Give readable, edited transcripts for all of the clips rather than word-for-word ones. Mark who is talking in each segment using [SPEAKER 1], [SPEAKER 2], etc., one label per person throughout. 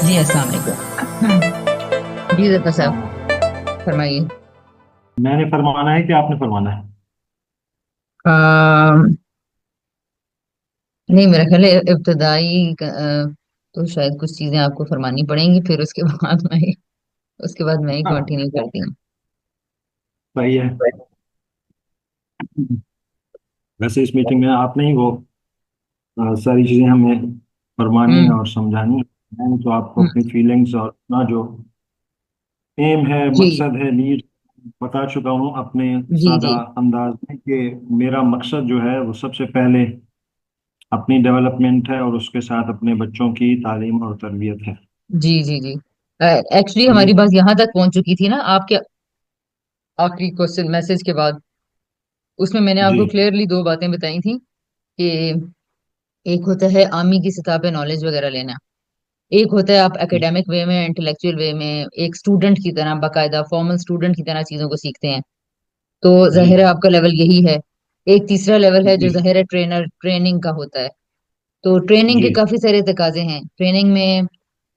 [SPEAKER 1] जी अस्सलाम वालेकुम। जी जफ़र साहब,
[SPEAKER 2] हाँ।
[SPEAKER 1] फरमाइए।
[SPEAKER 2] मैंने फरमाना है कि आपने फरमाना है?
[SPEAKER 1] अम, नहीं, मेरा ख्याल है इब्तदाई तो शायद कुछ चीजें आपको फरमानी पड़ेंगी, फिर उसके बाद मैं ही
[SPEAKER 2] हाँ,
[SPEAKER 1] कंटिन्यू करती हूँ।
[SPEAKER 2] सही है। वैसे इस मीटिंग में आपने ही वो सारी चीजें हमें फरमानी है
[SPEAKER 1] हम्म।
[SPEAKER 2] और समझानी है। मैं तो आपको
[SPEAKER 1] हम्म।
[SPEAKER 2] अपनी फीलिंग्स और अपना जो एम है,
[SPEAKER 1] जी
[SPEAKER 2] मकसद है, नीड बता चुका हूँ अपने
[SPEAKER 1] जी
[SPEAKER 2] सादा
[SPEAKER 1] जी
[SPEAKER 2] अंदाज में कि मेरा मकसद जो है वो सबसे पहले अपनी डेवलपमेंट है और उसके साथ अपने बच्चों की तालीम और तरबियत है।
[SPEAKER 1] जी जी जी। एक्चुअली
[SPEAKER 2] ठीक है।
[SPEAKER 1] हमारी बात यहाँ तक पहुंच चुकी थी ना, आपके आखिरी क्वेश्चन मैसेज के बाद। उसमें मैंने
[SPEAKER 2] जी।
[SPEAKER 1] आपको क्लियरली दो बातें बताई थी कि एक होता है आर्मी की सतह पे नॉलेज वगैरह लेना, एक होता है आप एकेडमिक वे में, इंटेलेक्चुअल वे में एक स्टूडेंट की तरह, बाकायदा फॉर्मल स्टूडेंट की तरह चीजों को सीखते हैं। तो
[SPEAKER 2] जी।
[SPEAKER 1] जाहिर है आपका लेवल यही है। एक तीसरा लेवल है जो
[SPEAKER 2] जी।
[SPEAKER 1] जाहिर है ट्रेनिंग का होता है। तो ट्रेनिंग
[SPEAKER 2] जी।
[SPEAKER 1] के काफी सारे तकाजे हैं ट्रेनिंग में।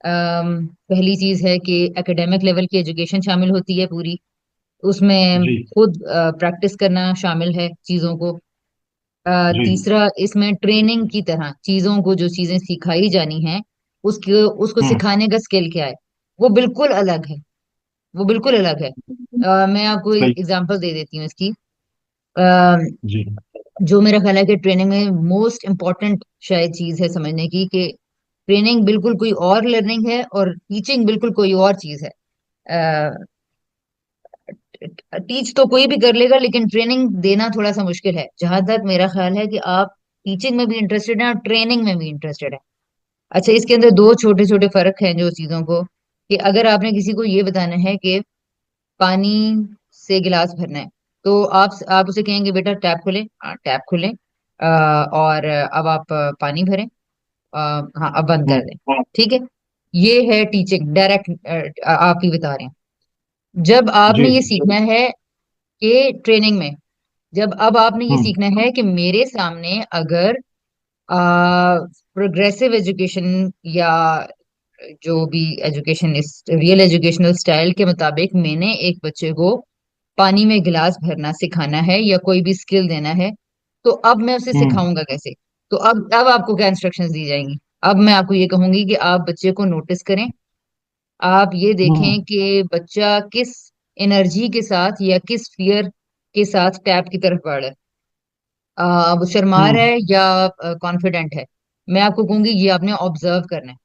[SPEAKER 1] पहली चीज है कि एकेडमिक लेवल की एजुकेशन शामिल होती है पूरी, उसमें
[SPEAKER 2] जी।
[SPEAKER 1] खुद प्रैक्टिस करना शामिल है चीजों को।
[SPEAKER 2] जी।
[SPEAKER 1] तीसरा, इसमें ट्रेनिंग की तरह चीजों को, जो चीजें सिखाई जानी है उसके उसको
[SPEAKER 2] हम्म।
[SPEAKER 1] सिखाने का स्किल क्या है, वो बिल्कुल अलग है। वो बिल्कुल अलग है। मैं आपको
[SPEAKER 2] सही।
[SPEAKER 1] एग्जांपल दे देती हूँ इसकी। अ,
[SPEAKER 2] जी।
[SPEAKER 1] जो मेरा ख्याल है कि ट्रेनिंग में मोस्ट इम्पोर्टेंट शायद चीज है समझने की, कि ट्रेनिंग बिल्कुल कोई और लर्निंग है और टीचिंग बिल्कुल कोई और चीज है। टीच तो कोई भी कर लेगा, लेकिन ट्रेनिंग देना थोड़ा सा मुश्किल है, जहां तक मेरा ख्याल है कि आप टीचिंग में भी इंटरेस्टेड हैं और ट्रेनिंग में भी इंटरेस्टेड है। अच्छा, इसके अंदर दो छोटे छोटे फर्क हैं जो चीजों को, कि अगर आपने किसी को ये बताना है कि पानी से गिलास भरना है, तो आप उसे कहेंगे बेटा टैप खोले, हाँ टैप खोलें, और अब आप पानी भरें, हाँ अब बंद कर
[SPEAKER 2] हम्म।
[SPEAKER 1] दें, ठीक है। ये है टीचिंग डायरेक्ट, आप ही बता रहे हैं। जब आपने
[SPEAKER 2] जी।
[SPEAKER 1] ये सीखना है कि ट्रेनिंग में, जब अब आपने ये
[SPEAKER 2] हम्म।
[SPEAKER 1] सीखना है कि मेरे सामने अगर प्रोग्रेसिव एजुकेशन या जो भी एजुकेशन, इस रियल एजुकेशनल स्टाइल के मुताबिक मैंने एक बच्चे को पानी में गिलास भरना सिखाना है या कोई भी स्किल देना है, तो अब मैं उसे
[SPEAKER 2] हम्म।
[SPEAKER 1] सिखाऊंगा कैसे? तो अब आपको क्या इंस्ट्रक्शंस दी जाएंगी? अब मैं आपको ये कहूंगी कि आप बच्चे को नोटिस करें, आप ये
[SPEAKER 2] हम्म।
[SPEAKER 1] देखें कि बच्चा किस एनर्जी के साथ या किस फियर के साथ टैप की तरफ बढ़ रहा है। वो शर्मा रहा
[SPEAKER 2] हम्म।
[SPEAKER 1] है या कॉन्फिडेंट है। मैं आपको कहूंगी ये आपने ऑब्जर्व करना है,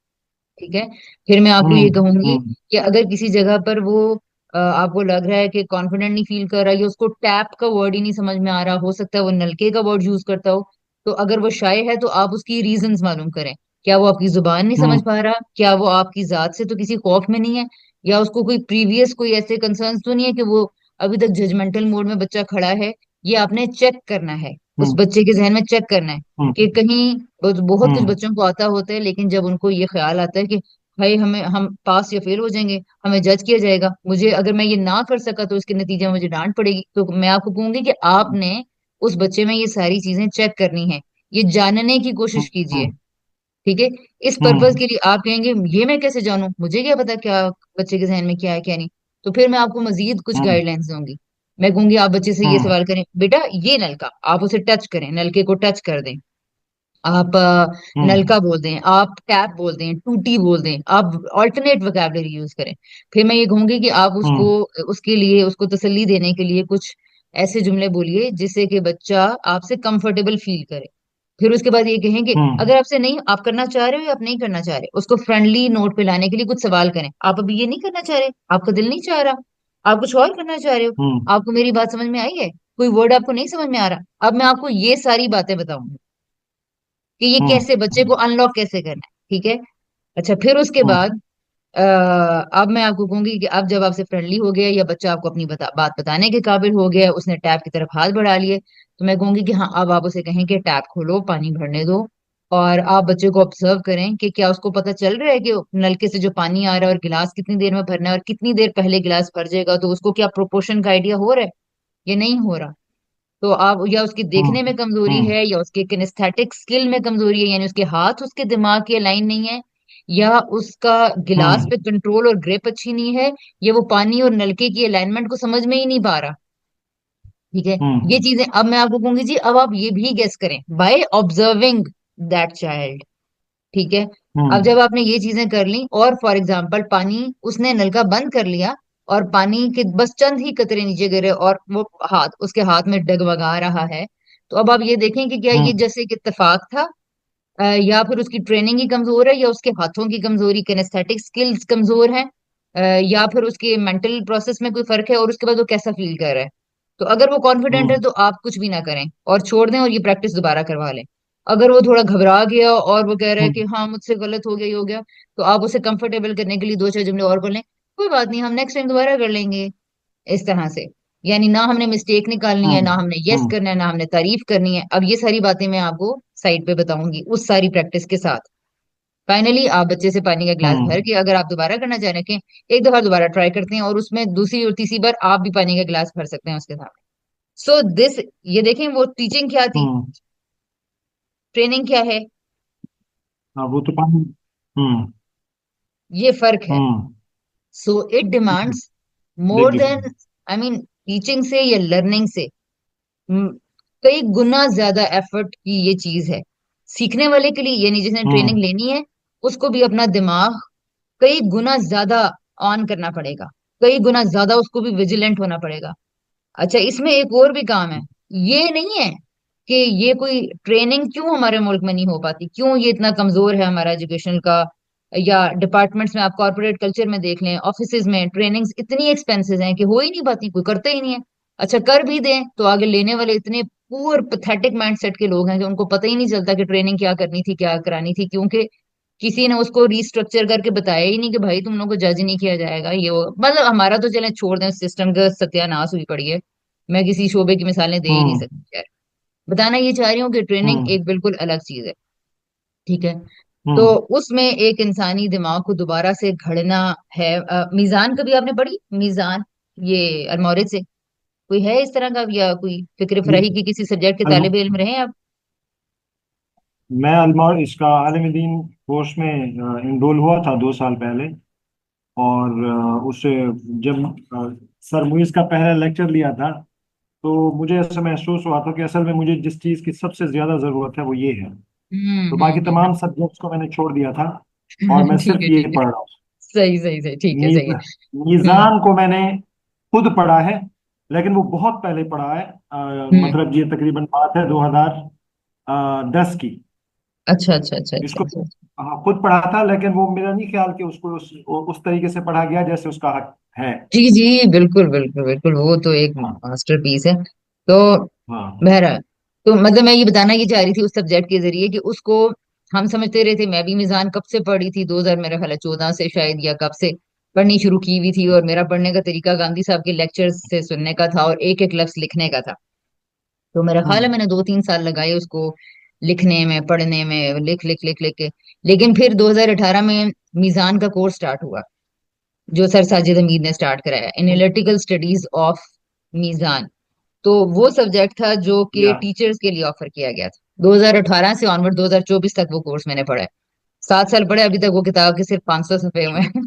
[SPEAKER 1] ठीक है। फिर मैं आपको ये
[SPEAKER 2] हम्म।
[SPEAKER 1] कहूंगी
[SPEAKER 2] हम्म।
[SPEAKER 1] कि अगर किसी जगह पर वो आपको लग रहा है कि कॉन्फिडेंट नहीं फील कर रहा है, या उसको टैप का वर्ड ही नहीं समझ में आ रहा, हो सकता है वो नलके का वर्ड यूज करता हो, तो अगर वो शाय है तो आप उसकी रीजंस मालूम करें। क्या वो आपकी जुबान नहीं समझ
[SPEAKER 2] हम्म।
[SPEAKER 1] पा रहा? क्या वो आपकी जात से तो किसी खौफ में नहीं है? या उसको कोई प्रीवियस कोई ऐसे कंसर्न्स तो नहीं है कि वो अभी तक जजमेंटल मोड में बच्चा खड़ा है? ये आपने चेक करना है, उस
[SPEAKER 2] हम्म।
[SPEAKER 1] बच्चे के जहन में चेक करना है कि
[SPEAKER 2] हम्म।
[SPEAKER 1] कहीं, बहुत कुछ
[SPEAKER 2] हम्म।
[SPEAKER 1] बच्चों को आता होता है, लेकिन जब उनको ये ख्याल आता है कि भाई हम पास या फेल हो जाएंगे, हमें जज किया जाएगा, मुझे अगर मैं ये ना कर सका तो इसके नतीजे में मुझे डांट पड़ेगी, तो मैं आपको कहूंगी कि आपने उस बच्चे में ये सारी चीजें चेक करनी है, ये जानने की कोशिश कीजिए,
[SPEAKER 2] हम्म।
[SPEAKER 1] ठीक है। इस पर्पज
[SPEAKER 2] हम्म।
[SPEAKER 1] के लिए आप कहेंगे ये मैं कैसे जानूं, मुझे क्या पता क्या बच्चे के जहन में क्या है क्या नहीं। तो फिर मैं आपको मजीद कुछ
[SPEAKER 2] हम्म।
[SPEAKER 1] गाइडलाइंस दूंगी। मैं कहूंगी आप बच्चे से ये
[SPEAKER 2] हम्म।
[SPEAKER 1] सवाल करें, बेटा ये नलका, आप उसे टच करें, नलके को टच कर दें, आप
[SPEAKER 2] हम्म।
[SPEAKER 1] नलका बोल दें, आप टैप बोल दें, टूटी बोल दें, आप ऑल्टरनेट वोकैबलरी यूज करें। फिर मैं ये कहूंगी कि आप उसको,
[SPEAKER 2] हम्म।
[SPEAKER 1] उसके लिए उसको तसल्ली देने के लिए कुछ ऐसे जुमले बोलिए जिससे कि बच्चा आपसे कंफर्टेबल फील करे। फिर उसके बाद ये कहेंगे,
[SPEAKER 2] हम्म।
[SPEAKER 1] अगर आपसे नहीं, आप करना चाह रहे हो या आप नहीं करना चाह रहे, उसको फ्रेंडली नोट पे लाने के लिए कुछ सवाल करें। आप अभी ये नहीं करना चाह रहे, आपका दिल नहीं चाह रहा, आप कुछ और करना चाह रहे हो,
[SPEAKER 2] हम्म।
[SPEAKER 1] आपको मेरी बात समझ में आई है, कोई वर्ड आपको नहीं समझ में आ रहा, अब मैं आपको ये सारी बातें बताऊंगी कि ये
[SPEAKER 2] हम्म।
[SPEAKER 1] कैसे बच्चे को अनलॉक कैसे करना है, ठीक है। अच्छा, फिर उसके
[SPEAKER 2] हम्म।
[SPEAKER 1] बाद अब मैं आपको कहूंगी कि अब जब आपसे फ्रेंडली हो गया या बच्चा आपको अपनी बात बताने के काबिल हो गया, उसने टैप की तरफ हाथ बढ़ा लिए, तो मैं कहूंगी कि हाँ, अब आप उसे कहें कि टैप खोलो, पानी भरने दो। और आप बच्चे को ऑब्जर्व करें कि क्या उसको पता चल रहा है कि नलके से जो पानी आ रहा है और गिलास कितनी देर में भरना है और कितनी देर पहले गिलास भर जाएगा, तो उसको क्या प्रोपोर्शन का आइडिया हो रहा है या नहीं हो रहा। तो आप, या उसकी देखने में कमजोरी
[SPEAKER 2] हम्म।
[SPEAKER 1] है या उसके किनेस्थेटिक स्किल में कमजोरी है, यानी उसके हाथ उसके दिमाग के लाइन नहीं है, या उसका गिलास
[SPEAKER 2] हम्म।
[SPEAKER 1] पे कंट्रोल और ग्रिप अच्छी नहीं है, या वो पानी और नलके की अलाइनमेंट को समझ में ही नहीं पा रहा। ठीक है। ये
[SPEAKER 2] हम्म।
[SPEAKER 1] चीजें अब मैं आपको कहूंगी जी, अब आप ये भी गेस करें बाय ऑब्जर्विंग दैट चाइल्ड। ठीक है। अब
[SPEAKER 2] हम्म।
[SPEAKER 1] जब आपने ये चीजें कर ली, और फॉर एग्जाम्पल पानी उसने नलका बंद कर लिया, और पानी के बस चंद ही कतरे नीचे गिरे, और वो हाथ उसके हाथ में डगमगा रहा है, तो अब आप ये देखें कि क्या ये
[SPEAKER 2] हम्म।
[SPEAKER 1] जैसे एक इत्तेफाक था, या फिर उसकी ट्रेनिंग ही कमजोर है, या उसके हाथों की कमजोरी, किनेस्थेटिक स्किल्स कमजोर हैं, या फिर उसके मेंटल प्रोसेस में कोई फर्क है, और उसके बाद वो कैसा फील कर रहा है। तो अगर वो कॉन्फिडेंट है
[SPEAKER 2] हम्म।
[SPEAKER 1] तो आप कुछ भी ना करें और छोड़ दें, और ये प्रैक्टिस दोबारा करवा लें। अगर वो थोड़ा घबरा गया और वो कह रहा है कि
[SPEAKER 2] हम्म।
[SPEAKER 1] हाँ मुझसे गलत हो गया, ये हो गया, तो आप उसे कंफर्टेबल करने के लिए दो चार जुमले और बोलें, कोई बात नहीं, हम नेक्स्ट टाइम दोबारा कर लेंगे, इस तरह से। यानी ना हमने मिस्टेक निकालनी है, ना
[SPEAKER 2] हम्म।
[SPEAKER 1] हमने यस
[SPEAKER 2] हम्म।
[SPEAKER 1] करना है, ना हमने तारीफ करनी है। अब ये सारी बातें मैं आपको साइड पे बताऊंगी उस सारी प्रैक्टिस के साथ। फाइनली आप बच्चे से पानी का गिलास भर
[SPEAKER 2] हम्म।
[SPEAKER 1] के, अगर आप दोबारा करना चाह रहे हैं, एक दफा दोबारा ट्राई करते हैं, और उसमें दूसरी और तीसरी बार आप भी पानी का गिलास भर सकते हैं उसके सामने। सो दिस, ये देखें वो टीचिंग क्या थी,
[SPEAKER 2] हम्म।
[SPEAKER 1] ट्रेनिंग क्या है,
[SPEAKER 2] हाँ, वो तो पानी। हम्म।
[SPEAKER 1] ये फर्क है।
[SPEAKER 2] हम्म।
[SPEAKER 1] So it demands
[SPEAKER 2] big
[SPEAKER 1] more than,
[SPEAKER 2] difference.
[SPEAKER 1] I mean teaching से या लर्निंग से हम्म, कई गुना ज्यादा एफर्ट की ये चीज है सीखने वाले के लिए, यानी जिसने ट्रेनिंग
[SPEAKER 2] हम्म।
[SPEAKER 1] लेनी है, उसको भी अपना दिमाग कई गुना ज्यादा ऑन करना पड़ेगा, कई गुना ज्यादा उसको भी विजिलेंट होना पड़ेगा। अच्छा, इसमें एक और भी काम है। ये नहीं है कि ये कोई ट्रेनिंग क्यों हमारे मुल्क में नहीं हो पाती, क्यों ये इतना कमजोर है हमारा एजुकेशन का, या डिपार्टमेंट्स में, आप कॉर्पोरेट कल्चर में देख लें, ऑफिसेज में ट्रेनिंग्स इतनी एक्सपेंसिव हैं कि हो ही नहीं पाती, कोई करता ही नहीं है। अच्छा, कर भी दें तो आगे लेने वाले इतने पुअर पैथेटिक माइंडसेट के लोग हैं कि उनको पता ही नहीं चलता कि ट्रेनिंग क्या करनी थी, क्या करानी थी, क्योंकि किसी ने उसको रिस्ट्रक्चर करके बताया ही नहीं कि भाई तुम लोगों को जज नहीं किया जाएगा, ये वो, मतलब हमारा तो चले छोड़ दें, सिस्टम का सत्यानाश हुई पड़ी है। मैं किसी शोबे की मिसालें दे ही नहीं
[SPEAKER 2] हम्म।
[SPEAKER 1] सकती यार। बताना ये चाह रही हूँ कि ट्रेनिंग
[SPEAKER 2] हम्म।
[SPEAKER 1] एक बिल्कुल अलग चीज है। ठीक है। तो
[SPEAKER 2] हम्म।
[SPEAKER 1] उसमें एक इंसानी दिमाग को दोबारा से घड़ना है। मीजान कभी आपने पढ़ी, मीजान, ये अलमौरिद से, कोई है इस तरह का, या कोई फिक्र
[SPEAKER 2] ये
[SPEAKER 1] फराही की किसी सब्जेक्ट के तालिब इल्म रहे हैं आप?
[SPEAKER 2] मैं अल्मोड़ इसका आलिम दीन कोर्स में इनरोल हुआ था 2 साल पहले। और उस जब सर मुइज का पहला लेक्चर लिया था, तो मुझे ऐसा महसूस हुआ था कि असल में मुझे जिस चीज़ की सबसे ज़्यादा ज़रूरत है वो ये है। तो बाकी तमाम सब्जेक्ट्स को मैंने छोड़ दिया था, और मैं
[SPEAKER 1] ठीक
[SPEAKER 2] सिर्फ
[SPEAKER 1] है,
[SPEAKER 2] ये
[SPEAKER 1] ठीक है,
[SPEAKER 2] पढ़ रहा हूँ।
[SPEAKER 1] सही सही सही, ठीक है, सही है। हम्म
[SPEAKER 2] मीज़ान को मैंने खुद पढ़ा है, लेकिन वो बहुत पहले पढ़ा है।
[SPEAKER 1] हम्म।
[SPEAKER 2] मतलब ये तकरीबन बात है 2010 की।
[SPEAKER 1] अच्छा अच्छा अच्छा अच्छा
[SPEAKER 2] इसको
[SPEAKER 1] अच्छा।
[SPEAKER 2] हाँ, खुद पढ़ा था, लेकिन वो मेरा नहीं ख्याल कि उसको उस तरीके से पढ़ा गया जैसे उसका हक है।
[SPEAKER 1] जी जी, बिल्कुल बिल्कुल बिल्कुल, वो तो एक
[SPEAKER 2] हाँ।
[SPEAKER 1] मास्टरपीस है। तो
[SPEAKER 2] हाँ।
[SPEAKER 1] बहरहाल, तो मतलब मैं ये बताना ये चाह रही थी उस सब्जेक्ट के जरिए कि उसको हम समझते रहे थे, मैं भी मिजान कब से पढ़ी थी, 2000 मेरा ख्याल है 14 से शायद, या कब से पढ़नी शुरू की हुई थी, और मेरा पढ़ने का तरीका गांधी साहब के लेक्चर्स से सुनने का था, और एक एक लफ्ज लिखने का था। तो मेरा ख्याल है
[SPEAKER 2] हम्म।
[SPEAKER 1] मैंने 2-3 साल लगाए उसको लिखने में, पढ़ने में, लिख लिख लिख लिख के। लेकिन फिर 2018 में मीजान का कोर्स स्टार्ट हुआ, जो सर साजिद हमीद ने स्टार्ट कराया, एनालिटिकल स्टडीज ऑफ मीजान। तो वो सब्जेक्ट था जो कि
[SPEAKER 2] या
[SPEAKER 1] टीचर्स के लिए ऑफर किया गया था। 2018 से ऑनवर्ड 2024 तक वो कोर्स मैंने पढ़ा है। 7 साल पढ़े, अभी तक वो किताब के सिर्फ 500 सफे हुए हैं।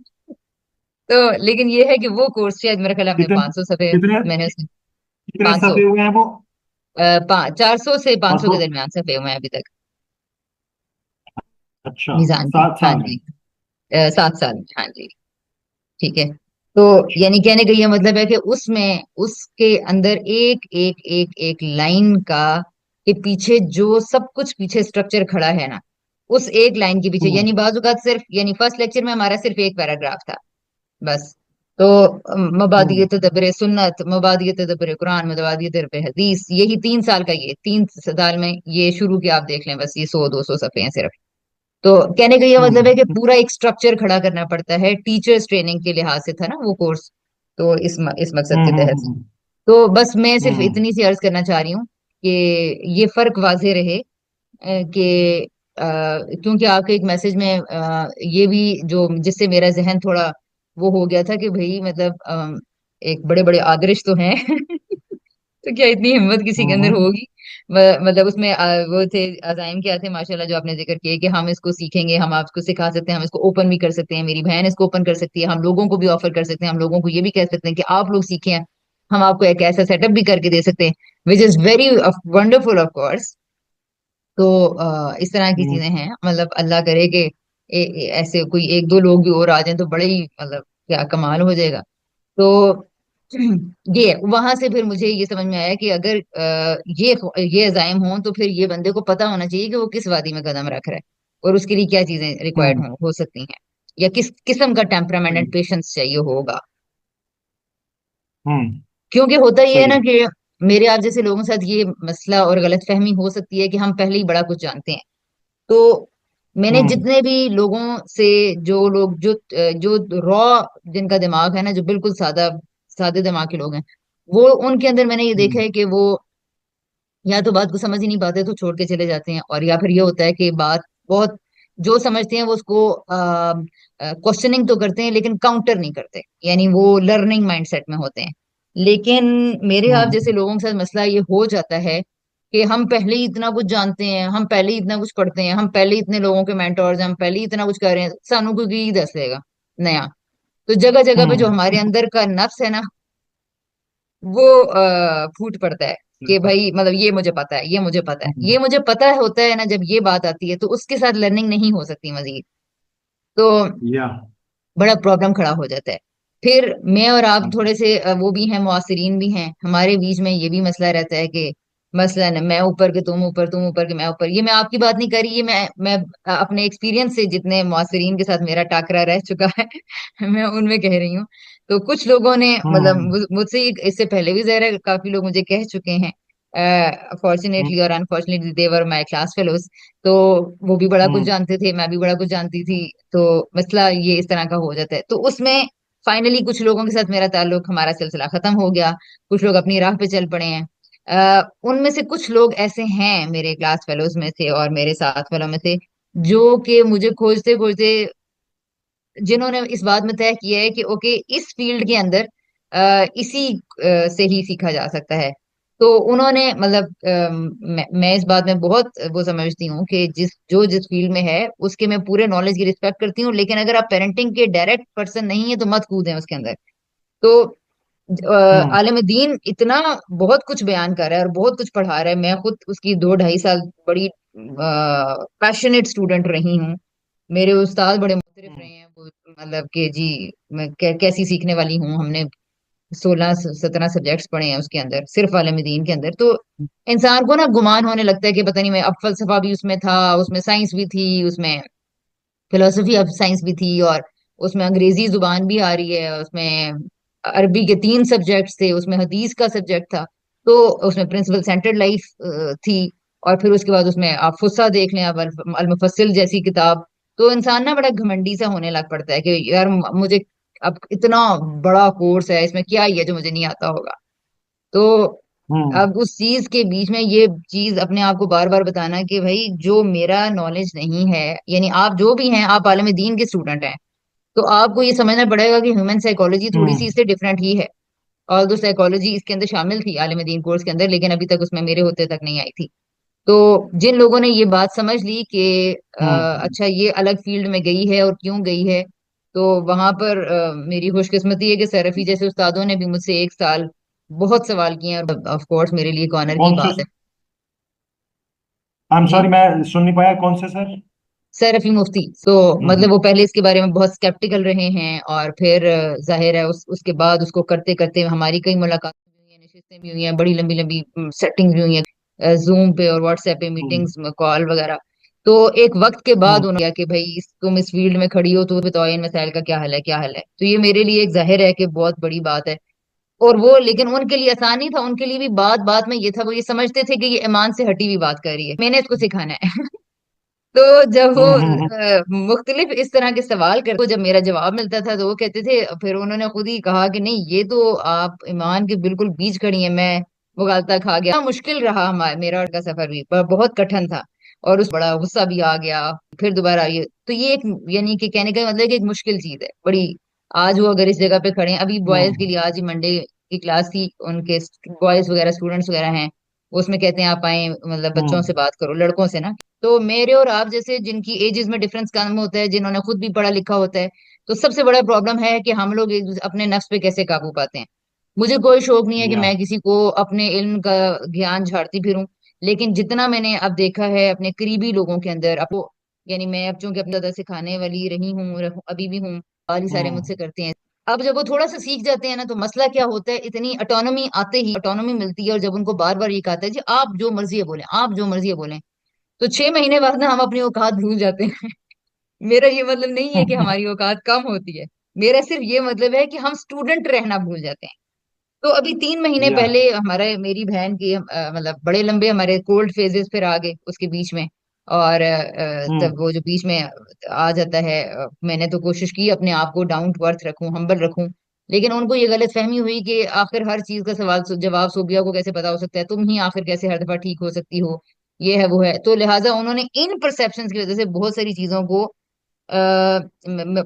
[SPEAKER 1] तो लेकिन ये है कि वो कोर्स शायद मेरा ख्याल है हमने
[SPEAKER 2] कितने
[SPEAKER 1] 500 सफे,
[SPEAKER 2] कितने
[SPEAKER 1] मैंने उसमें
[SPEAKER 2] कितने
[SPEAKER 1] 500,
[SPEAKER 2] सफे हुए हैं वो?
[SPEAKER 1] 400 से 500 के
[SPEAKER 2] 500।
[SPEAKER 1] दरमियान सफे हुए हैं अभी तक
[SPEAKER 2] अच्छा,
[SPEAKER 1] मीजान के।
[SPEAKER 2] 7
[SPEAKER 1] हाँ
[SPEAKER 2] साल में।
[SPEAKER 1] जी, 7 साल में, हाँ जी। ठीक है। तो यानी कहने का ये मतलब है कि उसमें उसके अंदर एक एक एक एक लाइन का के पीछे जो सब कुछ पीछे स्ट्रक्चर खड़ा है ना, उस एक लाइन के पीछे,
[SPEAKER 2] हम्म।
[SPEAKER 1] यानी बाजू का सिर्फ, यानी फर्स्ट लेक्चर में हमारा सिर्फ एक पैराग्राफ था बस। तो
[SPEAKER 2] हम्म।
[SPEAKER 1] मबादियत तदब्बर सुन्नत, मबादियत तदब्बर कुरान, मबादियत तदब्बर हदीस, यही 3 साल का, ये 3 साल में ये शुरू किया, आप देख लें बस, ये 100-200 सफ़े हैं सिर्फ। तो कहने का ये मतलब है कि
[SPEAKER 2] हम्म।
[SPEAKER 1] पूरा एक स्ट्रक्चर खड़ा करना पड़ता है, टीचर्स ट्रेनिंग के लिहाज से था ना वो कोर्स। तो इस मकसद के
[SPEAKER 2] हम्म।
[SPEAKER 1] तहत से, तो बस मैं सिर्फ
[SPEAKER 2] हम्म।
[SPEAKER 1] इतनी सी अर्ज करना चाह रही हूँ कि ये फर्क वाजे रहे, कि क्योंकि आपके एक मैसेज में ये भी जो जिससे मेरा जहन थोड़ा वो हो गया था कि भाई मतलब एक बड़े बड़े आदर्श तो हैं। तो क्या इतनी हिम्मत किसी के अंदर
[SPEAKER 2] हम्म।
[SPEAKER 1] होगी मतलब उसमें वो थे अजाइम क्या थे माशाल्लाह, जो आपने जिक्र किए कि हम इसको सीखेंगे, हम आपको सिखा सकते हैं, हम इसको ओपन भी कर सकते हैं, मेरी बहन इसको ओपन कर सकती है, हम लोगों को भी ऑफर कर सकते हैं, हम लोगों को ये भी कह सकते हैं कि आप लोग सीखें, हम आपको एक ऐसा सेटअप भी करके दे सकते हैं, which is very wonderful of course. तो इस तरह की
[SPEAKER 2] हम्म,
[SPEAKER 1] चीजें हैं, मतलब अल्लाह करे कि ऐसे कोई एक दो लोग भी और आ जाएं तो बड़े ही मतलब क्या कमाल हो जाएगा। तो ये वहां से फिर मुझे ये समझ में आया कि अगर ये अजाइम हों तो फिर ये बंदे को पता होना चाहिए कि वो किस वादी में कदम रख रहा है, और उसके लिए क्या चीजें रिक्वायर्ड
[SPEAKER 2] हम्म,
[SPEAKER 1] हो सकती हैं, या किस किस्म का टेम्परामेंट एंड
[SPEAKER 2] सही।
[SPEAKER 1] पेशेंस चाहिए होगा।
[SPEAKER 2] हम्म।
[SPEAKER 1] क्योंकि होता ये है ना
[SPEAKER 2] सही।
[SPEAKER 1] कि मेरे आप जैसे लोगों के साथ ये मसला और गलतफहमी हो सकती है कि हम पहले ही बड़ा कुछ जानते हैं। तो मैंने
[SPEAKER 2] हम्म।
[SPEAKER 1] जितने भी लोगों से, जो लोग जो रॉ जिनका दिमाग है ना, जो बिल्कुल सादे दिमाग के लोग हैं, वो उनके अंदर मैंने ये देखा
[SPEAKER 2] हम्म।
[SPEAKER 1] है कि वो या तो बात को समझ ही नहीं पाते तो छोड़ के चले जाते हैं, और या फिर ये होता है कि बात बहुत जो समझते हैं वो उसको क्वेश्चनिंग तो करते हैं लेकिन काउंटर नहीं करते, यानी वो लर्निंग माइंडसेट में होते हैं। लेकिन मेरे आप जैसे
[SPEAKER 2] हम्म।
[SPEAKER 1] लोगों के साथ मसला ये हो जाता है कि हम पहले ही इतना कुछ जानते हैं, हम पहले ही इतना कुछ पढ़ते हैं, हम पहले ही इतने लोगों के मेंटोर्स हैं, हम पहले ही इतना कुछ कर रहे हैं, सानू कोई की दस देगा नया। तो जगह जगह पे जो
[SPEAKER 2] हम्म।
[SPEAKER 1] हमारे अंदर का नफ्स है ना, वो फूट पड़ता है कि भाई मतलब ये मुझे पता है, ये मुझे पता है,
[SPEAKER 2] हम्म,
[SPEAKER 1] ये मुझे पता है, होता है ना, जब ये बात आती है तो उसके साथ लर्निंग नहीं हो सकती मजीद। तो
[SPEAKER 2] या।
[SPEAKER 1] बड़ा प्रॉब्लम खड़ा हो जाता है। फिर मैं और आप थोड़े से वो भी हैं, मुआसिरीन भी हैं, हमारे बीच में ये भी मसला रहता है कि मसलन मैं ऊपर के तुम ऊपर, तुम ऊपर के मैं ऊपर। ये मैं आपकी बात नहीं कर रही, ये मैं अपने एक्सपीरियंस से जितने मुआसिरीन के साथ मेरा टाकरा रह चुका है मैं उनमें कह रही हूँ। तो कुछ लोगों ने मतलब
[SPEAKER 2] हम्म।
[SPEAKER 1] मुझसे इससे पहले भी जरा काफी लोग मुझे कह चुके हैं,
[SPEAKER 2] हम्म।
[SPEAKER 1] फॉर्चुनेटली और unfortunately they were my class fellows. तो वो भी बड़ा कुछ
[SPEAKER 2] हम्म।
[SPEAKER 1] जानते थे, मैं भी बड़ा कुछ जानती थी। तो मसला ये इस तरह का हो जाता है, तो उसमें फाइनली कुछ लोगों के साथ मेरा ताल्लुक, हमारा सिलसिला खत्म हो गया। कुछ लोग अपनी राह पे चल पड़े हैं। उनमें से कुछ लोग ऐसे हैं मेरे क्लास फेलोज में से और मेरे साथ वालों में से, जो कि मुझे खोजते खोजते, जिन्होंने इस बात में तय किया है कि ओके इस फील्ड के अंदर इसी से ही सीखा जा सकता है। तो उन्होंने मतलब मैं इस बात में बहुत वो समझती हूँ कि जिस फील्ड में है उसके मैं पूरे नॉलेज की रिस्पेक्ट करती हूँ, लेकिन अगर आप पेरेंटिंग के डायरेक्ट पर्सन नहीं है तो मत कूदें उसके अंदर। तो
[SPEAKER 2] हम्म।
[SPEAKER 1] आलिम दीन इतना बहुत कुछ बयान कर रहा है और बहुत कुछ पढ़ा रहा है, मैं खुद उसकी 2 ढाई साल बड़ी पैशनेट स्टूडेंट रही हूँ। मेरे उस्ताद बड़े मुतरिफ रहे
[SPEAKER 2] हम्म।
[SPEAKER 1] हैं वो, मतलब कि जी मैं कैसी सीखने वाली हूँ। हमने 16 17 सब्जेक्ट्स पढ़े हैं उसके अंदर, सिर्फ आलिम दीन के अंदर। तो इंसान को ना गुमान होने लगता है कि पता नहीं, मैं अब फलसफा भी उसमें था, उसमें साइंस भी थी, उसमें फिलोसफी ऑफ साइंस भी थी, और उसमें अंग्रेजी जुबान भी आ रही है, उसमें अरबी के 3 सब्जेक्ट्स थे, उसमें हदीस का सब्जेक्ट था, तो उसमें प्रिंसिपल सेंटर्ड लाइफ थी। और फिर उसके बाद उसमें आप फुस्सा देख लें, अब अल मुफस्सिल जैसी किताब। तो इंसान ना बड़ा घमंडी सा होने लग पड़ता है कि यार मुझे अब इतना बड़ा कोर्स है, इसमें क्या ही है जो मुझे नहीं आता होगा। तो
[SPEAKER 2] हम्म।
[SPEAKER 1] अब उस चीज के बीच में ये चीज अपने आप को बार बार बताना कि भाई जो मेरा नॉलेज नहीं है, यानी आप जो भी हैं, आप आलम दीन के स्टूडेंट हैं, तो आपको ये समझना पड़ेगा कि ह्यूमन साइकोलॉजी थोड़ी सी
[SPEAKER 2] हम्म।
[SPEAKER 1] इससे डिफरेंट ही है। और तो साइकोलॉजी इसके अंदर शामिल थी आलिम दीन कोर्स के अंदर, लेकिन अभी तक उसमें मेरे होते तक नहीं आई थी। तो जिन लोगों ने ये बात समझ ली कि
[SPEAKER 2] हम्म।
[SPEAKER 1] अच्छा ये अलग फील्ड में गई है और क्यों गई है, तो वहां पर मेरी खुशकिस्मती है कि सरफी जैसे उस्तादों ने भी मुझसे 1 साल बहुत सवाल किए हैं, और ऑफ कोर्स मेरे लिए एक ऑनर की
[SPEAKER 2] कौन से?
[SPEAKER 1] बात है।
[SPEAKER 2] आई एम
[SPEAKER 1] जी,
[SPEAKER 2] सॉरी, मैं सुन नहीं पाया, कौन से सर?
[SPEAKER 1] सरफी मुफ्ती। तो मतलब
[SPEAKER 2] हम्म।
[SPEAKER 1] वो पहले इसके बारे में बहुत स्केप्टिकल रहे हैं, और फिर जाहिर है उसके बाद उसको करते करते हमारी कई मुलाकातें भी हुई हैं, नशिस्तें भी हुई हैं, बड़ी लंबी लंबी सेटिंग्स भी हुई हैं, जूम पे और व्हाट्सएप पे
[SPEAKER 2] हम्म।
[SPEAKER 1] मीटिंग्स, कॉल वगैरह। तो एक वक्त के बाद
[SPEAKER 2] हम्म।
[SPEAKER 1] उन्होंने कहा कि भाई तुम इस फील्ड में खड़ी हो तो बताओ इन मसाइल का क्या हल है, क्या हल है। तो ये मेरे लिए एक जाहिर है कि बहुत बड़ी बात है। और वो लेकिन उनके लिए आसान नहीं था, उनके लिए भी बात बात में ये था, वो ये समझते थे कि ये ईमान से हटी हुई बात कर रही है, मैंने इसको सिखाना है तो जब वो
[SPEAKER 2] हम्म। हम्म।
[SPEAKER 1] मुख्तलिफ इस तरह के सवाल करते, तो जब मेरा जवाब मिलता था तो वो कहते थे, फिर उन्होंने खुद ही कहा कि नहीं ये तो आप ईमान के बिल्कुल बीच खड़ी हैं। मैं मुगालता खा गया, मुश्किल रहा हमारा मेरा उनका सफर भी बहुत कठिन था, और उस बड़ा गुस्सा भी आ गया। फिर दोबारा ये तो ये एक, यानी कि कहने का मतलब है कि एक मुश्किल चीज है बड़ी। आज वो अगर इस जगह पे खड़े हैं, अभी बॉयज के
[SPEAKER 2] हम्म।
[SPEAKER 1] लिए आज ही मंडे की क्लास थी उनके, बॉयज वगैरह स्टूडेंट्स वगैरह हैं, उसमें कहते हैं आप आए, मतलब बच्चों
[SPEAKER 2] हम्म।
[SPEAKER 1] से बात करो, लड़कों से ना। तो मेरे और आप जैसे जिनकी एजेस में डिफरेंस कम होता है, जिन्होंने खुद भी पढ़ा लिखा होता है, तो सबसे बड़ा प्रॉब्लम है कि हम लोग अपने नफ्स पे कैसे काबू पाते हैं। मुझे कोई शौक नहीं है कि
[SPEAKER 2] या।
[SPEAKER 1] मैं किसी को अपने इल्म का ज्ञान झाड़ती फिरूं, लेकिन जितना मैंने अब देखा है अपने करीबी लोगों के अंदर, आपको, यानी मैं अब चूंकि अपनी दादा सिखाने वाली रही हूँ, अभी भी हूँ, वाली सारे
[SPEAKER 2] हम्म।
[SPEAKER 1] मुझसे करते हैं। अब जब वो थोड़ा सा सीख जाते हैं ना, तो मसला क्या होता है, इतनी ऑटोनॉमी आते ही ऑटोनॉमी मिलती है, और जब उनको बार बार ये कहता है जी आप जो मर्जी है बोलें, आप जो मर्जी है बोलें, तो 6 महीने बाद ना हम अपनी औकात भूल जाते हैं। मेरा ये मतलब नहीं है कि हमारी औकात कम होती है, मेरा सिर्फ ये मतलब है कि हम स्टूडेंट रहना भूल जाते हैं। तो अभी 3 महीने
[SPEAKER 2] या।
[SPEAKER 1] पहले हमारे मेरी बहन की मतलब बड़े लंबे हमारे कोल्ड फेजेस फिर आ गए उसके बीच में। और तब
[SPEAKER 2] हम्म।
[SPEAKER 1] वो जो बीच में आ जाता है, मैंने तो कोशिश की अपने आप को डाउन टू अर्थ रखूं, हम्बल रखूं, लेकिन उनको ये गलत फहमी हुई कि आखिर हर चीज का सवाल जवाब सोबिया को कैसे पता हो सकता है, तुम ही आखिर कैसे हर दफा ठीक हो सकती हो, ये है वो है। तो लिहाजा उन्होंने इन परसेप्शंस की वजह से बहुत सारी चीजों को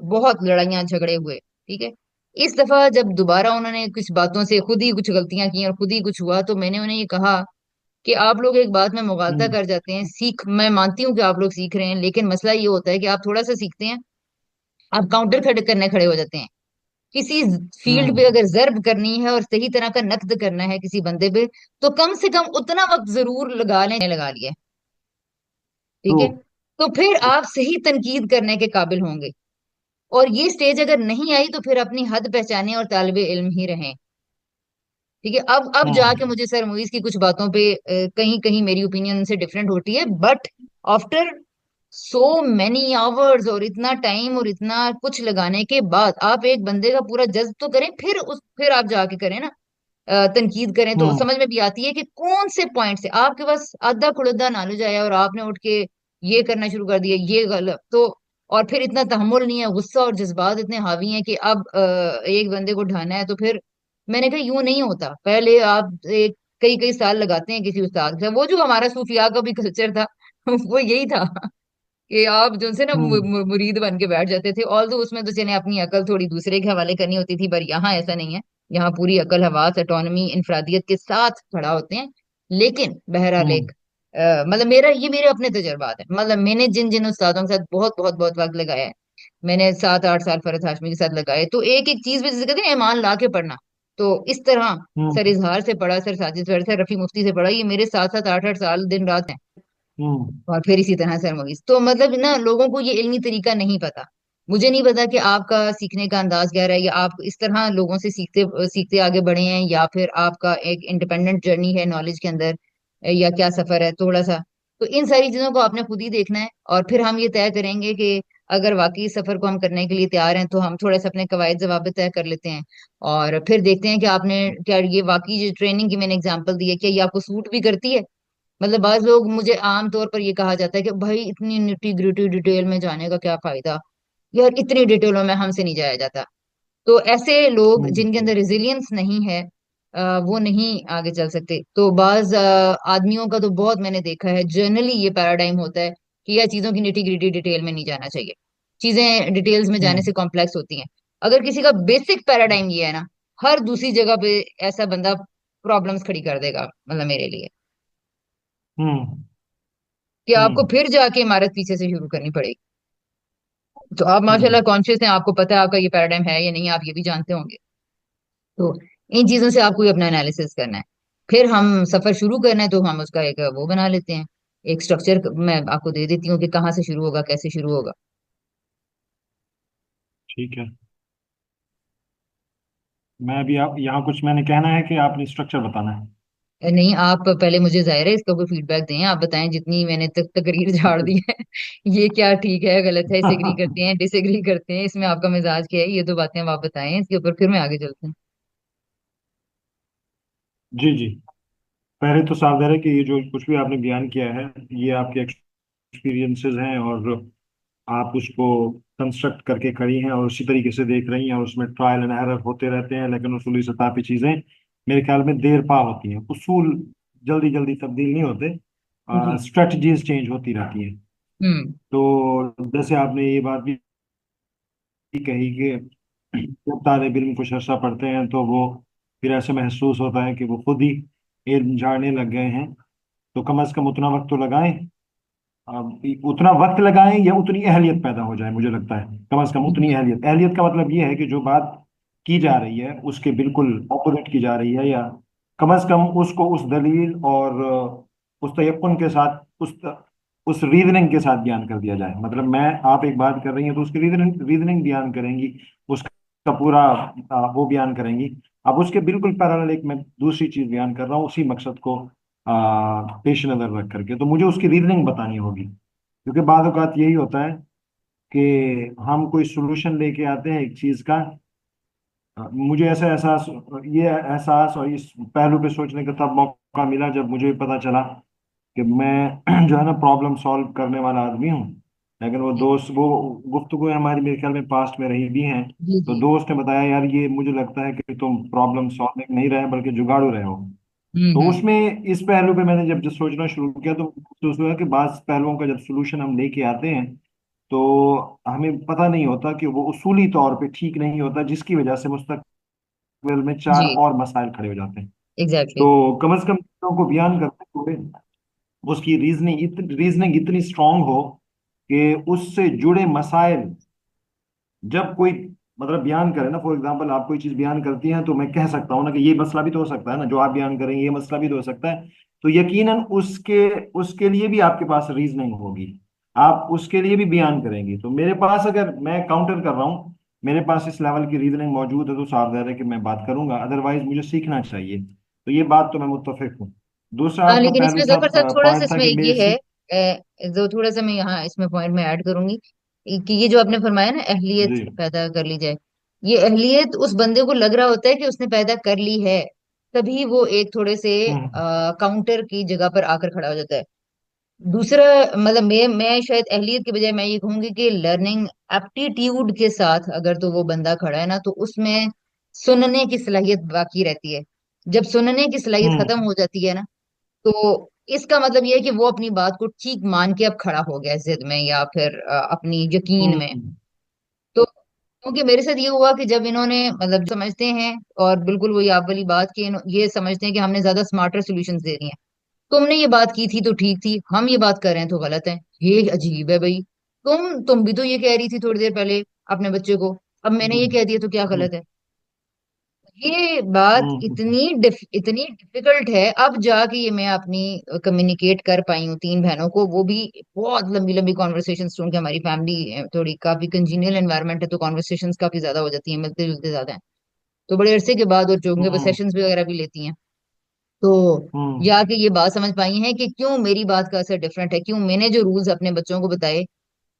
[SPEAKER 1] बहुत लड़ाइयाँ झगड़े हुए। ठीक है। इस दफा जब दोबारा उन्होंने कुछ बातों से खुद ही कुछ गलतियां की और खुद ही कुछ हुआ, तो मैंने उन्हें ये कहा कि आप लोग एक बात में मुगालता
[SPEAKER 2] हम्म।
[SPEAKER 1] कर जाते हैं, सीख मैं मानती हूँ कि आप लोग सीख रहे हैं, लेकिन मसला ये होता है कि आप थोड़ा सा सीखते हैं, आप काउंटर खड़े करने खड़े हो जाते हैं। किसी फील्ड पे
[SPEAKER 2] हम्म।
[SPEAKER 1] अगर जर्ब करनी है और सही तरह का नक्द करना है किसी बंदे पे, तो कम से कम उतना वक्त जरूर लगा लें, लगा लिया। ठीक
[SPEAKER 2] ट्रू।
[SPEAKER 1] है। तो फिर आप सही तनकीद करने के काबिल होंगे। और ये स्टेज अगर नहीं आई तो फिर अपनी हद पहचाने और तालिबे इल्म ही रहें। ठीक है। अब जाके
[SPEAKER 2] हम्म।
[SPEAKER 1] मुझे सर मुइज की कुछ बातों पे कहीं कहीं मेरी ओपिनियन उनसे डिफरेंट होती है, but after so many hours और इतना टाइम और इतना कुछ लगाने के बाद आप एक बंदे का पूरा जज्ब तो करें, फिर आप जाके करें ना, तनकीद करें, तो
[SPEAKER 2] हम्म।
[SPEAKER 1] समझ में भी आती है कि कौन से पॉइंट से आपके पास आधा खुड़दा नॉलेज आया और आपने उठ के ये करना शुरू कर दिया, ये गलत तो। और फिर इतना तहम्मुल नहीं है, गुस्सा और जज्बात इतने हावी हैं कि अब एक बंदे को ढाना है, तो फिर मैंने कहा यूं नहीं होता। पहले आप एक कई कई साल लगाते हैं किसी उस्ताद से, वो जो हमारा सूफिया का भी कल्चर था वो यही था कि आप जो से ना
[SPEAKER 2] हम्म।
[SPEAKER 1] मुरीद बन के बैठ जाते थे, ऑल दो उसमें तो चले अपनी अकल थोड़ी दूसरे के हवाले करनी होती थी, पर यहाँ ऐसा नहीं है। यहाँ पूरी अकल हवास ऑटोनॉमी इनफरादियत के साथ खड़ा होते हैं। लेकिन बहरहाल
[SPEAKER 2] हम्म।
[SPEAKER 1] एक मतलब मेरे अपने तजुर्बात है, मतलब मैंने जिन जिन उस्तादों के साथ बहुत बहुत बहुत वक्त लगाया है, मैंने 7 8 साल फरहत हाशमी के साथ लगाए, तो एक एक चीज भी जैसे कहते हैं ईमान ला के पढ़ना, तो इस तरह सर
[SPEAKER 2] हम्म।
[SPEAKER 1] इजहार से पढ़ा, सर साजिद से पढ़ा, सर रफी मुफ्ती से पढ़ा, ये मेरे 7 7 8 8 साल दिन रात हैं।
[SPEAKER 2] हम्म।
[SPEAKER 1] और फिर इसी तरह सर मोइज, तो मतलब ना लोगों को ये इल्मी तरीका नहीं पता। मुझे नहीं पता कि आपका सीखने का अंदाज क्या रहा है, या आप इस तरह लोगों से सीखते सीखते आगे बढ़े हैं, या फिर आपका एक इंडिपेंडेंट जर्नी है नॉलेज के अंदर, या क्या सफर है थोड़ा सा। तो इन सारी चीजों को आपने खुद ही देखना है, और फिर हम ये तय करेंगे कि अगर वाकई इस सफर को हम करने के लिए तैयार हैं, तो हम थोड़ा सा अपने कवायद जवाब तय कर लेते हैं, और फिर देखते हैं कि आपने क्या ये वाकई जो ट्रेनिंग की मैंने एग्जांपल दी है, क्या ये आपको सूट भी करती है। मतलब बाज लोग, मुझे आम तौर पर ये कहा जाता है कि भाई इतनी निटी ग्रिटी डिटेल में जाने का क्या फायदा, यार इतनी डिटेलों में हमसे नहीं जाया जाता। तो ऐसे लोग जिनके
[SPEAKER 2] हम्म।
[SPEAKER 1] अंदर रेजिलियंस नहीं है, वो नहीं आगे चल सकते। तो बाज आदमियों का तो बहुत मैंने देखा है, जनरली ये पैराडाइम होता है कि यार चीजों की निटी ग्रिटी डिटेल में नहीं जाना चाहिए, चीजें डिटेल्स में जाने से
[SPEAKER 2] हम्म।
[SPEAKER 1] कॉम्प्लेक्स होती हैं। अगर किसी का बेसिक पैराडाइम ये है ना, हर दूसरी जगह पे ऐसा बंदा प्रॉब्लम्स खड़ी कर देगा, मतलब मेरे लिए,
[SPEAKER 2] हम्म।
[SPEAKER 1] कि आपको
[SPEAKER 2] हम्म।
[SPEAKER 1] फिर जाके इमारत पीछे से शुरू करनी पड़ेगी। तो आप माशाल्लाह
[SPEAKER 2] हम्म।
[SPEAKER 1] कॉन्शियस हैं, आपको पता है आपका ये पैराडाइम है या नहीं, आप ये भी जानते होंगे। तो इन चीजों से आपको ही अपना एनालिसिस करना है। फिर हम सफर शुरू करना है, तो हम उसका एक वो बना लेते हैं, एक स्ट्रक्चर मैं आपको दे देती हूँ कि कहाँ से शुरू होगा, कैसे शुरू होगा।
[SPEAKER 2] ठीक है। मैं अभी आप यहाँ कुछ मैंने कहना है कि आपने स्ट्रक्चर बताना है।
[SPEAKER 1] नहीं, आप पहले मुझे जाहिर है इसका कोई फीडबैक दें, आप बताएं जितनी मैंने तकरीर झाड़ दी है। ये क्या ठीक है गलत है, इसे एग्री करते हैं डिसएग्री करते हैं, इसमें आपका मिजाज क्या है, ये दो बातें अब आप बताएं, इसके ऊपर फिर मैं आगे चलते हैं।
[SPEAKER 2] जी जी। पहले तो साफ है कि ये जो कुछ भी आपने बयान किया है, ये आपके एक्सपीरियंसेस हैं, और आप उसको कंस्ट्रक्ट करके खड़ी हैं और उसी तरीके से देख रही हैं, और उसमें ट्रायल एंड एरर होते रहते हैं, लेकिन उसूली सतह पे चीज़ें मेरे ख्याल में देर पा होती हैं। उसूल जल्दी जल्दी तब्दील नहीं होते,
[SPEAKER 1] जी।
[SPEAKER 2] स्ट्रेटजीज चेंज होती रहती हैं।
[SPEAKER 1] हम्म।
[SPEAKER 2] तो जैसे आपने ये बात भी कही कि जब तालिब इल्म कुछ अर्सा पढ़ते हैं तो वो फिर ऐसे महसूस होता है कि वो खुद ही इल्म झाड़ने लग गए हैं, तो कम से कम उतना वक्त तो लगाएं। अब उतना वक्त लगाएं या उतनी अहलियत पैदा हो जाए, मुझे लगता है कम से कम उतनी
[SPEAKER 1] जी
[SPEAKER 2] अहलियत। अहलियत का मतलब ये है कि जो बात की जा रही है उसके बिल्कुल ऑपोजिट की जा रही है, या कम से कम उसको उस दलील और उस तयक्कुन के साथ, उस रीजनिंग के साथ बयान कर दिया जाए। मतलब मैं, आप एक बात कर रही हैं तो उसकी रीजनिंग रीजनिंग बयान करेंगी, उसका पूरा वो बयान करेंगी। अब उसके बिल्कुल पैरेलल एक मैं दूसरी चीज बयान कर रहा हूँ, उसी मकसद को पेश नजर रख करके, तो मुझे उसकी रीजनिंग बतानी होगी। क्योंकि बाद औक़ात यही होता है कि हम कोई सोल्यूशन लेके आते हैं एक चीज का, मुझे ऐसा एहसास, ये एहसास और इस पहलू पे सोचने का तब मौका मिला जब मुझे पता चला कि मैं जो है ना प्रॉब्लम सॉल्व करने वाला आदमी हूँ। लेकिन वो
[SPEAKER 1] जी
[SPEAKER 2] दोस्त, वो गुफ्तगू हमारी मेरे ख्याल में पास्ट में रही भी हैं।
[SPEAKER 1] जी
[SPEAKER 2] तो
[SPEAKER 1] जी।
[SPEAKER 2] दोस्त ने बताया, यार ये मुझे लगता है कि तुम प्रॉब्लम सॉल्विंग नहीं रहे बल्कि जुगाड़ू रहे हो। तो
[SPEAKER 1] हम्म।
[SPEAKER 2] उसमें इस पहलू पे मैंने जब सोचना शुरू किया तो महसूस हुआ कि बाज़ पहलुओं का जब सोल्यूशन हम लेके आते हैं तो हमें पता नहीं होता कि वो उसूली तौर पे ठीक नहीं होता, जिसकी वजह से मुस्तकबिल में चार
[SPEAKER 1] जी
[SPEAKER 2] और मसाइल खड़े हो जाते हैं।
[SPEAKER 1] एग्जैक्टली।
[SPEAKER 2] तो कम से कम चीज़ों को बयान करते हुए उसकी रीजनिंग इतनी स्ट्रांग हो कि उससे जुड़े मसाइल जब कोई मतलब बयान करे ना, फॉर एग्जांपल आप कोई चीज बयान करती हैं तो मैं कह सकता हूँ ना कि ये मसला भी तो हो सकता है ना, जो आप बयान करेंगे ये मसला भी तो हो सकता है। तो यकीनन उसके उसके लिए भी आपके पास रीजनिंग होगी, आप उसके लिए भी बयान करेंगी। तो मेरे पास, अगर मैं काउंटर कर रहा हूँ, मेरे पास इस लेवल की रीजनिंग मौजूद है तो साफ जाहिर है कि मैं बात करूंगा, अदरवाइज मुझे सीखना चाहिए। तो ये बात तो मैं मुत्तफिक हूँ। दूसरा
[SPEAKER 1] हाँ
[SPEAKER 2] आपका
[SPEAKER 1] लेकिन
[SPEAKER 2] पहलू
[SPEAKER 1] इसमें
[SPEAKER 2] था,
[SPEAKER 1] जफर साहब थोड़ा सा
[SPEAKER 2] पॉइंट था
[SPEAKER 1] इसमें
[SPEAKER 2] कि
[SPEAKER 1] एक ये है,
[SPEAKER 2] बेसिक।
[SPEAKER 1] जो थोड़ा सा मैं यहाँ इसमें पॉइंट में ऐड करूंगी कि ये जो आपने फरमाया ना अहलियत
[SPEAKER 2] जी।
[SPEAKER 1] पैदा कर ली जाए, ये अहलियत उस बंदे को लग रहा होता है कि उसने पैदा कर ली है, तभी वो एक थोड़े से
[SPEAKER 2] हम्म
[SPEAKER 1] काउंटर की जगह पर आकर खड़ा हो जाता है। दूसरा मतलब मैं शायद अहलियत के बजाय मैं ये कहूंगी कि लर्निंग एप्टीट्यूड के साथ अगर तो वो बंदा खड़ा है ना, तो उसमें सुनने की सलाहियत बाकी रहती है। जब सुनने की सलाहियत खत्म
[SPEAKER 2] हम्म
[SPEAKER 1] हो जाती है ना, तो इसका मतलब ये है कि वो अपनी बात को ठीक मान के अब खड़ा हो गया जिद में या फिर अपनी यकीन में।
[SPEAKER 2] हम्म
[SPEAKER 1] तो क्योंकि मेरे साथ ये हुआ कि जब इन्होंने मतलब समझते हैं, और बिल्कुल वही आप वाली बात की, ये समझते हैं कि हमने ज्यादा स्मार्टर सॉल्यूशंस दे दिए हैं। तुमने ये बात की थी तो ठीक थी, हम ये बात कर रहे हैं तो गलत है। ये अजीब है भाई, तुम भी तो ये कह रही थी थोड़ी देर पहले अपने बच्चे को, अब मैंने ये
[SPEAKER 2] हम्म
[SPEAKER 1] कह दिया तो क्या
[SPEAKER 2] हम्म
[SPEAKER 1] गलत है। ये बात
[SPEAKER 2] हम्म
[SPEAKER 1] इतनी डिफिकल्ट है, अब जाके ये मैं अपनी कम्युनिकेट कर पाई हूँ तीन बहनों को, वो भी बहुत लंबी लंबी कॉन्वर्सेशन, क्योंकि हमारी फैमिली थोड़ी काफी कंजीनियल एनवायरनमेंट है, तो कॉन्वर्सेशंस काफी ज्यादा हो जाती हैं, मिलते जुलते ज्यादा हैं। तो बड़े अरसे के बाद, और जो वो
[SPEAKER 2] हम्म
[SPEAKER 1] सेशंस वगैरह भी लेती हैं, तो ये
[SPEAKER 2] हम्म
[SPEAKER 1] आके ये बात समझ पाई है कि क्यों मेरी बात का असर डिफरेंट है, क्यों मैंने जो रूल्स अपने बच्चों को बताए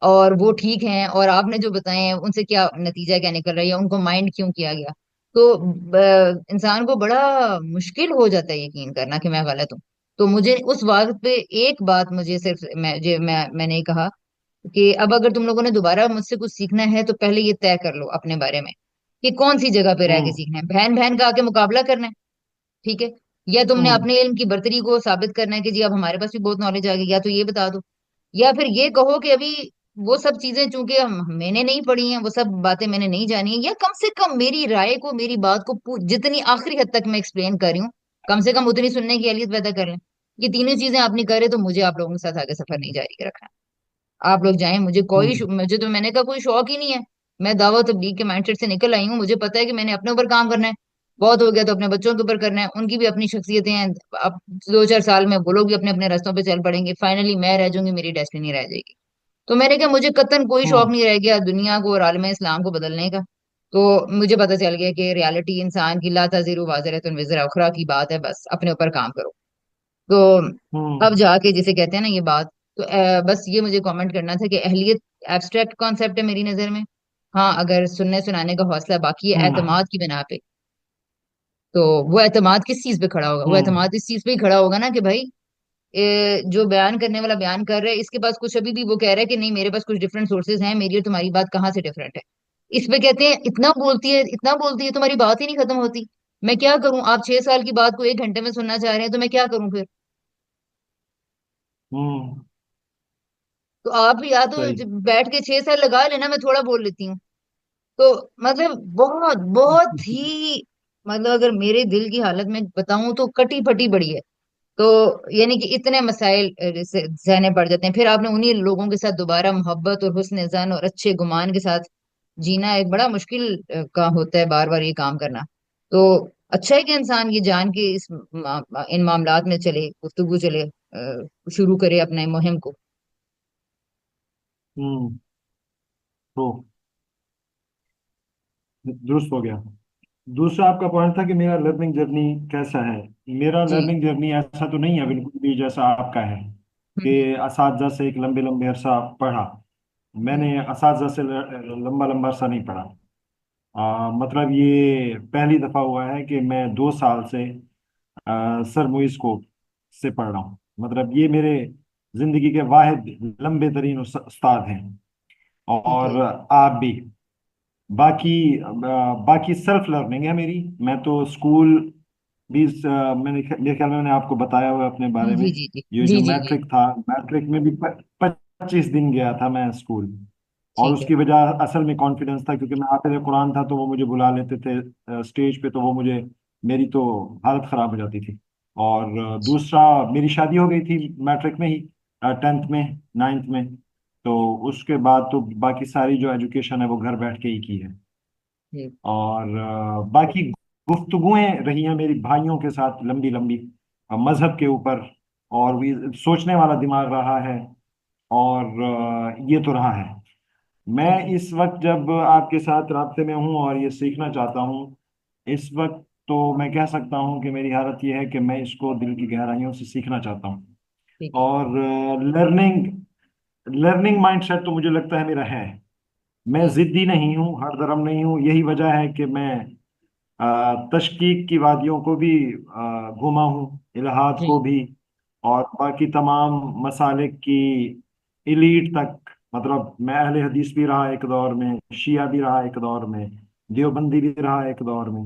[SPEAKER 1] और वो ठीक हैं, और आपने जो बताए हैं उनसे क्या नतीजा क्या निकल रहा है, या उनको माइंड क्यों किया गया। तो इंसान को बड़ा मुश्किल हो जाता है यकीन करना कि मैं गलत हूँ। तो मुझे उस वक्त पे एक बात मुझे सिर्फ मैंने कहा कि अब अगर तुम लोगों ने दोबारा मुझसे कुछ सीखना है तो पहले ये तय कर लो अपने बारे में कि कौन सी जगह पे रह के
[SPEAKER 2] हम्म
[SPEAKER 1] सीखना है, बहन बहन का आके मुकाबला करना है, ठीक है, या तुमने
[SPEAKER 2] हम्म
[SPEAKER 1] अपने इल्म की बर्तरी को साबित करना है कि जी अब हमारे पास भी बहुत नॉलेज आ गई, या तो ये बता दो, या फिर ये कहो कि अभी वो सब चीजें चूंकि हम मैंने नहीं पढ़ी हैं, वो सब बातें मैंने नहीं जानी है, या कम से कम मेरी राय को, मेरी बात को जितनी आखिरी हद तक मैं एक्सप्लेन कर रही हूँ, कम से कम उतनी सुनने की अहलियत पैदा कर लें। ये तीनों चीजें आप नहीं कर रहे तो मुझे आप लोगों के साथ आगे सफर नहीं जारी रखना। आप लोग जाएं, मुझे तो मैंने का कोई शौक ही नहीं है। मैं दावत तबलीग के माइंडसेट से निकल आई हूँ, मुझे पता है कि मैंने अपने ऊपर काम करना है, बहुत हो गया तो अपने बच्चों के ऊपर करना है, उनकी भी अपनी शख्सियतें हैं। अब 2-4 साल में वो लोग भी अपने अपने रास्तों पे चल पड़ेंगे, फाइनली मैं रह जाऊंगी, मेरी डेस्टिनी रह जाएगी। तो मैंने कहा मुझे कतन कोई शौक
[SPEAKER 2] हम्म
[SPEAKER 1] नहीं रह गया दुनिया को और आलम इस्लाम को बदलने का। तो मुझे पता चल गया कि रियलिटी इंसान की ला ताज़िरु वाज़िरतुन विज़रा उखरा की बात है, बस अपने ऊपर काम करो। तो अब
[SPEAKER 2] हम्म
[SPEAKER 1] जाके जिसे कहते हैं ना ये बात, तो बस ये मुझे कमेंट करना था कि अहलियत एब्स्ट्रैक्ट कॉन्सेप्ट है मेरी नजर में। हाँ अगर सुनने सुनाने का हौसला बाकी है
[SPEAKER 2] हम्म
[SPEAKER 1] एतमाद की बिना पे, तो वो एतमाद किस चीज पे खड़ा होगा, वो
[SPEAKER 2] हम्म
[SPEAKER 1] एतमाद इस चीज पे ही खड़ा होगा ना कि भाई जो बयान करने वाला बयान कर रहा है इसके पास कुछ, अभी भी वो कह रहा है कि नहीं मेरे पास कुछ डिफरेंट सोर्सेज हैं, मेरी और तुम्हारी बात कहाँ से डिफरेंट है। इस पे कहते हैं इतना बोलती है, तुम्हारी बात ही नहीं खत्म होती। मैं क्या करूं, आप 6 साल की बात को 1 घंटे में सुनना चाह रहे हैं, तो मैं क्या करूं फिर।
[SPEAKER 2] हम्म
[SPEAKER 1] तो आप या तो
[SPEAKER 2] सही।
[SPEAKER 1] जब बैठ के 6 साल लगा लेना, मैं थोड़ा बोल लेती हूँ। तो मतलब बहुत बहुत ही मतलब अगर मेरे दिल की हालत में बताऊं तो कटी फटी बड़ी है। तो यानी कि इतने मसाइल जैसे सहने पड़ जाते हैं, फिर आपने उन्हीं लोगों के साथ दोबारा मोहब्बत और हुस्न ज़न और अच्छे गुमान के साथ जीना एक बड़ा मुश्किल काम होता है, बार बार ये काम करना। तो अच्छा है कि इंसान ये जान के इन मामलात में चले, गुफ्तगू चले, शुरू करे अपने मुहिम को।
[SPEAKER 2] हम्म। तो दुरुस्त हो गया। दूसरा आपका पॉइंट था कि मेरा लर्निंग जर्नी कैसा है। मेरा
[SPEAKER 1] जी।
[SPEAKER 2] लर्निंग जर्नी ऐसा तो नहीं है बिल्कुल भी जैसा आपका है कि
[SPEAKER 1] हम्म।
[SPEAKER 2] असातिज़ा से एक लंबे लंबे अरसा पढ़ा।
[SPEAKER 1] हम्म।
[SPEAKER 2] मैंने असातिज़ा से लंबा लंबा अरसा नहीं पढ़ा। मतलब ये पहली दफ़ा हुआ है कि मैं 2 साल से सर मुइज को से पढ़ रहा हूँ। मतलब ये मेरे जिंदगी के वाहिद लंबे तरीन उस्ताद हैं।
[SPEAKER 1] ठीक
[SPEAKER 2] और
[SPEAKER 1] है।
[SPEAKER 2] आप भी। बाकी बाकी सेल्फ लर्निंग है मेरी। मैं तो स्कूल भी मेरे ख्याल में मैंने आपको बताया हुआ है अपने बारे में।
[SPEAKER 1] जी जी जी
[SPEAKER 2] ये
[SPEAKER 1] जी
[SPEAKER 2] जो
[SPEAKER 1] जी जी।
[SPEAKER 2] मैट्रिक था, मैट्रिक में भी 25 दिन गया था मैं स्कूल। और
[SPEAKER 1] ठीक है।
[SPEAKER 2] उसकी वजह असल में कॉन्फिडेंस था, क्योंकि मैं हाफिज कुरान था तो वो मुझे बुला लेते थे स्टेज पे, तो वो मुझे, मेरी तो हालत खराब हो जाती थी। और दूसरा, मेरी शादी हो गई थी मैट्रिक में ही, 10th में, 9th में। तो उसके बाद तो बाकी सारी जो एजुकेशन है वो घर बैठ के ही की है।
[SPEAKER 1] जी।
[SPEAKER 2] और बाकी गुफ्तगुएं रही हैं मेरी भाइयों के साथ लंबी लंबी, मजहब के ऊपर। और भी सोचने वाला दिमाग रहा है। और ये तो रहा है। मैं
[SPEAKER 1] ठीक है।
[SPEAKER 2] इस वक्त जब आपके साथ राब्ते में हूँ और ये सीखना चाहता हूँ, इस वक्त तो मैं कह सकता हूँ कि मेरी हालत ये है कि मैं इसको दिल की गहराइयों से सीखना चाहता हूँ।
[SPEAKER 1] ठीक है।
[SPEAKER 2] और लर्निंग लर्निंग माइंडसेट तो मुझे लगता है मेरा है। मैं
[SPEAKER 1] ठीक।
[SPEAKER 2] जिद्दी नहीं हूँ, हर दरम नहीं हूँ। यही वजह है कि मैं तशकीक की वादियों को भी घूमा हूँ, इलाहाद
[SPEAKER 1] जी।
[SPEAKER 2] को भी, और बाकी तमाम मसालिक की इलीट तक। मतलब मैं अहले हदीस भी रहा एक दौर में, शिया भी रहा एक दौर में, देवबंदी भी रहा एक दौर में।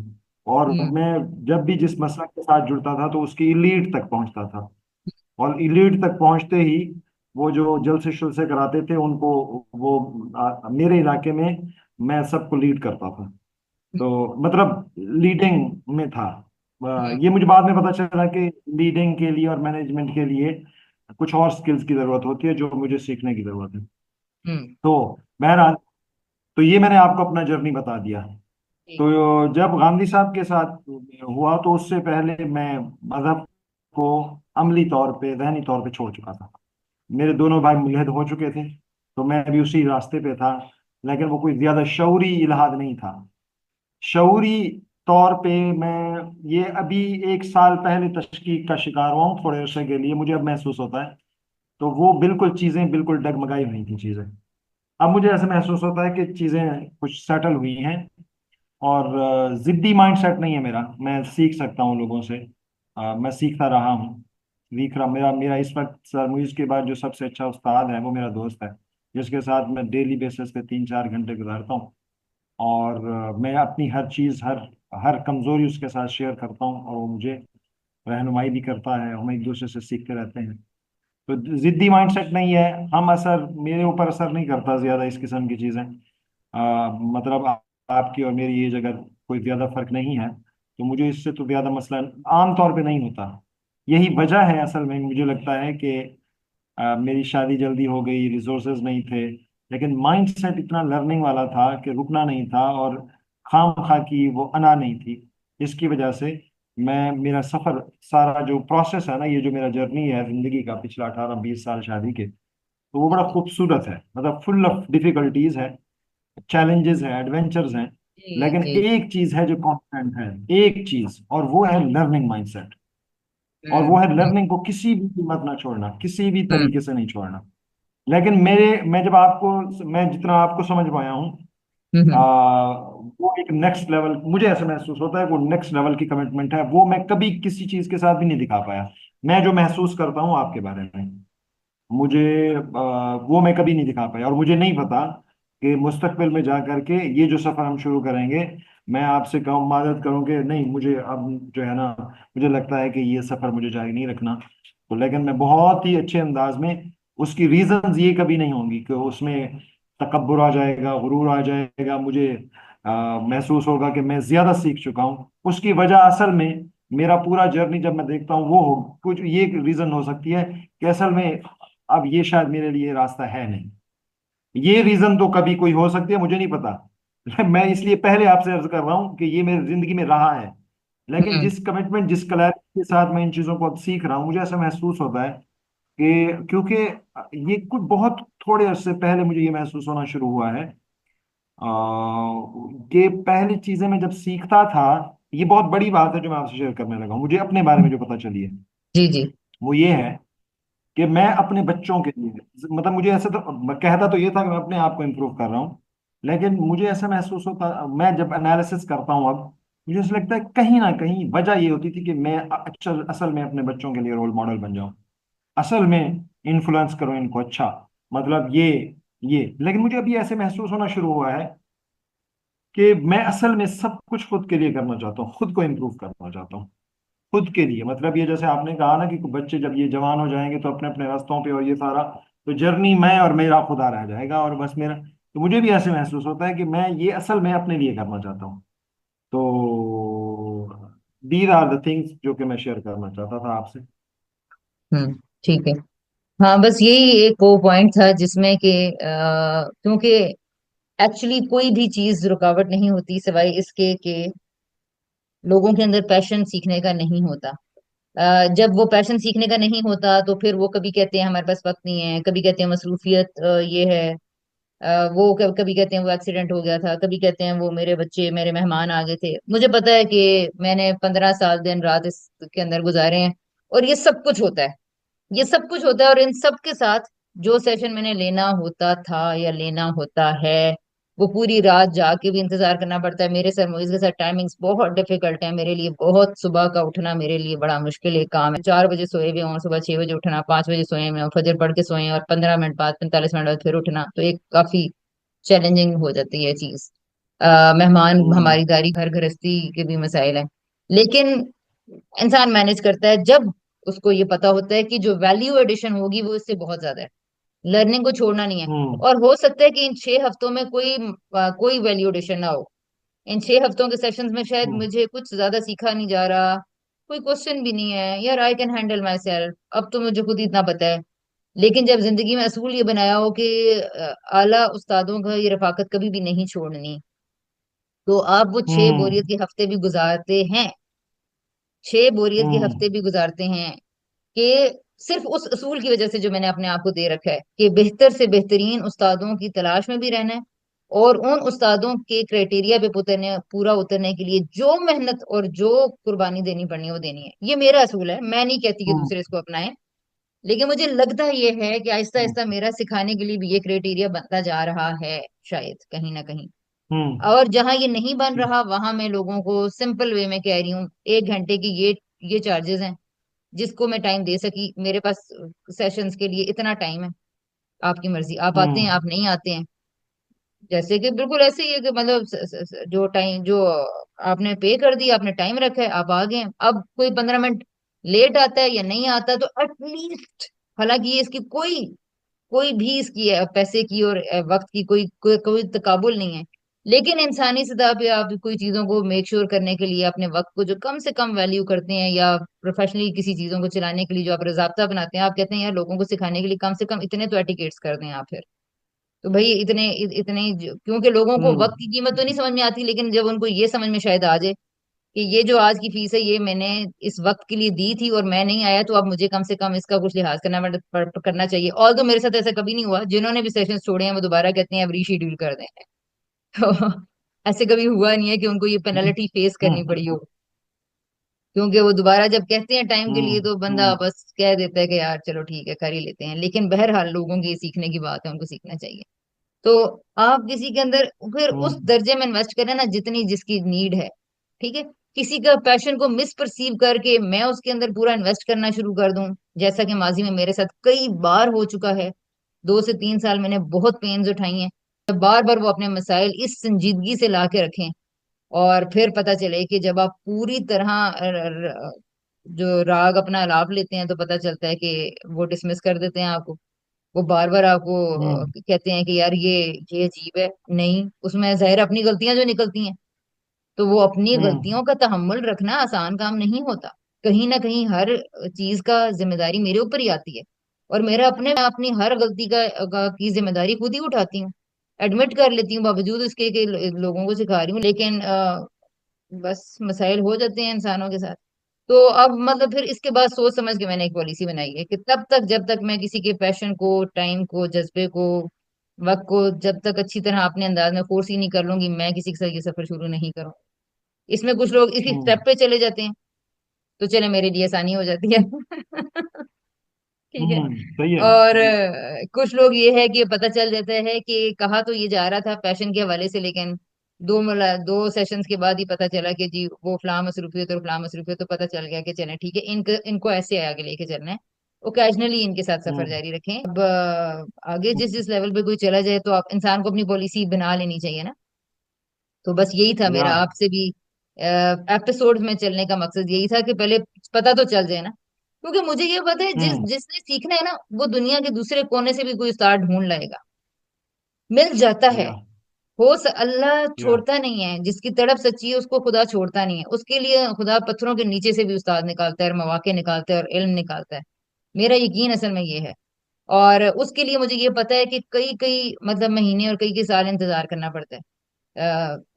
[SPEAKER 2] और
[SPEAKER 1] हम्म।
[SPEAKER 2] मैं जब भी जिस मसलक के साथ जुड़ता था तो उसकी इलीट तक पहुंचता था। और इलीट तक पहुंचते ही वो जो जलसे शुलसे कराते थे उनको, वो मेरे इलाके में मैं सबको लीड करता था। तो मतलब लीडिंग में था।
[SPEAKER 1] हम्म।
[SPEAKER 2] ये मुझे बाद में पता चला कि लीडिंग के लिए और मैनेजमेंट के लिए कुछ और स्किल्स की जरूरत होती है जो मुझे सीखने की जरूरत है।
[SPEAKER 1] हम्म।
[SPEAKER 2] तो बहरहाल, तो ये मैंने आपको अपना जर्नी बता दिया।
[SPEAKER 1] ठीक।
[SPEAKER 2] तो जब गांधी साहब के साथ हुआ तो उससे पहले मैं मजहब को अमली तौर पे, जहनी तौर पे छोड़ चुका था। मेरे दोनों भाई मुल्हिद हो चुके थे, तो मैं भी उसी रास्ते पे था। लेकिन वो कोई ज्यादा शऊरी इल्हाद नहीं था। शऊरी तौर पे मैं ये अभी 1 साल पहले तशकीक का शिकार हुआ हूँ थोड़े अरसे के लिए, मुझे अब महसूस होता है। तो वो बिल्कुल चीजें बिल्कुल डगमगाई हुई थी चीजें। अब मुझे ऐसा महसूस होता है कि चीजें कुछ सेटल हुई हैं। और जिद्दी माइंडसेट नहीं है मेरा, मैं सीख सकता हूँ लोगों से। मैं सीखता रहा हूँ, सीख रहा। मेरा मेरा इस वक्त सरमुइज के बाद जो सबसे अच्छा उस्ताद है वो मेरा दोस्त है, जिसके साथ मैं डेली बेसिस पे 3-4 घंटे गुजारता हूँ। और मैं अपनी हर चीज़, हर हर कमजोरी उसके साथ शेयर करता हूँ, और वो मुझे रहनुमाई भी करता है। हम एक दूसरे से सीखते रहते हैं। तो जिद्दी माइंडसेट नहीं है। हम असर, मेरे ऊपर असर नहीं करता ज्यादा इस किस्म की चीजें। मतलब आपकी और मेरी एज अगर कोई ज्यादा फर्क नहीं है, तो मुझे इससे तो ज्यादा मसला आम तौर पे नहीं होता। यही वजह है असल में, मुझे लगता है कि मेरी शादी जल्दी हो गई, रिसोर्सेज नहीं थे, लेकिन माइंडसेट इतना लर्निंग वाला था कि रुकना नहीं था, और खाम खा की वो अना नहीं थी। इसकी वजह से मैं, मेरा सफर, सारा जो प्रोसेस है ना, ये जो मेरा जर्नी है जिंदगी का, पिछला 18-20 साल शादी के, तो वो बड़ा खूबसूरत है। मतलब फुल ऑफ डिफिकल्टीज है, चैलेंजेस हैं, एडवेंचर्स हैं।
[SPEAKER 1] जी
[SPEAKER 2] लेकिन
[SPEAKER 1] जी।
[SPEAKER 2] एक चीज है जो कांस्टेंट है, एक चीज, और वो है लर्निंग माइंडसेट। और वो
[SPEAKER 1] हम्म।
[SPEAKER 2] है लर्निंग को किसी भी कीमत ना छोड़ना, किसी भी
[SPEAKER 1] हम्म।
[SPEAKER 2] तरीके से नहीं छोड़ना। लेकिन मैं जब आपको, मैं जितना आपको समझ पाया हूँ,
[SPEAKER 1] हम्म।
[SPEAKER 2] वो एक नेक्स्ट लेवल, मुझे ऐसा महसूस होता है, वो नेक्स्ट लेवल की कमिटमेंट है। वो मैं कभी किसी चीज के साथ भी नहीं दिखा पाया। मैं जो महसूस करता हूँ आपके बारे में, मुझे वो मैं कभी नहीं दिखा पाया। और मुझे नहीं पता कि मुस्तकबिल में जा करके ये जो सफर हम शुरू करेंगे, मैं आपसे कहूँ, मदद करूँ कि नहीं, मुझे अब जो है ना, मुझे लगता है कि ये सफर मुझे जारी नहीं रखना। तो लेकिन मैं बहुत ही अच्छे अंदाज में, उसकी रीजंस ये कभी नहीं होंगी कि उसमें तकब्बुर आ जाएगा, गुरूर आ जाएगा, मुझे महसूस होगा कि मैं ज्यादा सीख चुका हूँ। उसकी वजह असल में मेरा पूरा जर्नी जब मैं देखता हूँ वो हो कुछ ये रीजन हो सकती है कि असल में अब ये शायद मेरे लिए रास्ता है नहीं। ये रीजन तो कभी कोई हो सकती है, मुझे नहीं पता। मैं इसलिए पहले आपसे अर्ज कर रहा हूँ कि ये मेरी जिंदगी में रहा है। लेकिन
[SPEAKER 1] हम्म।
[SPEAKER 2] जिस कमिटमेंट जिस क्लैरिटी के साथ मैं इन चीजों को अब सीख रहा हूँ, मुझे ऐसा महसूस होता है कि क्योंकि ये कुछ बहुत थोड़े अर्से पहले मुझे ये महसूस होना शुरू हुआ है कि पहली चीजें मैं जब सीखता था, ये बहुत बड़ी बात है जो मैं आपसे शेयर करने लगा हूँ, मुझे अपने बारे में जो पता चली है
[SPEAKER 1] जी जी।
[SPEAKER 2] वो ये है कि मैं अपने बच्चों के लिए, मतलब मुझे ऐसे तो मैं कहता तो ये था कि मैं अपने आप को इम्प्रूव कर रहा हूँ, लेकिन मुझे ऐसा महसूस होता, मैं जब एनालिसिस करता हूँ अब, मुझे ऐसा लगता है कहीं ना कहीं वजह ये होती थी कि मैं असल असल में अपने बच्चों के लिए रोल मॉडल बन जाऊं, असल में इन्फ्लुएंस करो इनको, अच्छा मतलब ये लेकिन मुझे अभी ऐसे महसूस होना शुरू हुआ है कि मैं असल में सब कुछ खुद के लिए करना चाहता हूँ, खुद को इम्प्रूव करना चाहता हूँ, खुद के लिए। मतलब ये जैसे आपने कहा ना कि बच्चे जब ये जवान हो जाएंगे तो अपने अपने रास्तों पे, और ये सारा तो जर्नी मैं और मेरा खुदा रह जाएगा और बस मेरा, तो मुझे भी ऐसे महसूस होता है कि मैं ये असल में अपने लिए करना चाहता हूँ। तो दीज आर द थिंग्स जो कि मैं शेयर करना चाहता था आपसे।
[SPEAKER 1] हम्म। ठीक है। हाँ, बस यही एक वो पॉइंट था जिसमें कि क्योंकि एक्चुअली कोई भी चीज रुकावट नहीं होती सिवाय इसके कि लोगों के अंदर पैशन सीखने का नहीं होता। जब वो पैशन सीखने का नहीं होता तो फिर वो कभी कहते हैं हमारे पास वक्त नहीं है, कभी कहते हैं मसरूफियत ये है, वो कभी कहते हैं वो एक्सीडेंट हो गया था, कभी कहते हैं वो मेरे बच्चे मेरे मेहमान आ गए थे। मुझे पता है कि मैंने 15 साल दिन रात इसके अंदर गुजारे हैं, और ये सब कुछ होता है, ये सब कुछ होता है। और इन सब के साथ जो सेशन मैंने लेना होता था या लेना होता है, वो पूरी रात जाके भी इंतजार करना पड़ता है। मेरे सर मुइज के साथ टाइमिंग्स बहुत डिफिकल्ट है मेरे लिए, बहुत सुबह का उठना मेरे लिए बड़ा मुश्किल एक काम है। 4 बजे सोए हुए हों, सुबह 6 बजे उठना, 5 बजे सोए हुए हों, फजर पढ़ के सोए और 15 मिनट बाद 45 मिनट बाद फिर उठना, तो एक काफी चैलेंजिंग हो जाती है चीज। मेहमान
[SPEAKER 2] हम्म।
[SPEAKER 1] हमारी दारी घर गृहस्थी के भी मसाइल हैं, लेकिन इंसान मैनेज करता है जब उसको ये पता होता है कि जो वैल्यू एडिशन होगी वो इससे बहुत ज्यादा है। लर्निंग को छोड़ना नहीं है।
[SPEAKER 2] हम्म।
[SPEAKER 1] और हो सकता है कि इन 6 हफ्तों में कोई वैल्यू एडिशन ना हो। इन 6 हफ्तों के सेशंस में शायद
[SPEAKER 2] हम्म।
[SPEAKER 1] मुझे कुछ ज्यादा सीखा नहीं जा रहा, कोई क्वेश्चन भी नहीं है यार, I can handle my self, अब तो मुझे खुद ही इतना पता है। लेकिन जब जिंदगी में असूल ये बनाया हो कि आला उस्तादों का ये रफाकत कभी भी नहीं छोड़नी, तो आप वो 6 बोरियत
[SPEAKER 2] हम्म।
[SPEAKER 1] के हफ्ते भी गुजारते हैं, 6 बोरियत के
[SPEAKER 2] हम्म।
[SPEAKER 1] हफ्ते भी गुजारते हैं कि सिर्फ उस असूल की वजह से जो मैंने अपने आप को दे रखा है कि बेहतर से बेहतरीन उस्तादों की तलाश में भी रहना है, और उन उस्तादों के क्राइटेरिया पे उतरने पूरा उतरने के लिए जो मेहनत और जो कुर्बानी देनी पड़नी है वो देनी है। ये मेरा असूल है, मैं नहीं कहती कि
[SPEAKER 2] हम्म।
[SPEAKER 1] दूसरे इसको अपनाएं, लेकिन मुझे लगता ये है कि आहिस्ता आहिस्ता मेरा सिखाने के लिए भी ये क्राइटेरिया बनता जा रहा है, शायद कहीं ना कहीं।
[SPEAKER 2] हम्म।
[SPEAKER 1] और जहां ये नहीं बन रहा वहां मैं लोगों को सिंपल वे में कह रही हूँ, 1 घंटे की ये चार्जेस हैं, जिसको मैं टाइम दे सकी, मेरे पास सेशंस के लिए इतना टाइम है, आपकी मर्जी, आप आते हैं
[SPEAKER 2] हम्म।
[SPEAKER 1] आप नहीं आते हैं। जैसे कि बिल्कुल ऐसे ही है कि मतलब जो टाइम जो आपने पे कर दिया, आपने टाइम रखा है, आप आ गए हैं। अब कोई 15 मिनट लेट आता है या नहीं आता तो एटलीस्ट, हालांकि ये इसकी कोई कोई भी इसकी पैसे की और वक्त की कोई तकाबुल नहीं है, लेकिन इंसानी सतह पे आप कोई चीजों को मेक श्योर करने के लिए अपने वक्त को जो कम से कम वैल्यू करते हैं, या प्रोफेशनली किसी चीजों को चलाने के लिए जो आप ज़ाब्ता बनाते हैं, आप कहते हैं यार लोगों को सिखाने के लिए कम से कम इतने तो एटिकेट्स कर दें आप फिर। तो भाई क्योंकि लोगों को
[SPEAKER 2] हम्म।
[SPEAKER 1] वक्त की कीमत तो नहीं समझ में आती, लेकिन जब उनको ये समझ में शायद आ जाए कि ये जो आज की फीस है ये मैंने इस वक्त के लिए दी थी और मैं नहीं आया, तो अब मुझे कम से कम इसका कुछ लिहाज करना चाहिए। और तो मेरे साथ ऐसा कभी नहीं हुआ, जिन्होंने भी सेशंस छोड़े हैं वो दोबारा कहते हैं अब रीशेड्यूल कर दें। तो ऐसे कभी हुआ नहीं है कि उनको ये पेनल्टी फेस करनी पड़ी हो, क्योंकि वो दोबारा जब कहते हैं टाइम के लिए
[SPEAKER 2] हम्म।
[SPEAKER 1] तो बंदा
[SPEAKER 2] हम्म।
[SPEAKER 1] बस कह देता है कि यार चलो ठीक है कर ही लेते हैं, लेकिन बहरहाल लोगों की सीखने की बात है, उनको सीखना चाहिए। तो आप किसी के अंदर फिर उस
[SPEAKER 2] हम्म।
[SPEAKER 1] दर्जे में इन्वेस्ट करें ना जितनी जिसकी नीड है, ठीक है। किसी का पैशन को मिस परसीव करके मैं उसके अंदर पूरा इन्वेस्ट करना शुरू कर दूं, जैसा कि माजी में मेरे साथ कई बार हो चुका है। 2 से 3 साल मैंने बहुत पेन्स उठाई हैं, बार बार वो अपने मसाइल इस संजीदगी से ला के रखें, और फिर पता चले कि जब आप पूरी तरह जो राग अपना लाभ लेते हैं तो पता चलता है कि वो डिसमिस कर देते हैं आपको। वो बार बार आपको
[SPEAKER 2] हम्म।
[SPEAKER 1] कहते हैं कि यार ये अजीब है। नहीं, उसमें जाहिर अपनी गलतियां जो निकलती हैं, तो वो अपनी
[SPEAKER 2] हम्म।
[SPEAKER 1] गलतियों का तहम्मुल रखना आसान काम नहीं होता। कहीं ना कहीं हर चीज का जिम्मेदारी मेरे ऊपर ही आती है, और मेरा अपने मैं अपनी हर गलती की जिम्मेदारी खुद ही उठाती हूँ, एडमिट कर लेती हूँ, बावजूद इसके कि लोगों को सिखा रही हूँ, लेकिन बस मसाइल हो जाते हैं इंसानों के साथ। तो अब मतलब फिर इसके बाद सोच समझ के मैंने एक पॉलिसी बनाई है कि तब तक जब तक मैं किसी के पैशन को, टाइम को, जज्बे को, वक्त को जब तक अच्छी तरह अपने अंदाज में फोर्स ही नहीं कर लूंगी, मैं किसी के साथ ये सफर शुरू नहीं करूँ। इसमें कुछ लोग इसी
[SPEAKER 2] हम्म।
[SPEAKER 1] स्टेप पे चले जाते हैं, तो चले मेरे लिए आसानी हो जाती है। ठीक है।
[SPEAKER 2] सही है,
[SPEAKER 1] और
[SPEAKER 2] सही है।
[SPEAKER 1] कुछ लोग ये है कि पता चल जाता है कि कहा तो ये जा रहा था पैशन के हवाले से, लेकिन दो सेशंस के बाद ही पता चला कि जी वो फलां मसरूफियत और फलां मसरूफियत, तो पता चल गया कि चलें ठीक है, इनको इनको ऐसे आगे लेके चलना है। ओकेजनली इनके साथ सफर
[SPEAKER 2] हम्म।
[SPEAKER 1] जारी रखें। अब आगे जिस
[SPEAKER 2] हम्म।
[SPEAKER 1] जिस लेवल पे कोई चला जाए, तो आप इंसान को अपनी पॉलिसी बना लेनी चाहिए ना। तो बस यही था
[SPEAKER 2] या
[SPEAKER 1] मेरा आपसे भी एपिसोड में चलने का मकसद, यही था कि पहले पता तो चल जाए ना, क्योंकि मुझे ये पता है
[SPEAKER 2] हम्म।
[SPEAKER 1] जिसने सीखना है ना, वो दुनिया के दूसरे कोने से भी कोई उस्ताद ढूंढ लाएगा, मिल जाता है।
[SPEAKER 2] या
[SPEAKER 1] अल्लाह
[SPEAKER 2] या
[SPEAKER 1] छोड़ता नहीं है, जिसकी तड़प सच्ची है उसको खुदा छोड़ता नहीं है, उसके लिए खुदा पत्थरों के नीचे से भी उस्ताद निकालता है, और मौके निकालता है, और इल्म निकालता है। मेरा यकीन असल में ये है। और उसके लिए मुझे ये पता है कि कई कई मतलब महीने और कई कई साल इंतजार करना पड़ता है।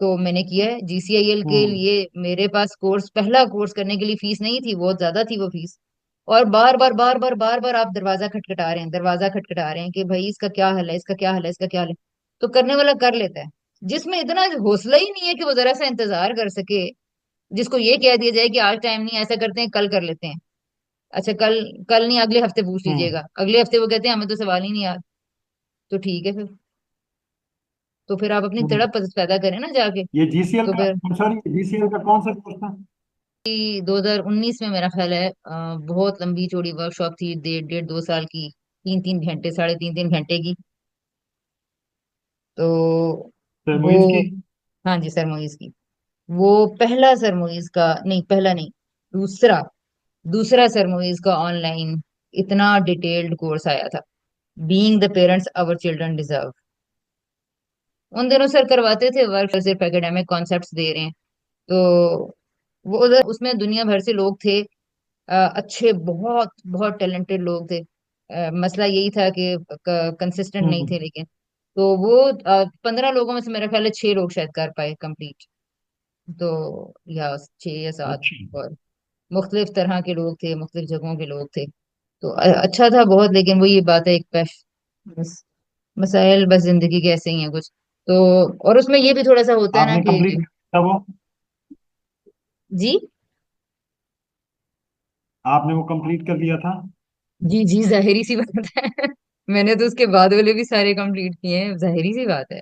[SPEAKER 1] तो मैंने किया है जीसीआईएल के
[SPEAKER 2] हम्म।
[SPEAKER 1] लिए। मेरे पास पहला कोर्स करने के लिए फीस नहीं थी, बहुत ज्यादा थी वो फीस। और बार बार आप दरवाजा खटखटा रहे हैं, दरवाजा खटखटा रहे हैं कि भाई इसका क्या हाल है, इसका क्या हाल है, इसका क्या हाल है। तो करने वाला कर लेता है, जिसमें इतना हौसला ही नहीं है कि वो जरा सा इंतजार कर सके, जिसको ये कह दिया जाए कि आज टाइम नहीं है, ऐसा करते हैं कल कर लेते हैं। अच्छा, कल कल नहीं, अगले हफ्ते पूछ
[SPEAKER 2] हम्म।
[SPEAKER 1] लीजिएगा, अगले हफ्ते वो कहते हैं हमें तो सवाल ही नहीं याद। तो ठीक है फिर, तो फिर आप अपनी
[SPEAKER 2] हम्म।
[SPEAKER 1] तड़प पैदा करें ना जाके।
[SPEAKER 2] ये जीसीएल
[SPEAKER 1] तो
[SPEAKER 2] का,
[SPEAKER 1] फिर
[SPEAKER 2] सॉरी, जीसीएल का कौन सा कोर्स था?
[SPEAKER 1] 2019 में मेरा ख्याल है, बहुत लंबी चौड़ी वर्कशॉप थी, डेढ़ डेढ़ 2 साल की, 3 3 घंटे, साढ़े 3 3 घंटे की। तो
[SPEAKER 2] सर
[SPEAKER 1] वो,
[SPEAKER 2] मुइज की?
[SPEAKER 1] हाँ जी सर मोइज की। वो पहला सर मोइज का नहीं, पहला नहीं, दूसरा दूसरा सर मोइज का ऑनलाइन इतना डिटेल्ड कोर्स आया था, being the parents our children deserve. उन दिनों सर करवाते थे वर्क, सिर्फ एकेडमिक कॉन्सेप्ट्स दे रहे हैं। तो वो उधर उसमें दुनिया भर से लोग थे, अच्छे, बहुत बहुत टैलेंटेड लोग थे। मसला यही था कि कंसिस्टेंट नहीं
[SPEAKER 2] हम्म।
[SPEAKER 1] थे, लेकिन तो वो 15 लोगों में से मेरा ख्याल है 6 लोग शायद कर पाए कंप्लीट। तो या 6 या 7।
[SPEAKER 2] अच्छा।
[SPEAKER 1] और मुख्तलिफ तरह के लोग थे, मुख्तलिफ जगहों के लोग थे। तो अच्छा था बहुत, लेकिन वो ये बात है एक पेश, बस मसाइल, बस जिंदगी के ऐसे ही हैं कुछ। तो और उसमें ये भी थोड़ा सा होता है ना
[SPEAKER 2] आपने
[SPEAKER 1] कि
[SPEAKER 2] कंप्लीट किया वो?
[SPEAKER 1] जी
[SPEAKER 2] आपने वो कंप्लीट कर दिया था?
[SPEAKER 1] जी जी, जाहिरी सी बात है। मैंने तो उसके बाद वाले भी सारे कंप्लीट किए हैं, जाहिरी सी बात है।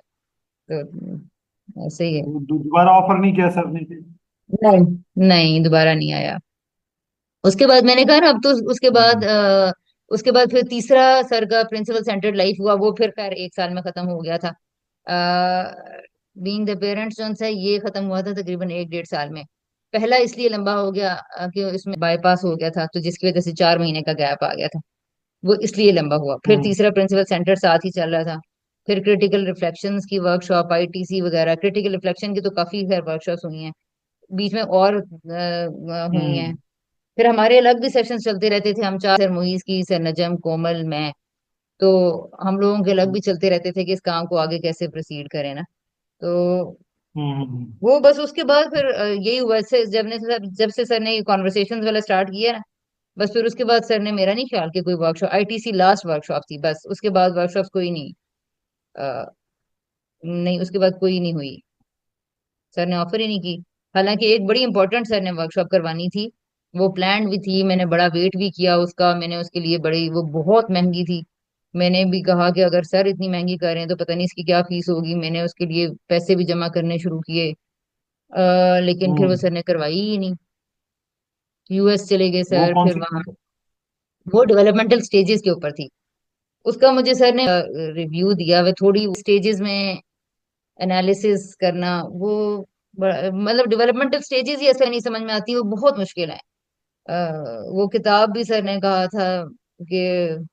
[SPEAKER 1] तो ऐसे ही है।
[SPEAKER 2] दोबारा ऑफर नहीं किया सर ने?
[SPEAKER 1] नहीं नहीं, दोबारा नहीं आया। उसके बाद मैंने कहा ना, अब तो
[SPEAKER 2] हम्म।
[SPEAKER 1] उसके बाद फिर तीसरा सर का प्रिंसिपल सेंटर्ड लाइफ हुआ, वो फिर खैर 1 साल में खत्म हो गया था। बीइंग द पेरेंट्स जो है ये खत्म हुआ था तकरीबन 1 1.5 साल में। पहला इसलिए लंबा हो गया कि इसमें बाईपास हो गया था, तो जिसकी वजह से 4 महीने का गैप आ गया था, वो इसलिए लंबा हुआ। फिर
[SPEAKER 2] हम्म।
[SPEAKER 1] तीसरा प्रिंसिपल सेंटर साथ ही चल रहा था। फिर क्रिटिकल रिफ्लेक्शंस की वर्कशॉप, आईटीसी वगैरह, क्रिटिकल रिफ्लेक्शन की तो काफी खैर वर्कशॉप्स हुई हैं, बीच में और हुई हैं।
[SPEAKER 2] हम्म।
[SPEAKER 1] फिर हमारे अलग भी सेशंस चलते रहते थे, हम चार, सर मुईज की, सर नजम, कोमल, मैं। तो हम लोगों के अलग भी चलते रहते थे कि इस काम को आगे कैसे प्रोसीड करें ना। तो
[SPEAKER 2] हम्म।
[SPEAKER 1] वो बस उसके बाद फिर यही हुआ से जब से सर ने कॉन्वर्सेशंस वाला स्टार्ट किया ना, बस फिर उसके बाद सर ने मेरा नहीं ख्याल कि कोई वर्कशॉप, आईटीसी लास्ट वर्कशॉप थी बस, उसके बाद वर्कशॉप कोई नहीं, अ, नहीं उसके बाद कोई नहीं हुई। सर ने ऑफर ही नहीं की। हालांकि एक बड़ी इंपॉर्टेंट सर ने वर्कशॉप करवानी थी, वो प्लान भी थी, मैंने बड़ा वेट भी किया उसका, मैंने उसके लिए बड़ी, वो बहुत महंगी थी। मैंने भी कहा कि अगर सर इतनी महंगी कर रहे हैं तो पता नहीं इसकी क्या फीस होगी, मैंने उसके लिए पैसे भी जमा करने शुरू किए। लेकिन फिर वो
[SPEAKER 2] हम्म।
[SPEAKER 1] सर ने करवाई ही नहीं। यूएस चले गए
[SPEAKER 2] वो
[SPEAKER 1] सर
[SPEAKER 2] कौन
[SPEAKER 1] फिर
[SPEAKER 2] सी?
[SPEAKER 1] वहां। वो डेवलपमेंटल स्टेजेस के ऊपर थी। उसका मुझे सर ने रिव्यू दिया, वे थोड़ी स्टेजेस में एनालिसिस करना, वो मतलब डेवलपमेंटल स्टेजेस ही ऐसा नहीं समझ में आती, वो बहुत मुश्किल है। वो किताब भी सर ने कहा था कि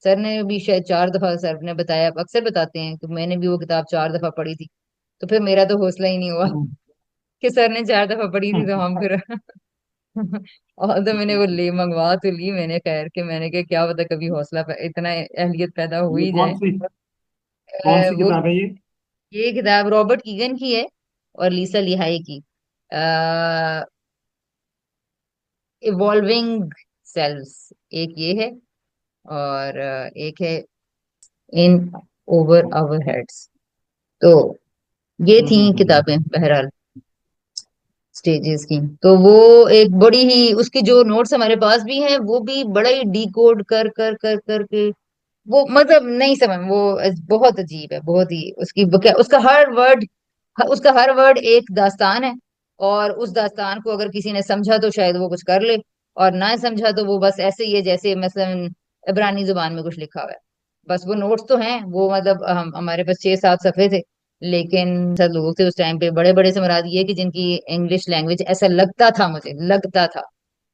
[SPEAKER 1] सर ने भी शायद 4 दफा, सर ने बताया, अक्सर बताते हैं कि मैंने भी वो किताब 4 दफा पढ़ी थी। तो फिर मेरा तो हौसला ही नहीं हुआ
[SPEAKER 2] हम्म,
[SPEAKER 1] कि सर ने 4 दफा पढ़ी थी तो हम
[SPEAKER 2] हम्म,
[SPEAKER 1] फिर और तो मैंने वो ले मंगवा तो ली मैंने, खैर के मैंने कहा क्या पता कभी हौसला इतना अहलियत पैदा हो
[SPEAKER 2] ये
[SPEAKER 1] ही जाए।
[SPEAKER 2] कौन सी
[SPEAKER 1] वो
[SPEAKER 2] किताब है ये?
[SPEAKER 1] ये किताब रॉबर्ट कीगन की है और लीसा लिहाई की, इवॉल्विंग सेल्स, एक ये है और एक है इन ओवर आवर हेड्स। तो ये
[SPEAKER 2] हम्म,
[SPEAKER 1] थी
[SPEAKER 2] हम्म,
[SPEAKER 1] किताबें बहरहाल स्टेजेस की। तो वो एक बड़ी ही, उसकी जो नोट्स हमारे पास भी हैं वो भी बड़ा ही डी कोड कर कर कर कर के, वो मतलब नहीं समझ, वो बहुत अजीब है, बहुत ही उसकी उसका हर वर्ड एक दास्तान है। और उस दास्तान को अगर किसी ने समझा तो शायद वो कुछ कर ले, और ना समझा तो वो बस ऐसे ही है जैसे मसलन इब्रानी जुबान में कुछ लिखा हुआ है। बस वो नोट्स तो हैं, वो मतलब हमारे पास 6-7 सफ़े थे। लेकिन सब लोग थे उस टाइम पे बड़े बड़े से, मुराद ये कि जिनकी इंग्लिश लैंग्वेज, ऐसा लगता था, मुझे लगता था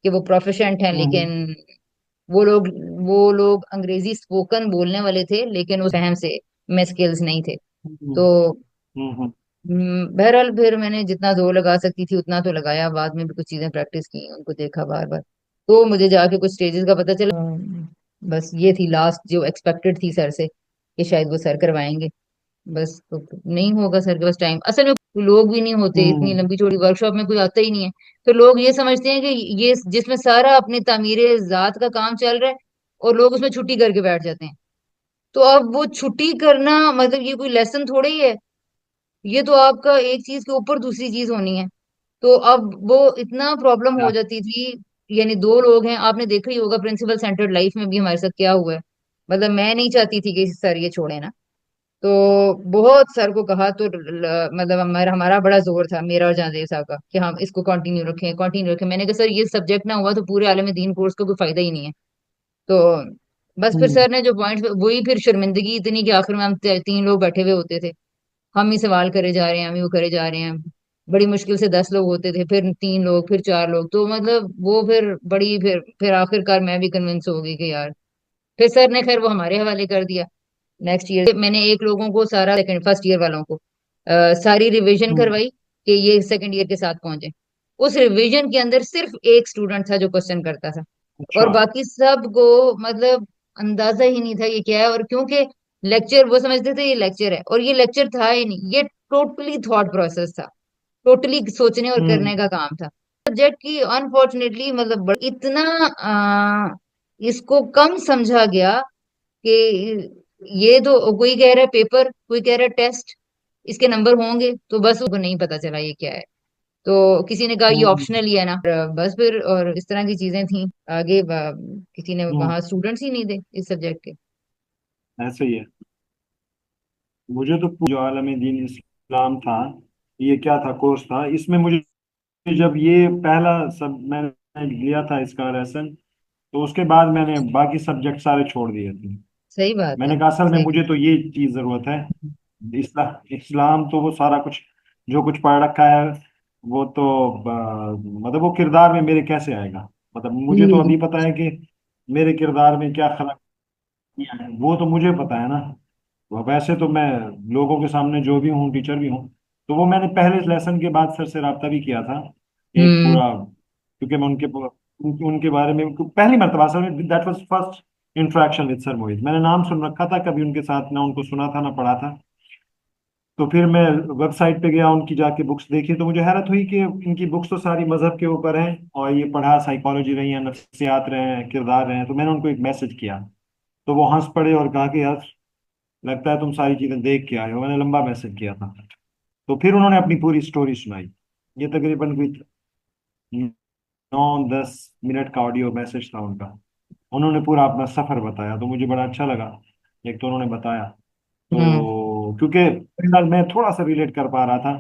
[SPEAKER 1] कि वो प्रोफिशिएंट हैं,
[SPEAKER 2] हम्म,
[SPEAKER 1] लेकिन वो लोग वो लोग अंग्रेजी स्पोकन बोलने वाले थे लेकिन उस फहम से में स्किल्स नहीं थे।
[SPEAKER 2] हम्म,
[SPEAKER 1] तो
[SPEAKER 2] हम्म,
[SPEAKER 1] बहरहाल फिर मैंने जितना जोर लगा सकती थी उतना तो लगाया, बाद में भी कुछ चीजें प्रैक्टिस की, उनको देखा बार बार। तो मुझे जाके कुछ स्टेजेस का पता चला। बस ये थी लास्ट जो एक्सपेक्टेड थी सर से, कि शायद वो सर करवाएंगे। बस तो नहीं होगा सर के पास टाइम, असल में लोग भी नहीं होते, इतनी
[SPEAKER 2] हम्म,
[SPEAKER 1] लंबी चौड़ी वर्कशॉप में कोई आता ही नहीं है। तो लोग ये समझते हैं कि ये जिसमें सारा अपनी तामीरे जात का काम चल रहा है, और लोग उसमें छुट्टी करके बैठ जाते हैं। तो अब वो छुट्टी करना मतलब ये कोई लेसन थोड़ा ही है, ये तो आपका एक चीज के ऊपर दूसरी चीज होनी है। तो अब वो इतना प्रॉब्लम हो
[SPEAKER 2] क्या?
[SPEAKER 1] जाती थी। यानी दो लोग हैं, आपने देखा ही होगा प्रिंसिपल सेंटर्ड लाइफ में भी हमारे साथ क्या हुआ है। मतलब मैं नहीं चाहती थी कि सर ये छोड़े ना, तो बहुत सर को कहा तो मतलब हमारा हमारा बड़ा जोर था, मेरा और जहांदेव साहब का, कि हम इसको कंटिन्यू रखें, कंटिन्यू रखें। मैंने कहा सर ये सब्जेक्ट ना हुआ तो पूरे आलम दीन कोर्स का कोई फायदा ही नहीं है। तो बस फिर
[SPEAKER 2] हम्म,
[SPEAKER 1] सर ने जो पॉइंट, वही फिर शर्मिंदगी इतनी कि आखिर में हम 3 लोग बैठे हुए होते थे, हम ही सवाल करे जा रहे हैं, हम ही वो करे जा रहे हैं। बड़ी मुश्किल से 10 लोग होते थे, फिर 3 लोग, फिर 4 लोग, तो मतलब वो फिर बड़ी, फिर आखिरकार मैं भी कन्विंस हो गई कि यार, फिर सर ने खैर वो हमारे हवाले कर दिया। नेक्स्ट ईयर मैंने एक लोगों को सारा, सेकंड फर्स्ट ईयर वालों को सारी रिवीजन
[SPEAKER 2] हम्म,
[SPEAKER 1] करवाई कि ये सेकंड ईयर के साथ पहुंचे। उस रिवीजन के अंदर सिर्फ एक स्टूडेंट था जो क्वेश्चन करता था, और
[SPEAKER 2] अच्छा।
[SPEAKER 1] बाकी सब को मतलब अंदाजा ही नहीं था ये क्या है। और क्योंकि लेक्चर, वो समझते थे ये लेक्चर है, और ये लेक्चर था ही नहीं, ये टोटली थॉट प्रोसेस था, टोटली सोचने और करने
[SPEAKER 2] हम्म,
[SPEAKER 1] का काम था। सब्जेक्ट की अनफॉर्चुनेटली मतलब इतना इसको कम समझा गया कि ये तो कोई कह रहा है पेपर, कोई कह रहा है टेस्ट, इसके नंबर होंगे, तो बस उनको नहीं पता चला ये क्या है। तो किसी ने कहा ये
[SPEAKER 2] हम्म,
[SPEAKER 1] ऑप्शनल ही है ना, और बस फिर और इस तरह की चीजें थी आगे। किसी ने
[SPEAKER 2] हम्म,
[SPEAKER 1] वहां स्टूडेंट्स ही नहीं थे इस सब्जेक्ट के।
[SPEAKER 2] ऐसे ही है। मुझे तो जो आलम दीन इस्लाम था, ये क्या था, कोर्स था, इसमें मुझे जब ये पहला सब मैंने लिया था इसका लेसन, तो उसके बाद मैंने बाकी सब्जेक्ट सारे छोड़ दिए थे।
[SPEAKER 1] सही बात है,
[SPEAKER 2] मैंने कहा असल में
[SPEAKER 1] सही।
[SPEAKER 2] मुझे तो ये चीज जरूरत है। इस्लाम तो वो सारा कुछ जो कुछ पढ़ रखा है, वो तो मतलब वो किरदार में मेरे कैसे आएगा। मतलब मुझे तो
[SPEAKER 1] हम्म
[SPEAKER 2] अभी पता है कि मेरे किरदार में क्या खरा किया है, वो तो मुझे पता है ना। वैसे तो मैं लोगों के सामने जो भी हूँ, टीचर भी हूँ। तो वो मैंने पहले लेसन के बाद सर से रब्ता भी किया था, एक
[SPEAKER 1] हम्म
[SPEAKER 2] पूरा, क्योंकि मैं उनके बारे में पहली मरतबा, असल में that was first interaction with sir Mohit. मैंने नाम सुन रखा था, कभी उनके साथ ना उनको सुना था ना पढ़ा था। तो फिर मैं वेबसाइट पे गया, उनकी जाके बुक्स देखी, तो मुझे हैरत हुई कि इनकी बुक्स तो सारी मजहब के ऊपर हैं, और ये पढ़ा साइकोलॉजी रही है, नफ्सियात रहे हैं, किरदार रहे हैं। तो मैंने उनको एक मैसेज किया, तो वो हंस पड़े और कहा कि यार लगता है तुम सारी चीजें देख के आए हो। मैंने लंबा मैसेज किया था। तो फिर उन्होंने अपनी पूरी स्टोरी सुनाई। ये तकरीबन कोई 9-10 मिनट का ऑडियो मैसेज था उनका। उन्होंने पूरा अपना सफर बताया, तो मुझे बड़ा अच्छा लगा। एक तो उन्होंने बताया,
[SPEAKER 1] हम्म
[SPEAKER 2] तो क्योंकि फिलहाल मैं थोड़ा सा रिलेट कर पा रहा था,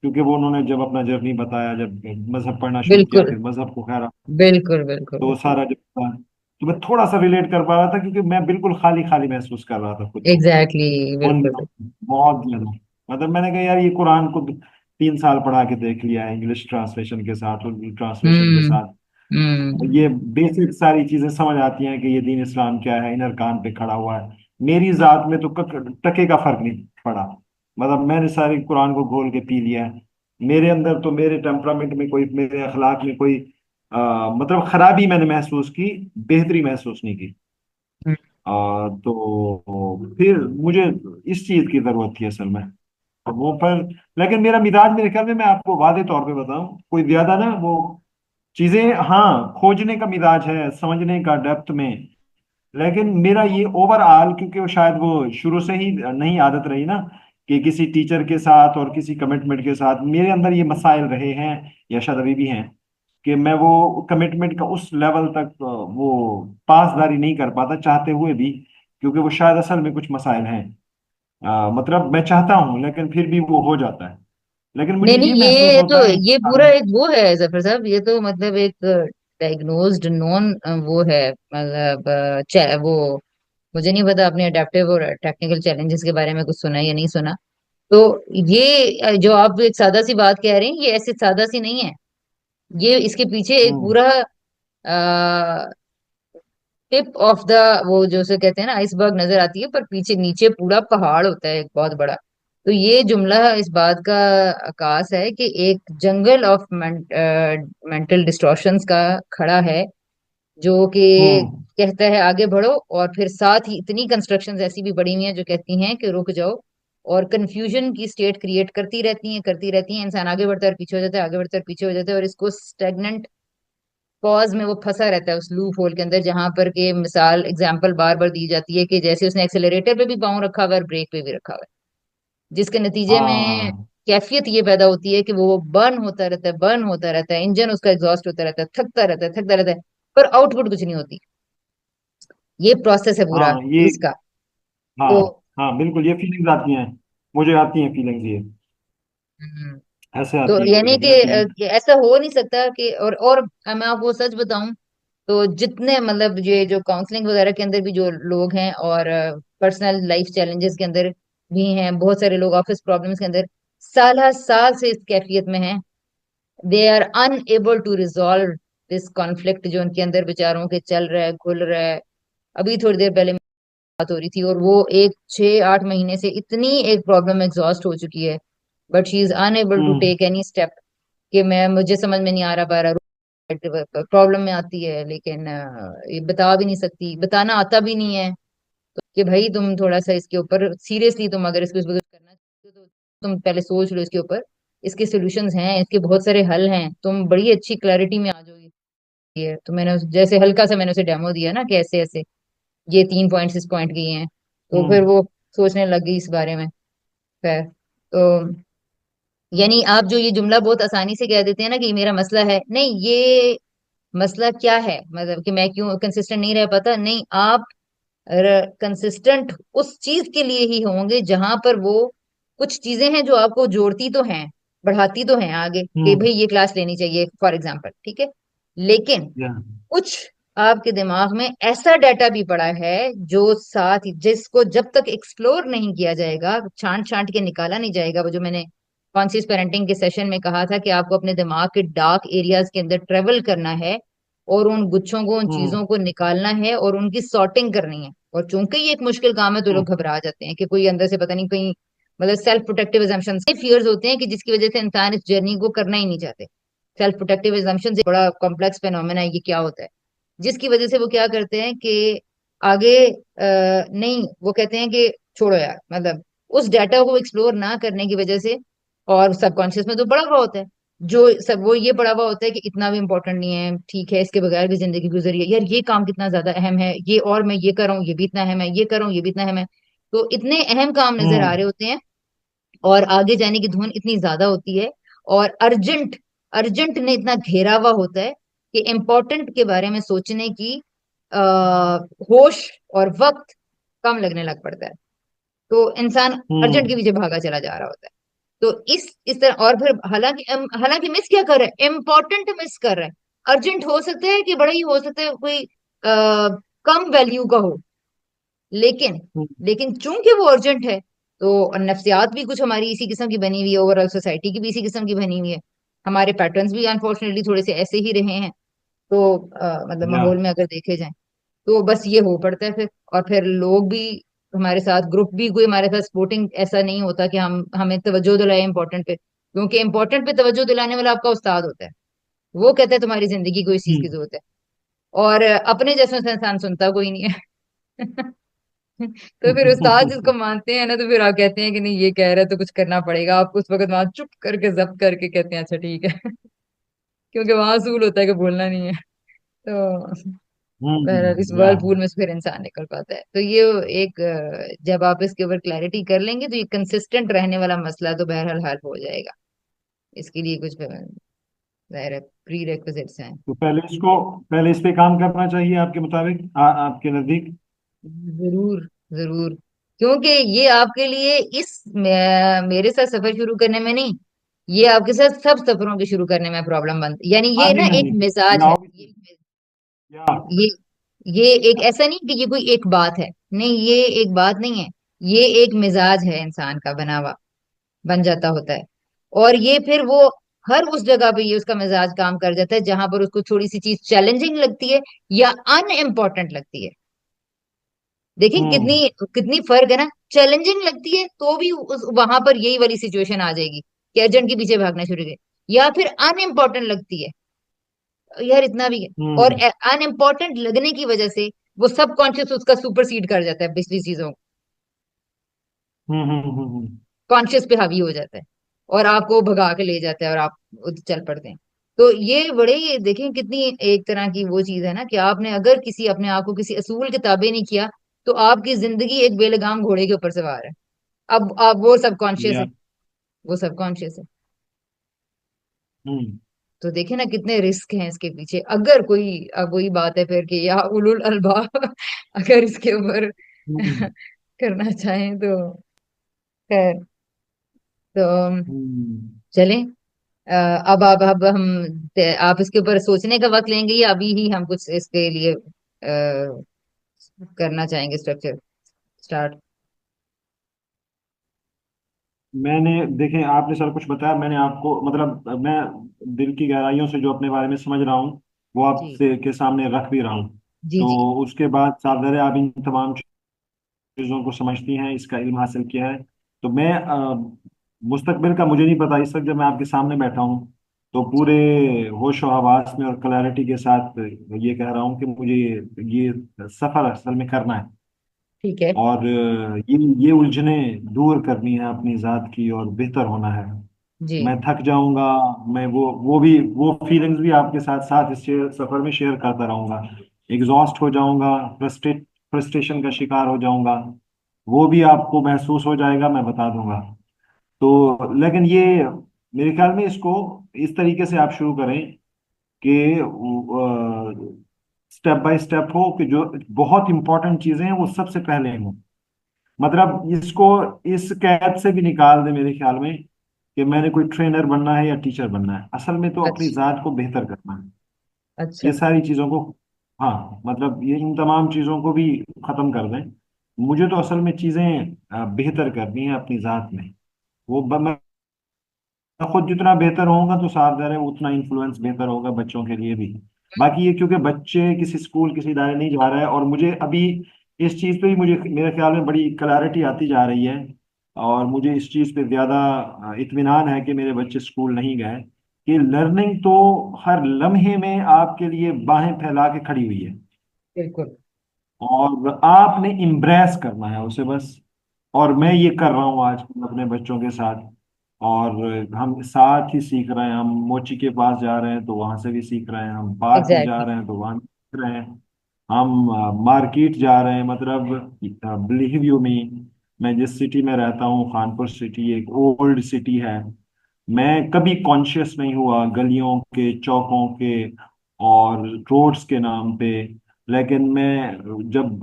[SPEAKER 2] क्योंकि वो उन्होंने जब अपना जर्नी बताया, जब मजहब पढ़ना शुरू किया,
[SPEAKER 1] बिल्कुल
[SPEAKER 2] फिर मजहब को खैर,
[SPEAKER 1] बिल्कुल बिल्कुल
[SPEAKER 2] तो वो
[SPEAKER 1] बिल्कुल।
[SPEAKER 2] सारा जब था, तो मैं थोड़ा सा रिलेट कर पा रहा था, क्योंकि मैं बिल्कुल खाली खाली महसूस कर रहा था खुद को
[SPEAKER 1] एग्जैक्टली exactly,
[SPEAKER 2] उन
[SPEAKER 1] बिल्कुल
[SPEAKER 2] दिनों
[SPEAKER 1] बिल्कुल।
[SPEAKER 2] में, बहुत ज्यादा। मतलब मैंने कहा यार ये कुरान को 3 साल पढ़ा के देख लिया है, इंग्लिश ट्रांसलेशन के साथ, उर्दू ट्रांसलेशन के
[SPEAKER 1] हम्म
[SPEAKER 2] साथ।
[SPEAKER 1] हम्म।
[SPEAKER 2] ये बेसिक सारी चीजें समझ आती हैं कि ये दीन इस्लाम क्या है, इनर कान पे खड़ा हुआ है। मेरी जात में तो टके का फर्क नहीं पड़ा। मतलब मैंने सारे कुरान को घोल के पी लिया है। मेरे अंदर तो, मेरे टेम्परामेंट में कोई, मेरे अखलाक में कोई मतलब खराबी मैंने महसूस की, बेहतरी महसूस नहीं की। तो फिर मुझे इस चीज की जरूरत थी असल में, वो पर। लेकिन मेरा मिजाज, मेरे ख्याल में, मैं आपको वादे तौर पे बताऊं, कोई ज्यादा ना वो चीजें, हाँ, खोजने का मिजाज है, समझने का डेप्थ में। लेकिन मेरा ये ओवरऑल, क्योंकि वो शायद वो शुरू से ही नहीं आदत रही ना, कि किसी टीचर के साथ और किसी कमिटमेंट के साथ मेरे अंदर ये मसाइल रहे हैं, या शायद अभी भी हैं, कि मैं वो कमिटमेंट का उस लेवल तक वो पासदारी नहीं कर पाता चाहते हुए भी, क्योंकि वो शायद असल में कुछ मसाइल हैं। मतलब मैं चाहता हूँ लेकिन फिर भी वो हो जाता है। लेकिन मुझे
[SPEAKER 1] नहीं नहीं,
[SPEAKER 2] ये महसूस
[SPEAKER 1] ये तो
[SPEAKER 2] होता है
[SPEAKER 1] ये पूरा एक वो है जफर साहब, ये तो मतलब एक डायग्नोज्ड नॉन वो है, मतलब वो मुझे नहीं पता आपने अडेप्टिव और टेक्निकल चैलेंजेस के बारे में कुछ सुना है या नहीं सुना। तो ये जो आप एक सादा सी बात कह रहे हैं, ये ऐसे सादा सी नहीं है। ये इसके पीछे एक
[SPEAKER 2] हम्म,
[SPEAKER 1] पूरा टिप ऑफ द, वो जो से कहते हैं ना आइसबर्ग नजर आती है, पर पीछे नीचे पूरा पहाड़ होता है एक बहुत बड़ा। तो ये जुमला इस बात का आकाश है कि एक जंगल ऑफ मेंटल डिस्टॉर्शंस का खड़ा है, जो कि
[SPEAKER 2] हम्म,
[SPEAKER 1] कहता है आगे बढ़ो, और फिर साथ ही इतनी कंस्ट्रक्शंस ऐसी भी बड़ी हुई हैं जो कहती हैं कि रुक जाओ, और कंफ्यूजन की स्टेट क्रिएट करती रहती हैं। इंसान आगे बढ़ता है और पीछे हो जाता है, आगे बढ़ता है और पीछे हो जाता है, और इसको स्टेगनेंट पॉज में वो फंसा रहता है उस लूप होल के अंदर, जहां पर के मिसाल एग्जांपल बार बार दी जाती है कि जैसे उसने एक्सेलरेटर पे भी पाँव रखा हुआ है और ब्रेक पे भी रखा हुआ है, जिसके नतीजे में
[SPEAKER 2] हाँ,
[SPEAKER 1] कैफियत ये पैदा होती है कि वो बर्न होता रहता है, बर्न होता रहता है, इंजन उसका एग्जॉस्ट होता रहता है, थकता रहता है, थकता रहता है, पर आउटपुट कुछ नहीं होती। ये प्रोसेस है पूरा
[SPEAKER 2] हाँ, ये,
[SPEAKER 1] इसका।
[SPEAKER 2] हाँ,
[SPEAKER 1] तो
[SPEAKER 2] हाँ, बिल्कुल, ये फीलिंग्स आती हैं। मुझे आती हैं फीलिंग्स ये,
[SPEAKER 1] हम्म,
[SPEAKER 2] ऐसे
[SPEAKER 1] तो
[SPEAKER 2] आती हैं
[SPEAKER 1] यानी
[SPEAKER 2] कभी
[SPEAKER 1] कि
[SPEAKER 2] कभी ना फीलिंग।
[SPEAKER 1] कि ऐसा हो नहीं सकता कि, और मैं आपको सच बताऊं, तो जितने मतलब ये जो काउंसलिंग वगैरह के अंदर भी जो लोग हैं, और पर्सनल लाइफ चैलेंजेस के अंदर भी हैं, बहुत सारे लोग ऑफिस प्रॉब्लम्स के अंदर साल साल से इस कैफियत में हैं। They are unable to resolve this conflict जो उनके अंदर बेचारों के चल रहा है, घुल रहा है। अभी थोड़ी देर पहले बात हो रही थी, और वो एक 6-8 महीने से इतनी एक प्रॉब्लम एग्जॉस्ट हो चुकी है, but she is unable to
[SPEAKER 2] hmm,
[SPEAKER 1] take any step, कि मैं मुझे समझ में नहीं आ रहा, प्रॉब्लम में आती है, लेकिन ये बता भी नहीं सकती, बताना आता भी नहीं है। तो कि भाई तुम थोड़ा सा इसके ऊपर सीरियसली, तुम अगर इसको कुछ करना चाहते हो तो तुम पहले सोच लो इसके ऊपर। इसके सॉल्यूशंस हैं, इसके बहुत सारे हल हैं, तुम बड़ी अच्छी क्लैरिटी में आ जाओगी। ये तो मैंने जैसे हल्का सा मैंने उसे डेमो दिया ना कि ऐसे ऐसे ये 3 पॉइंट्स इस पॉइंट की हैं, तो फिर
[SPEAKER 2] हम्म,
[SPEAKER 1] वो सोचने लग गई इस बारे में। खैर, तो यानी आप जो ये जुमला बहुत आसानी से कह देते हैं ना कि ये मेरा मसला है, नहीं, ये मसला क्या है, मतलब कि मैं क्यों कंसिस्टेंट नहीं रह पाता, नहीं, आप कंसिस्टेंट उस चीज के लिए ही होंगे जहां पर वो कुछ चीजें हैं जो आपको जोड़ती तो हैं, बढ़ाती तो हैं आगे, कि
[SPEAKER 2] हम्म,
[SPEAKER 1] भाई ये क्लास लेनी चाहिए फॉर एग्जाम्पल, ठीक है, लेकिन
[SPEAKER 2] या,
[SPEAKER 1] कुछ आपके दिमाग में ऐसा डाटा भी पड़ा है जो साथ ही, जिसको जब तक एक्सप्लोर नहीं किया जाएगा, छांट छांट के निकाला नहीं जाएगा, वो जो मैंने कॉन्शियस पेरेंटिंग के सेशन में कहा था कि आपको अपने दिमाग के डार्क एरियाज के अंदर ट्रेवल करना है, और उन गुच्छों को, उन
[SPEAKER 2] हम्म,
[SPEAKER 1] चीजों को निकालना है और उनकी सॉर्टिंग करनी है। और चूंकि ये एक मुश्किल काम है, तो
[SPEAKER 2] हम्म,
[SPEAKER 1] लोग घबरा जाते हैं कि कोई अंदर से पता नहीं कहीं, मतलब सेल्फ प्रोटेक्टिव एजम्पशंस फियर्स होते हैं कि जिसकी वजह से इंसान इस जर्नी को करना ही नहीं चाहते। सेल्फ प्रोटेक्टिव एजम्पशन बड़ा कॉम्प्लेक्स फेनोमेना है, ये क्या होता है, जिसकी वजह से वो क्या करते हैं कि आगे नहीं, वो कहते हैं कि छोड़ो यार, मतलब उस डाटा को एक्सप्लोर ना करने की वजह से, और सबकॉन्शियस में तो पड़ा हुआ होता है, जो सब वो ये पड़ा हुआ होता है कि इतना भी इम्पोर्टेंट नहीं है, ठीक है, इसके बगैर भी जिंदगी गुजरी है यार, ये काम कितना ज्यादा अहम है, ये और मैं ये कर रहा हूँ ये भी इतना अहम है, ये कर रहा हूँ ये भी इतना अहम है। तो इतने अहम काम नजर आ
[SPEAKER 2] हम्म,
[SPEAKER 1] रहे होते हैं, और आगे जाने की धुन इतनी ज्यादा होती है, और अर्जेंट अर्जेंट ने इतना घेरा हुआ होता है कि इम्पोर्टेंट के बारे में सोचने की होश और वक्त कम लगने लग पड़ता है। तो इंसान अर्जेंट के
[SPEAKER 2] हम्म,
[SPEAKER 1] पीछे भागा चला जा रहा होता है। तो इस तरह, और फिर हालांकि हालांकि मिस क्या कर रहा है, इम्पोर्टेंट मिस कर रहा है। अर्जेंट हो सकता है कि बड़ा ही हो सकता है कोई कम वैल्यू का हो, लेकिन
[SPEAKER 2] हम्म,
[SPEAKER 1] लेकिन चूंकि वो अर्जेंट है, तो नफ्सियात भी कुछ हमारी इसी किस्म की बनी हुई है, ओवरऑल सोसाइटी की भी इसी किस्म की बनी हुई है, हमारे पैटर्न्स भी अनफॉर्चुनेटली थोड़े से ऐसे ही रहे हैं। तो मतलब
[SPEAKER 2] या
[SPEAKER 1] माहौल में अगर देखे जाए तो बस ये हो पड़ता है फिर। और फिर लोग भी हमारे साथ, ग्रुप भी कोई हमारे साथ सपोर्टिंग ऐसा नहीं होता कि हम हमें तवज्जो दिलाए इम्पोर्टेंट पे, क्योंकि इम्पोर्टेंट पे तवज्जो दिलाने वाला आपका उस्ताद होता है। वो कहता है तुम्हारी जिंदगी को इस चीज की
[SPEAKER 2] हम्म।
[SPEAKER 1] जरूरत है। और अपने जैसा इंसान सुनता कोई नहीं है। तो फिर उस्ताद जिसको मानते हैं ना, तो फिर आप कहते हैं कि नहीं ये कह रहा है तो कुछ करना पड़ेगा। आप उस वक्त वहां चुप करके जब्त करके कहते हैं अच्छा ठीक है। क्योंकि वहां असूल होता है कि बोलना नहीं है। तो बहरहाल इस
[SPEAKER 2] या
[SPEAKER 1] वर्लपूल में से फिर इंसान निकल पाता है। तो ये एक जब आप इसके ऊपर क्लैरिटी कर लेंगे तो ये कंसिस्टेंट रहने वाला मसला तो बहरहाल हल हो जाएगा। इसके लिए कुछ जाहिर है प्री रेक्विजिट्स हैं।
[SPEAKER 2] तो पहले इस पे काम करना चाहिए आपके मुताबिक, आपके नजदीक।
[SPEAKER 1] जरूर, जरूर। क्योंकि ये आपके लिए इस मेरे साथ सफर शुरू करने में नहीं, ये आपके साथ सब सफरों के शुरू करने में प्रॉब्लम बन, यानी
[SPEAKER 2] हाँ
[SPEAKER 1] ये
[SPEAKER 2] जी,
[SPEAKER 1] ना
[SPEAKER 2] हाँ
[SPEAKER 1] एक
[SPEAKER 2] जी।
[SPEAKER 1] मिजाज
[SPEAKER 2] या
[SPEAKER 1] है।
[SPEAKER 2] या
[SPEAKER 1] ये ये एक ऐसा नहीं कि ये कोई एक बात है, नहीं ये एक बात नहीं है। ये एक मिजाज है इंसान का बना हुआ, बन जाता होता है। और ये फिर वो हर उस जगह पे ये उसका मिजाज काम कर जाता है जहां पर उसको थोड़ी सी चीज चैलेंजिंग लगती है या अनइम्पोर्टेंट लगती है। देखिए कितनी
[SPEAKER 2] हम्म
[SPEAKER 1] कितनी फर्क है ना। चैलेंजिंग लगती है तो भी उस वहां पर यही वाली सिचुएशन आ जाएगी कि अर्जेंट के पीछे भागना शुरू कर, या फिर अनइम्पोर्टेंट लगती है, यार इतना भी है। और
[SPEAKER 2] हम्म
[SPEAKER 1] अनइम्पोर्टेंट लगने की वजह से वो सबकॉन्शियस उसका सुपरसीड कर जाता है पिछली चीजों, कॉन्शियस पे हावी हो जाता है और आपको भगा के ले जाता है और आप चल पड़ते हैं। तो ये बड़े ही देखें कितनी एक तरह की वो चीज है ना कि आपने अगर किसी अपने आप को किसी असूल के ताबे नहीं किया तो आपकी जिंदगी एक बेलगाम घोड़े के ऊपर सवार है। अब वो सबकॉन्शियस है,
[SPEAKER 2] या
[SPEAKER 1] वो सबकॉन्शियस है।
[SPEAKER 2] हम्म
[SPEAKER 1] तो देखे ना कितने रिस्क हैं इसके पीछे। अगर कोई अब वही बात है फिर कि या उलुल अलबाब अगर इसके ऊपर
[SPEAKER 2] हम्म
[SPEAKER 1] करना चाहें तो खैर। तो
[SPEAKER 2] हम्म।
[SPEAKER 1] चलें। अब हम आप इसके ऊपर सोचने का वक्त लेंगे या अभी ही हम कुछ इसके लिए करना चाहेंगे स्ट्रक्चर स्टार्ट?
[SPEAKER 2] मैंने देखें, आपने सर कुछ बताया, मैंने आपको मतलब मैं दिल की गहराइयों से जो अपने बारे में समझ रहा हूँ वो
[SPEAKER 1] जी,
[SPEAKER 2] आपसे के सामने रख भी रहा हूँ।
[SPEAKER 1] जी, जी।
[SPEAKER 2] तो उसके बाद सावधानी, आप इन तमाम चीज़ों को समझती हैं, इसका इल्म हासिल किया है। तो मैं मुस्तकबिल का मुझे नहीं पता, इस वक्त जब मैं आपके सामने बैठा हूँ तो
[SPEAKER 1] जी,
[SPEAKER 2] पूरे होश और हवास में और क्लैरिटी के साथ ये कह रहा हूँ कि मुझे ये सफ़र असल में करना है।
[SPEAKER 1] ठीक है।
[SPEAKER 2] और ये उलझनें दूर करनी है अपनी ज़ात की, और बेहतर होना है।
[SPEAKER 1] जी,
[SPEAKER 2] मैं थक जाऊंगा, मैं वो फीलिंग्स भी आपके साथ साथ इस सफर में शेयर करता रहूंगा। एग्जॉस्ट हो जाऊंगा, फ्रस्ट्रेशन का शिकार हो जाऊंगा, वो भी आपको महसूस हो जाएगा, मैं बता दूंगा। तो लेकिन ये मेरे ख्याल में इसको इस तरीके से आप शुरू करें कि स्टेप बाय स्टेप हो, कि जो बहुत इंपॉर्टेंट चीजें हैं वो सबसे पहले हो। मतलब इसको इस कैद से भी निकाल दे मेरे ख्याल में कि मैंने कोई ट्रेनर बनना है या टीचर बनना है। असल में तो अपनी
[SPEAKER 1] अच्छा,
[SPEAKER 2] जात को बेहतर करना है।
[SPEAKER 1] अच्छा।
[SPEAKER 2] ये सारी चीजों को, हाँ मतलब ये इन तमाम चीजों को भी खत्म कर दें। मुझे तो असल में चीजें बेहतर करनी है अपनी जात में। मैं खुद जितना बेहतर होऊंगा तो साफ है उतना इन्फ्लुएंस बेहतर होगा बच्चों के लिए भी। बाकी ये क्योंकि बच्चे किसी स्कूल किसी इदारे नहीं जा रहे हैं, और मुझे अभी इस चीज़ पे ही मुझे मेरे ख्याल में बड़ी क्लैरिटी आती जा रही है, और मुझे इस चीज़ पे ज़्यादा इत्मीनान है कि मेरे बच्चे स्कूल नहीं गए, कि लर्निंग तो हर लम्हे में आपके लिए बाहें फैला के खड़ी हुई है।
[SPEAKER 1] बिल्कुल।
[SPEAKER 2] और आपने इम्ब्रेस करना है उसे बस। और मैं
[SPEAKER 1] हम्म।
[SPEAKER 2] ये कर रहा हूँ आज अपने बच्चों के साथ। और हम साथ ही सीख रहे हैं, हम मोची के पास जा रहे हैं तो वहां से भी सीख रहे हैं, हम पार्क में जा
[SPEAKER 1] एग्जैक्टली।
[SPEAKER 2] रहे हैं तो वहां भी सीख रहे हैं, हम मार्केट जा रहे हैं। मतलब बिलीव यू मी, मैं जिस सिटी में रहता हूँ, खानपुर सिटी एक ओल्ड सिटी है, मैं कभी कॉन्शियस नहीं हुआ गलियों के, चौकों के और रोड्स के नाम पे। लेकिन मैं जब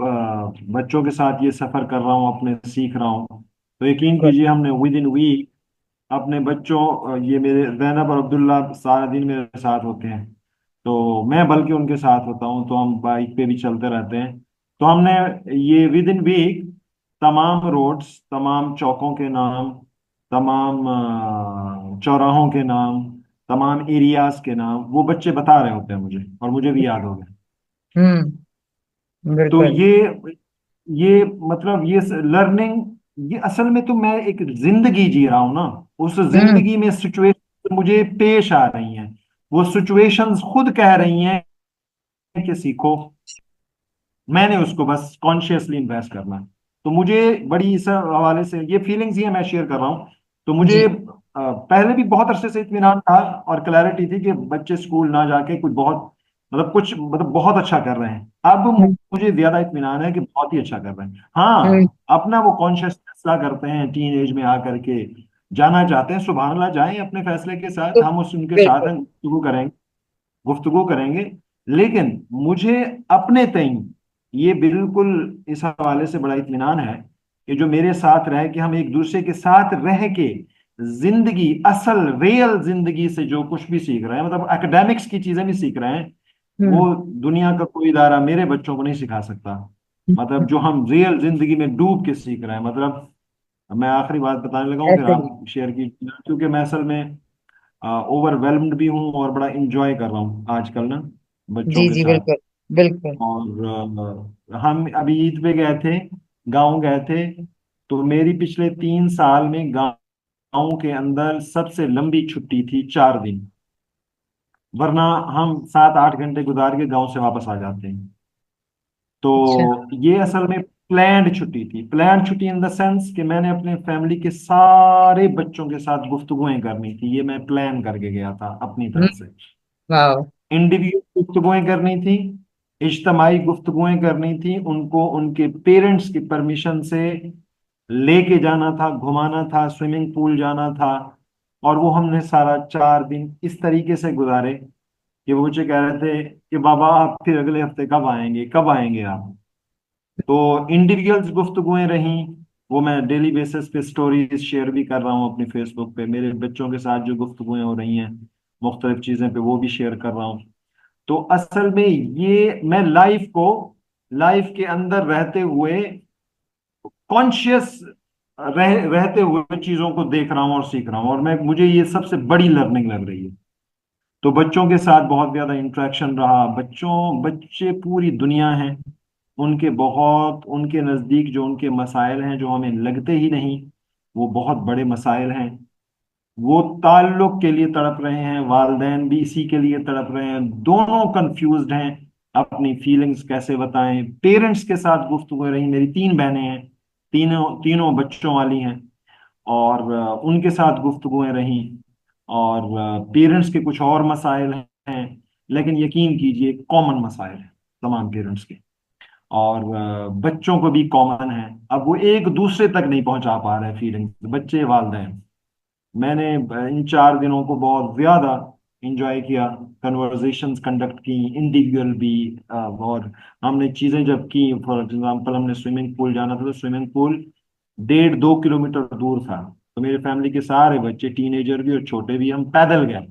[SPEAKER 2] बच्चों के साथ ये सफर कर रहा हूँ, अपने सीख रहा हूँ, तो यकीन
[SPEAKER 1] बिल्कुल।
[SPEAKER 2] कीजिए हमने विद इन वीक अपने बच्चों, ये मेरे जैनब और अब्दुल्ला सारा दिन मेरे साथ होते हैं, तो मैं बल्कि उनके साथ होता हूँ, तो हम बाइक पे भी चलते रहते हैं। तो हमने ये विद इन वीक तमाम रोड्स, तमाम चौकों के नाम, तमाम चौराहों के नाम, तमाम एरियाज के नाम वो बच्चे बता रहे होते हैं मुझे, और मुझे भी याद हो गए।
[SPEAKER 1] हम्म।
[SPEAKER 2] तो
[SPEAKER 1] बिल्कुल।
[SPEAKER 2] ये मतलब ये लर्निंग, ये असल में तो मैं एक जिंदगी जी रहा हूं ना, उस
[SPEAKER 1] हम्म।
[SPEAKER 2] जिंदगी में सिचुएशन मुझे पेश आ रही हैं, वो सिचुएशंस खुद कह रही हैं कि सीखो। मैंने उसको बस कॉन्शियसली इन्वेस्ट करना है। तो मुझे बड़ी इस हवाले से ये फीलिंग्स ही है, मैं शेयर कर रहा हूँ। तो मुझे
[SPEAKER 1] जी।
[SPEAKER 2] पहले भी बहुत अरसे से इत्मीनान था और क्लैरिटी थी कि बच्चे स्कूल ना जाके कुछ बहुत कुछ बहुत अच्छा कर रहे हैं। अब
[SPEAKER 1] हम्म।
[SPEAKER 2] मुझे ज्यादा इत्मीनान है कि बहुत ही अच्छा कर रहे हैं।
[SPEAKER 1] हम्म।
[SPEAKER 2] हाँ, अपना वो कॉन्शियस फैसला करते हैं टीन एज में आकर के, जाना चाहते हैं, सुभान अल्लाह, जाएं अपने फैसले के साथ, हम उस उनके साथ
[SPEAKER 1] बिल्कुल।
[SPEAKER 2] हैं, गुफ्तगू करेंगे। लेकिन मुझे अपने तईं ये बिल्कुल इस हवाले से बड़ा इत्मीनान है कि जो मेरे साथ रह के, हम एक दूसरे के साथ रह के जिंदगी, असल रियल जिंदगी से जो कुछ भी सीख रहे हैं, मतलब एकेडमिक्स की चीजें भी सीख रहे हैं, वो
[SPEAKER 1] हम्म।
[SPEAKER 2] दुनिया का कोई इदारा मेरे बच्चों को नहीं सिखा सकता। मतलब जो हम रियल जिंदगी में डूब के सीख रहे हैं, मतलब मैं आखिरी बात बताने लगा हूँ, फिर
[SPEAKER 1] ऐसे ही।
[SPEAKER 2] आप शेयर कीजिए, क्योंकि मैं असल में ओवरवेल्म्ड भी हूँ और बड़ा इंजॉय कर रहा हूँ आजकल ना बच्चों
[SPEAKER 1] जी
[SPEAKER 2] के
[SPEAKER 1] जी
[SPEAKER 2] साथ।
[SPEAKER 1] बिल्कुल। बिल्कुल।
[SPEAKER 2] और हम अभी ईद पे गए थे, गांव गए थे। तो मेरी पिछले 3 साल में गांव के अंदर सबसे लंबी छुट्टी थी 4 दिन। वरना हम 7-8 घंटे गुजार के गांव से वापस आ जाते हैं।
[SPEAKER 1] अच्छा।
[SPEAKER 2] तो ये असल में प्लान्ड छुट्टी थी, प्लान्ड छुट्टी इन द सेंस कि मैंने अपने फैमिली के सारे बच्चों के साथ गुफ्तगुएं करनी थी, ये मैं प्लान करके गया था अपनी
[SPEAKER 1] हम्म।
[SPEAKER 2] तरफ से।
[SPEAKER 1] वाह।
[SPEAKER 2] इंडिविजुअल गुफ्तगुएं करनी थी, इज्तमाही गुफ्तगुएं करनी थी, उनको उनके पेरेंट्स की परमिशन से लेके जाना था, घुमाना था, स्विमिंग पूल जाना था। और वो हमने सारा 4 दिन इस तरीके से गुजारे कि वो मुझे कह रहे थे कि बाबा आप फिर अगले हफ्ते कब आएंगे, कब आएंगे आप। तो इंडिविजुअल्स गुफ्तगुएं रहीं, वो मैं डेली बेसिस पे स्टोरीज शेयर भी कर रहा हूँ अपने फेसबुक पे, मेरे बच्चों के साथ जो गुफ्तगुएं हो रही हैं मुख्तलिफ चीज़ें पे, वो भी शेयर कर रहा हूँ। तो असल में ये मैं लाइफ के अंदर रहते हुए कॉन्शियस रहते हुए चीजों को देख रहा हूँ और सीख रहा हूँ, और मैं मुझे ये सबसे बड़ी लर्निंग लग रही है। तो बच्चों के साथ बहुत ज्यादा इंटरेक्शन रहा, बच्चे पूरी दुनिया हैं, उनके नजदीक जो उनके मसाइल हैं जो हमें लगते ही नहीं, वो बहुत बड़े मसाइल हैं। वो ताल्लुक के लिए तड़प रहे हैं, वालदैन भी इसी के लिए तड़प रहे हैं, दोनों कंफ्यूज्ड हैं, अपनी फीलिंग्स कैसे बताएं। पेरेंट्स के साथ गुफ्तगू रही, मेरी 3 बहनें हैं, तीनों तीनों बच्चों वाली हैं, और उनके साथ गुफ्तगुएं रही। और पेरेंट्स के कुछ और मसाइल हैं, लेकिन यकीन कीजिए कॉमन मसाइल हैं तमाम पेरेंट्स के, और बच्चों को भी कॉमन है। अब वो एक दूसरे तक नहीं पहुंचा पा रहे फीलिंग्स, बच्चे वालदैन। मैंने इन 4 दिनों को बहुत ज्यादा इंजॉय किया, कन्वर्सेशंस कंडक्ट की, इंडिविजुअल भी। और हमने चीजें जब की, फॉर एग्जांपल हमने स्विमिंग पूल जाना था, तो स्विमिंग पूल 1.5-2 किलोमीटर दूर था। तो मेरे फैमिली के सारे बच्चे, टीनेजर भी और छोटे भी, हम पैदल गए,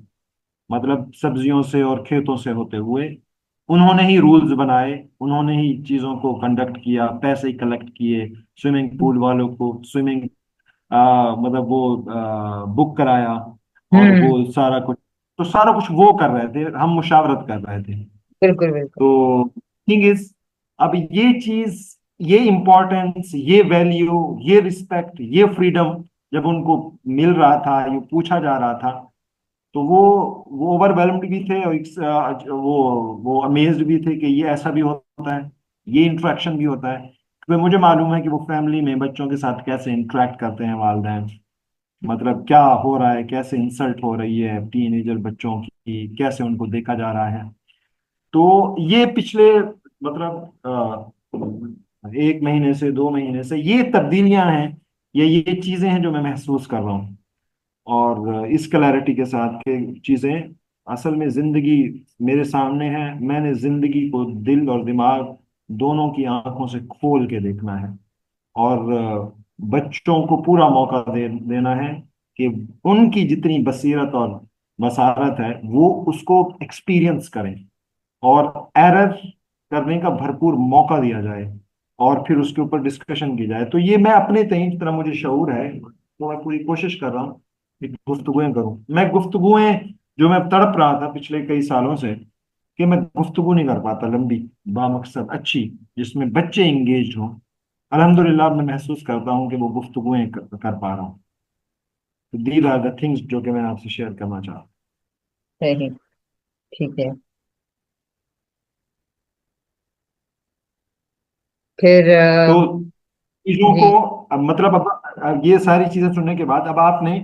[SPEAKER 2] मतलब सब्जियों से और खेतों से होते हुए। उन्होंने ही रूल्स बनाए, उन्होंने ही चीजों को कंडक्ट किया, पैसे कलेक्ट किए, स्विमिंग पूल वालों को स्विमिंग मतलब वो बुक कराया, और
[SPEAKER 1] हम्म।
[SPEAKER 2] वो सारा कुछ, तो सारा कुछ वो कर रहे थे, हम मुशावरत कर रहे थे।
[SPEAKER 1] बिल्कुल बिल्कुल।
[SPEAKER 2] तो थिंग इज, अब ये चीज, ये इम्पोर्टेंस, ये वैल्यू, ये रिस्पेक्ट, ये फ्रीडम जब उनको मिल रहा था, ये पूछा जा रहा था, तो वो ओवरवेल्म्ड भी थे, और वो अमेज्ड भी थे कि ये ऐसा भी होता है, ये इंटरेक्शन भी होता है। तो मुझे मालूम है कि वो फैमिली में बच्चों के साथ कैसे इंटरेक्ट करते हैं वालिदैन, मतलब क्या हो रहा है, कैसे इंसल्ट हो रही है टीनेजर बच्चों की, कैसे उनको देखा जा रहा है। तो ये पिछले मतलब 1 महीने से 2 महीने से ये तब्दीलियां हैं, ये चीजें हैं जो मैं महसूस कर रहा हूँ। और इस क्लैरिटी के साथ कि चीजें असल में जिंदगी मेरे सामने है, मैंने जिंदगी को दिल और दिमाग दोनों की आंखों से खोल के देखना है, और बच्चों को पूरा मौका देना है कि उनकी जितनी बसीरत और बसारत है वो उसको एक्सपीरियंस करें, और एरर करने का भरपूर मौका दिया जाए, और फिर उसके ऊपर डिस्कशन की जाए। तो ये मैं अपने तय जितना मुझे शऊर है, तो मैं पूरी कोशिश कर रहा हूँ कि गुफ्तगुएं करूं, मैं गुफ्तगुएं जो मैं तड़प रहा था पिछले कई सालों से कि मैं गुफ्तगू नहीं कर पाता लंबी, बामकसद अच्छी, जिसमें बच्चे इंगेज हों। अल्हम्दुलिल्लाह मैं महसूस करता हूँ कि वो गुफ्तगुएं कर पा रहा हूँ। तो दीज आर द थिंग्स जो कि मैं आपसे शेयर करना चाहता
[SPEAKER 1] सही। ठीक है। फिर
[SPEAKER 2] हूँ। तो चीजों को,
[SPEAKER 1] जी
[SPEAKER 2] अब मतलब अब ये सारी चीजें सुनने के बाद अब आपने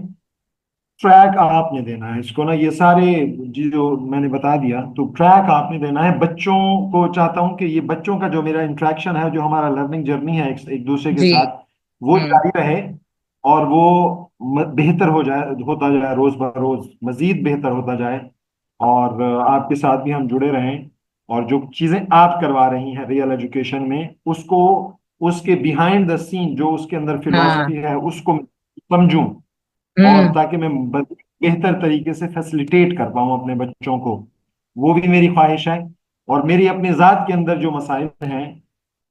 [SPEAKER 2] ट्रैक आपने देना है इसको ना, ये सारे जो मैंने बता दिया, तो ट्रैक आपने देना है बच्चों को। चाहता हूँ कि ये बच्चों का जो मेरा इंटरेक्शन है, जो हमारा लर्निंग जर्नी है एक दूसरे के
[SPEAKER 1] जी।
[SPEAKER 2] साथ, वो
[SPEAKER 1] हम्म।
[SPEAKER 2] जारी रहे। और वो बेहतर हो जाए, होता जाए, रोज बरोज मजीद बेहतर होता जाए। और आपके साथ भी हम जुड़े रहें। और जो चीजें आप करवा रही हैं रियल एजुकेशन में, उसको, उसके बिहाइंड द सीन जो उसके अंदर
[SPEAKER 1] हाँ।
[SPEAKER 2] फिलॉसफी है, उसको समझूं। और
[SPEAKER 1] हम्म।
[SPEAKER 2] ताकि मैं बेहतर तरीके से फैसिलिटेट कर पाऊँ अपने बच्चों को, वो भी मेरी ख्वाहिश है। और मेरी अपनी जात के अंदर जो मसाइल हैं,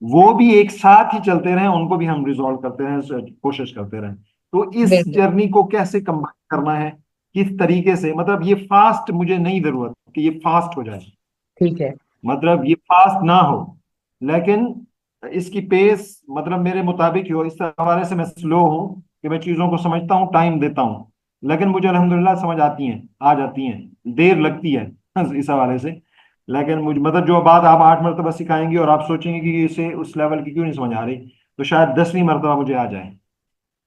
[SPEAKER 2] वो भी एक साथ ही चलते रहें, उनको भी हम रिजॉल्व करते रहें, कोशिश करते रहें। तो इस
[SPEAKER 1] बिल्कुल।
[SPEAKER 2] जर्नी को कैसे कंबाइन करना है, किस तरीके से, मतलब ये फास्ट मुझे नहीं जरूरत कि ये फास्ट हो जाए,
[SPEAKER 1] ठीक है।
[SPEAKER 2] मतलब ये फास्ट ना हो, लेकिन इसकी पेस मतलब मेरे मुताबिक ही हो। इस हवाले से मैं स्लो हूँ कि मैं चीज़ों को समझता हूँ, टाइम देता हूँ, लेकिन मुझे अल्हम्दुलिल्लाह समझ आती हैं, आ जाती हैं, देर लगती है इस हवाले से। लेकिन मुझे मतलब जो बात आप 8 मरतबा सिखाएंगी और आप सोचेंगे कि इसे उस लेवल की क्यों नहीं समझ आ रही, तो शायद 10वीं मरतबा मुझे आ जाए,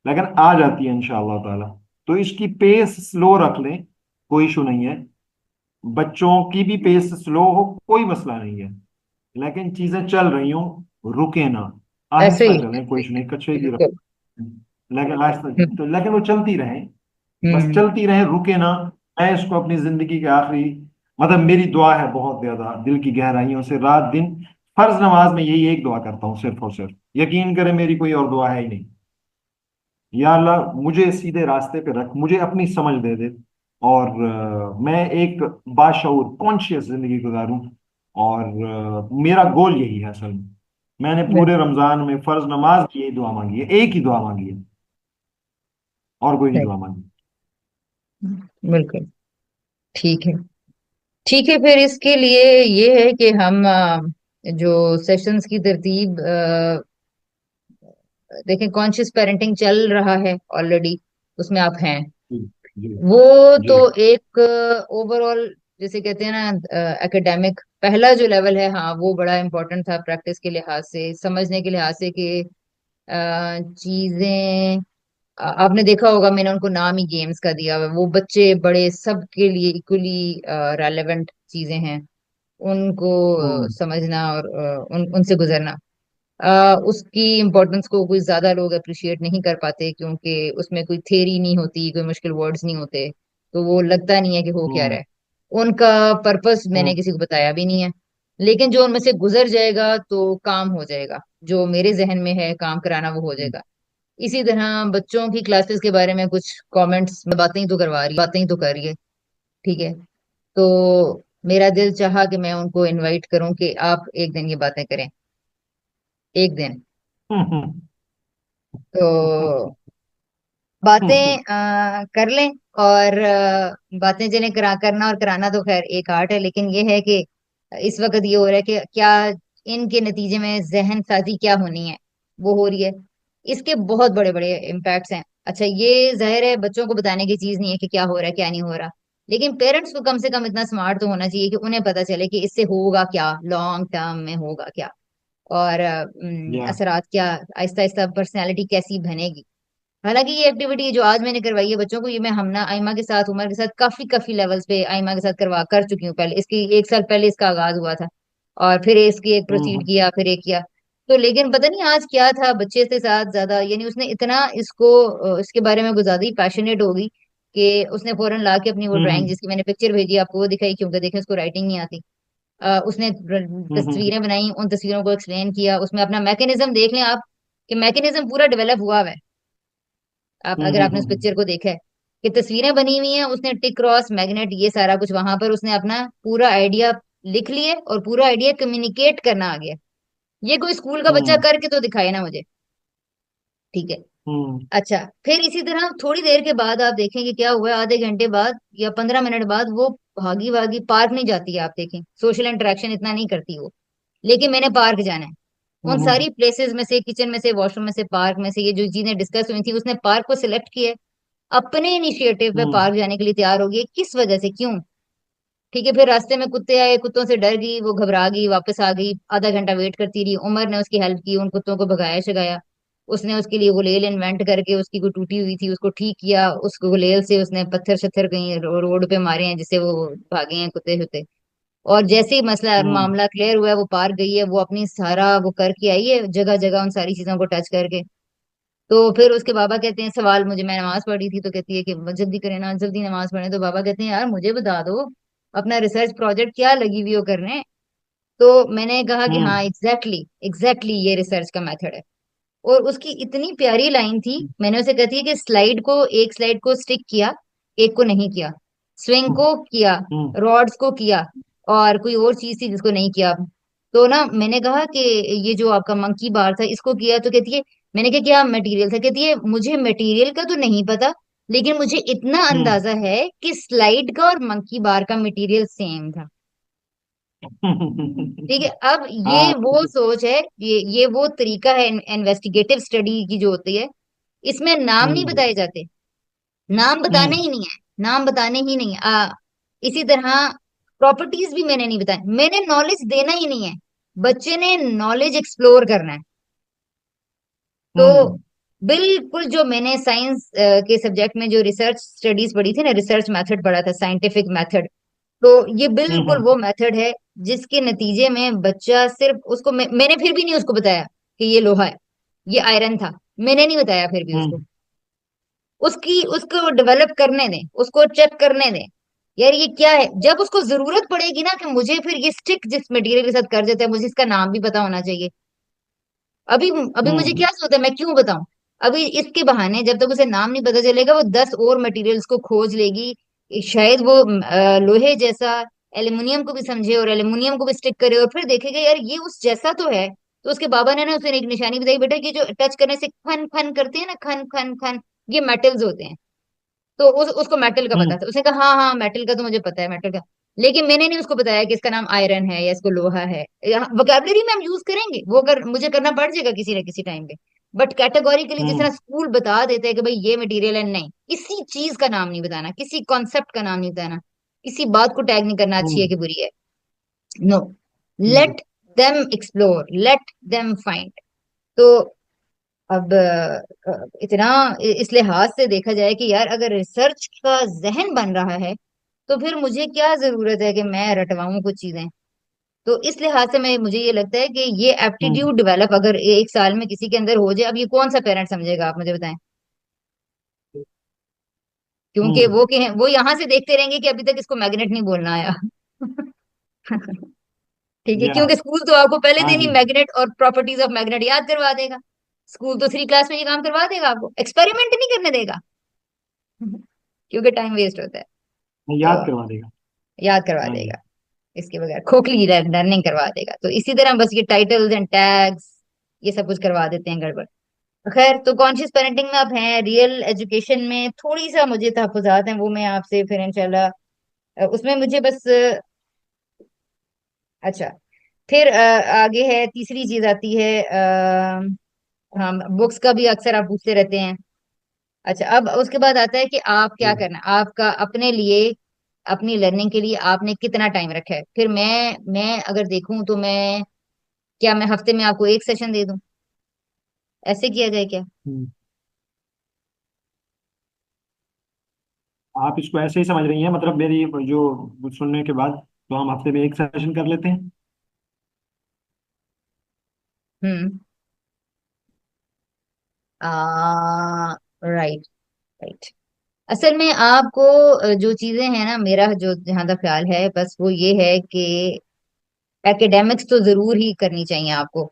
[SPEAKER 2] लेकिन आ जाती है इंशाअल्लाह ताला। तो इसकी पेस स्लो रख लें, कोई इशू नहीं है। बच्चों की भी पेस स्लो हो, कोई मसला नहीं है, लेकिन चीजें चल रही हूँ, रुके ना,
[SPEAKER 1] ऐसे
[SPEAKER 2] आहिस्ता
[SPEAKER 1] ही
[SPEAKER 2] चलें,
[SPEAKER 1] ऐसे
[SPEAKER 2] कोई
[SPEAKER 1] ही।
[SPEAKER 2] नहीं, कच्चे की
[SPEAKER 1] बिल्कुल।
[SPEAKER 2] रफ्तार। लेकिन आहिस्ता,
[SPEAKER 1] हम्म।
[SPEAKER 2] तो लेकिन वो चलती रहे, बस
[SPEAKER 1] हम्म।
[SPEAKER 2] चलती रहे, रुके ना। मैं इसको अपनी जिंदगी के आखिरी, मतलब मेरी दुआ है बहुत ज्यादा दिल की गहराइयों से, रात दिन फर्ज नमाज में यही एक दुआ करता हूँ सिर्फ और सिर्फ, यकीन करें मेरी कोई और दुआ है ही नहीं। या अल्लाह मुझे सीधे रास्ते पे रख, मुझे अपनी समझ दे दे, और मैं एक बाशऊर कॉन्शियस जिंदगी गुजारूं। और मेरा गोल यही है असल में। मैंने पूरे
[SPEAKER 1] बिल्कुल।
[SPEAKER 2] रमजान में फर्ज नमाज की यही दुआ मांगी है, एक ही दुआ मांगी है, और कोई नहीं
[SPEAKER 1] सही।
[SPEAKER 2] दुआ मांगी।
[SPEAKER 1] बिल्कुल। ठीक है। ठीक है, फिर इसके लिए ये है कि हम जो सेशंस की तरतीब देखें, कॉन्शियस पेरेंटिंग चल रहा है ऑलरेडी, उसमें आप हैं।
[SPEAKER 2] जी जी
[SPEAKER 1] वो तो
[SPEAKER 2] जी।
[SPEAKER 1] एक ओवरऑल, जैसे कहते हैं ना, एकेडमिक पहला जो लेवल है, हाँ वो बड़ा इम्पोर्टेंट था प्रैक्टिस के लिहाज से, समझने के लिहाज से कि चीजें, आपने देखा होगा मैंने उनको नाम ही गेम्स का दिया हुआ है। वो बच्चे बड़े सबके लिए इक्वली रेलेवेंट चीजें हैं, उनको
[SPEAKER 2] हम्म
[SPEAKER 1] समझना और उनसे गुजरना। उसकी इम्पोर्टेंस को कोई ज्यादा लोग अप्रिशिएट नहीं कर पाते, क्योंकि उसमें कोई थेरी नहीं होती, कोई मुश्किल वर्ड्स नहीं होते, तो वो लगता नहीं है कि हो क्या रहा
[SPEAKER 2] हम्म
[SPEAKER 1] है। उनका पर्पस मैंने
[SPEAKER 2] हम्म
[SPEAKER 1] किसी को बताया भी नहीं है। लेकिन जो उनमें से गुजर जाएगा तो काम हो जाएगा, जो मेरे जहन में है काम कराना वो हो
[SPEAKER 2] हम्म
[SPEAKER 1] जाएगा। इसी तरह बच्चों की क्लासेस के बारे में कुछ कमेंट्स, मैं बातें ही तो करवा रही, बातें ही तो कर रही है। ठीक है। तो मेरा दिल चाहा कि मैं उनको इनवाइट करूं कि आप एक दिन ये बातें करें, एक दिन।
[SPEAKER 2] हम्म
[SPEAKER 1] तो बातें कर लें। और बातें जिन्हें करना और कराना तो खैर एक आर्ट है, लेकिन ये है कि इस वक्त ये हो रहा है कि क्या इनके नतीजे में जहन साजी क्या होनी है, वो हो रही है। इसके बहुत बड़े बड़े इम्पैक्ट्स हैं। अच्छा, ये जाहिर है बच्चों को बताने की चीज नहीं है कि क्या हो रहा है क्या नहीं हो रहा, लेकिन पेरेंट्स को कम से कम इतना स्मार्ट तो होना चाहिए कि उन्हें पता चले कि इससे होगा क्या, लॉन्ग टर्म में होगा क्या, और
[SPEAKER 2] या
[SPEAKER 1] असरात क्या, आहिस्ता आहिस्ता पर्सनैलिटी कैसी बनेगी। हालांकि ये एक्टिविटी जो आज मैंने करवाई है बच्चों को, ये मैं हमना आइमा के साथ, उमर के साथ काफी काफी लेवल्स पे आइमा के साथ करवा कर चुकी हूँ। पहले इसकी 1 साल पहले इसका आगाज हुआ था, और फिर इसकी एक प्रोसीड
[SPEAKER 2] हम्म
[SPEAKER 1] किया, फिर एक किया। तो लेकिन पता नहीं आज क्या था बच्चे से साथ ज्यादा, यानी उसने इतना इसको इसके बारे में कुछ ज्यादा ही पैशनेट होगी कि उसने फौरन ला के अपनी वो ड्राइंग,
[SPEAKER 2] हम्म
[SPEAKER 1] जिसकी मैंने पिक्चर भेजी आपको, वो दिखाई, क्योंकि देखें उसको राइटिंग नहीं आती। उसने
[SPEAKER 2] हम्म
[SPEAKER 1] तस्वीरें बनाई, उन तस्वीरों को एक्सप्लेन किया, उसमें अपना मैकेनिज्म देख लें आप, कि मैकेनिज्म पूरा डेवलप हुआ है। आप
[SPEAKER 2] हम्म
[SPEAKER 1] अगर
[SPEAKER 2] हम्म
[SPEAKER 1] आपने उस पिक्चर को देखा है कि तस्वीरें बनी हुई हैं, उसने टिक क्रॉस मैग्नेट ये सारा कुछ वहां पर उसने अपना पूरा आइडिया लिख लिए, और पूरा आइडिया कम्युनिकेट करना आ गया। ये कोई स्कूल का बच्चा
[SPEAKER 2] हम्म
[SPEAKER 1] करके तो दिखाए ना मुझे। ठीक है।
[SPEAKER 2] हम्म।
[SPEAKER 1] अच्छा, फिर इसी तरह थोड़ी देर के बाद आप देखेंगे क्या हुआ, आधे घंटे बाद या 15 मिनट बाद वो भागी भागी पार्क नहीं जाती है, आप देखें सोशल इंटरेक्शन इतना नहीं करती वो, लेकिन मैंने पार्क जाना है। उन
[SPEAKER 2] हम्म।
[SPEAKER 1] सारी प्लेसेस में से, किचन में से, वॉशरूम में से, पार्क में से, ये जो चीजें डिस्कस हुई थी, उसने पार्क को सिलेक्ट किया है। अपने इनिशिएटिव पे
[SPEAKER 2] हम्म।
[SPEAKER 1] पार्क जाने के लिए तैयार हो गई, किस वजह से, क्यों? ठीक है, फिर रास्ते में कुत्ते आए, कुत्तों से डर गई, वो घबरा गई, वापस आ गई, आधा घंटा वेट करती रही, उमर ने उसकी हेल्प की, उन कुत्तों को भगाया शगाया। उसने उसके लिए गुलेल इन्वेंट करके, उसकी कोई टूटी हुई थी उसको ठीक किया, उस गुलेल से उसने पत्थर शत्थर कहीं रोड पे मारे हैं जिससे वो भागे हैं कुत्ते शुत्ते। और जैसे ही मसला
[SPEAKER 2] हम्म।
[SPEAKER 1] मामला क्लियर हुआ है, वो पार गई है, वो अपनी सारा वो करके आई है, जगह जगह उन सारी चीजों को टच करके। तो फिर उसके बाबा कहते हैं, सवाल मुझे, मैं नमाज पढ़ी थी तो कहती है कि जल्दी करें ना, जल्दी नमाज पढ़े। तो बाबा कहते हैं, यार मुझे बता दो अपना रिसर्च प्रोजेक्ट क्या लगी हुई हो करने। तो मैंने कहा कि हाँ,
[SPEAKER 2] हम्म।
[SPEAKER 1] एग्जैक्टली एग्जैक्टली ये रिसर्च का मेथड है। और उसकी इतनी प्यारी लाइन थी, मैंने उसे कहती है कि स्लाइड को, एक स्लाइड को स्टिक किया, एक को नहीं किया, स्विंग
[SPEAKER 2] हम्म।
[SPEAKER 1] को किया,
[SPEAKER 2] हम्म।
[SPEAKER 1] रॉड्स को किया, और कोई और चीज थी जिसको नहीं किया। तो ना मैंने कहा कि ये जो आपका मंकी बार था इसको किया, तो कहती है, मैंने कहा क्या मटेरियल था, कहती है मुझे मटेरियल का तो नहीं पता, लेकिन मुझे इतना
[SPEAKER 2] हम्म।
[SPEAKER 1] अंदाजा है कि स्लाइड का और मंकी बार का मटेरियल सेम था। ठीक है, अब ये
[SPEAKER 2] हाँ।
[SPEAKER 1] वो सोच है, ये वो तरीका है इन्वेस्टिगेटिव स्टडी की जो होती है। इसमें नाम नहीं
[SPEAKER 2] हम्म।
[SPEAKER 1] बताए जाते, नाम बताने
[SPEAKER 2] हम्म।
[SPEAKER 1] ही नहीं है, नाम बताने ही नहीं है। इसी तरह प्रॉपर्टीज भी मैंने नहीं बताए, मैंने नॉलेज देना ही नहीं है, बच्चे ने नॉलेज एक्सप्लोर करना है। तो
[SPEAKER 2] हम्म।
[SPEAKER 1] बिल्कुल जो मैंने साइंस के सब्जेक्ट में जो रिसर्च स्टडीज पढ़ी थी ना, रिसर्च मेथड पढ़ा था, साइंटिफिक मेथड, तो ये बिल्कुल
[SPEAKER 2] हम्म।
[SPEAKER 1] वो मेथड है जिसके नतीजे में बच्चा सिर्फ उसको, मैंने फिर भी नहीं उसको बताया कि ये लोहा है, ये आयरन था, मैंने नहीं बताया फिर भी उसको।
[SPEAKER 2] हम्म।
[SPEAKER 1] उसकी उसको डेवलप करने दें, उसको चेक करने दें, यार ये क्या है। जब उसको जरूरत पड़ेगी ना कि मुझे फिर ये स्टिक जिस मटेरियल के साथ कर देते हैं, मुझे इसका नाम भी पता होना चाहिए। अभी अभी मुझे
[SPEAKER 2] हम्म।
[SPEAKER 1] क्या सोचता है, मैं क्यों बताऊं? अभी इसके बहाने जब तक उसे नाम नहीं पता चलेगा, वो 10 और मटेरियल्स को खोज लेगी। शायद वो लोहे जैसा एल्युमिनियम को भी समझे और एल्युमिनियम को भी स्टिक करे, और फिर देखेगा यार ये उस जैसा तो है। तो उसके बाबा ने ना उसे एक निशानी बताई, बेटा कि जो टच करने से खन खन करते हैं ना, खन खन खन, ये मेटल्स होते हैं। तो उसको मेटल का पता
[SPEAKER 2] हम्म।
[SPEAKER 1] था, उसने कहा हाँ हाँ मेटल का तो मुझे पता है, मेटल का। लेकिन मैंने नहीं उसको बताया कि इसका नाम आयरन है या इसको लोहा है। वोकेबलरी में हम यूज करेंगे, वो अगर मुझे करना पड़ जाएगा किसी न किसी टाइम पे, बट कैटेगोरिकली जिस तरह
[SPEAKER 2] हम्म।
[SPEAKER 1] स्कूल बता देते हैं कि भाई ये मटेरियल है, नहीं, किसी चीज का नाम नहीं बताना, किसी कॉन्सेप्ट का नाम नहीं बताना, किसी बात को टैग नहीं करना अच्छी है
[SPEAKER 2] हम्म।
[SPEAKER 1] कि बुरी है। नो,
[SPEAKER 2] हम्म।
[SPEAKER 1] Let them explore, let them find. तो अब इतना इस लिहाज से देखा जाए कि यार अगर रिसर्च का जहन बन रहा है, तो फिर मुझे क्या जरूरत है कि मैं रटवाऊं कुछ चीजें। तो इस लिहाज से मैं, मुझे ये लगता है कि ये
[SPEAKER 2] हम्म।
[SPEAKER 1] एप्टीट्यूड डेवलप अगर एक साल में किसी के अंदर हो जाए, अब ये कौन सा पेरेंट समझेगा, आप मुझे बताएं। क्योंकि
[SPEAKER 2] हम्म।
[SPEAKER 1] वो यहाँ से देखते रहेंगे कि अभी तक इसको मैग्नेट नहीं बोलना आया। ठीक है,
[SPEAKER 2] या।
[SPEAKER 1] क्योंकि स्कूल तो आपको पहले
[SPEAKER 2] हाँ
[SPEAKER 1] दिन ही
[SPEAKER 2] जी।
[SPEAKER 1] मैग्नेट और प्रॉपर्टीज ऑफ मैग्नेट याद करवा देगा। स्कूल तो 3 क्लास में ये काम करवा देगा, आपको एक्सपेरिमेंट नहीं करने देगा। क्योंकि टाइम वेस्ट होता है।
[SPEAKER 2] याद
[SPEAKER 1] तो
[SPEAKER 2] करवा देगा।
[SPEAKER 1] याद करवा
[SPEAKER 2] हाँ
[SPEAKER 1] देगा,
[SPEAKER 2] जी।
[SPEAKER 1] इसके बगैर खोखली लर्निंग करवा देगा। तो इसी तरह बस ये टाइटल्स एंड टैग्स, ये सब कुछ करवा देते हैं गड़बड़। खैर, तो कॉन्शियस पेरेंटिंग में आप हैं, रियल एजुकेशन में थोड़ी सा मुझे तहफुजात हैं, वो मैं आपसे फिर इंशाल्लाह उसमें मुझे बस अच्छा, फिर आगे है, तीसरी चीज आती है, हाँ, बुक्स का भी अक्सर आप पूछते रहते हैं। अच्छा, अब उसके बाद आता है कि आप क्या
[SPEAKER 2] जी।
[SPEAKER 1] करना है, आपका अपने लिए, अपनी लर्निंग के लिए आपने कितना टाइम रखा है। फिर मैं अगर देखूं तो मैं, क्या मैं हफ्ते में आपको एक सेशन दे दूं, ऐसे किया जाए क्या?
[SPEAKER 2] हम्म। आप इसको ऐसे ही समझ रही हैं, मतलब मेरी जो सुनने के बाद, तो हम हफ्ते में एक सेशन कर लेते हैं।
[SPEAKER 1] हम्म। Right, right. असल में आपको जो चीजें हैं ना, मेरा जो जहां तक ख्याल है बस वो ये है कि एकेडेमिक्स तो जरूर ही करनी चाहिए आपको,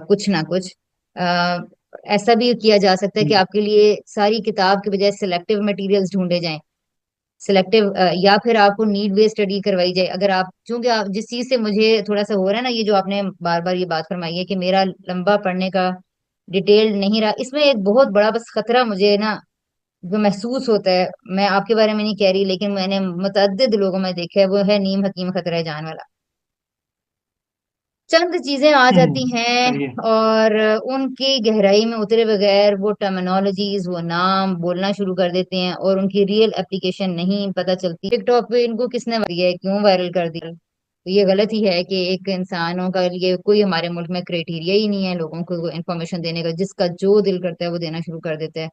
[SPEAKER 1] कुछ ना कुछ। अ, ऐसा भी किया जा सकता है कि
[SPEAKER 2] हम्म।
[SPEAKER 1] आपके लिए सारी किताब के बजाय सिलेक्टिव मटेरियल्स ढूंढे जाएं, सिलेक्टिव, या फिर आपको नीड बेस्ड स्टडी करवाई जाए। अगर आप, क्योंकि आप जिस चीज से मुझे थोड़ा सा हो रहा है ना, ये जो आपने बार बार ये बात फरमाई है कि मेरा लंबा पढ़ने का डिटेल्ड नहीं रहा। इसमें एक बहुत बड़ा बस खतरा मुझे ना जो महसूस होता है, मैं आपके बारे में नहीं कह रही, लेकिन मैंने मुतअद्दिद लोगों में देखा है, वो है नीम हकीम खतरा जान वाला। चंद चीजें आ जाती हैं
[SPEAKER 2] सही है।
[SPEAKER 1] और उनकी गहराई में उतरे बगैर वो टर्मिनोलॉजीज, वो नाम बोलना शुरू कर देते हैं और उनकी रियल एप्लीकेशन नहीं पता चलती। टिकटॉक पे इनको किसने वायरल किया है, क्यों वायरल कर दिया? तो ये गलत ही है कि एक इंसानों का लिए कोई हमारे मुल्क में क्राइटेरिया ही नहीं है लोगों को इन्फॉर्मेशन देने का, जिसका जो दिल करता है वो देना शुरू कर देता है,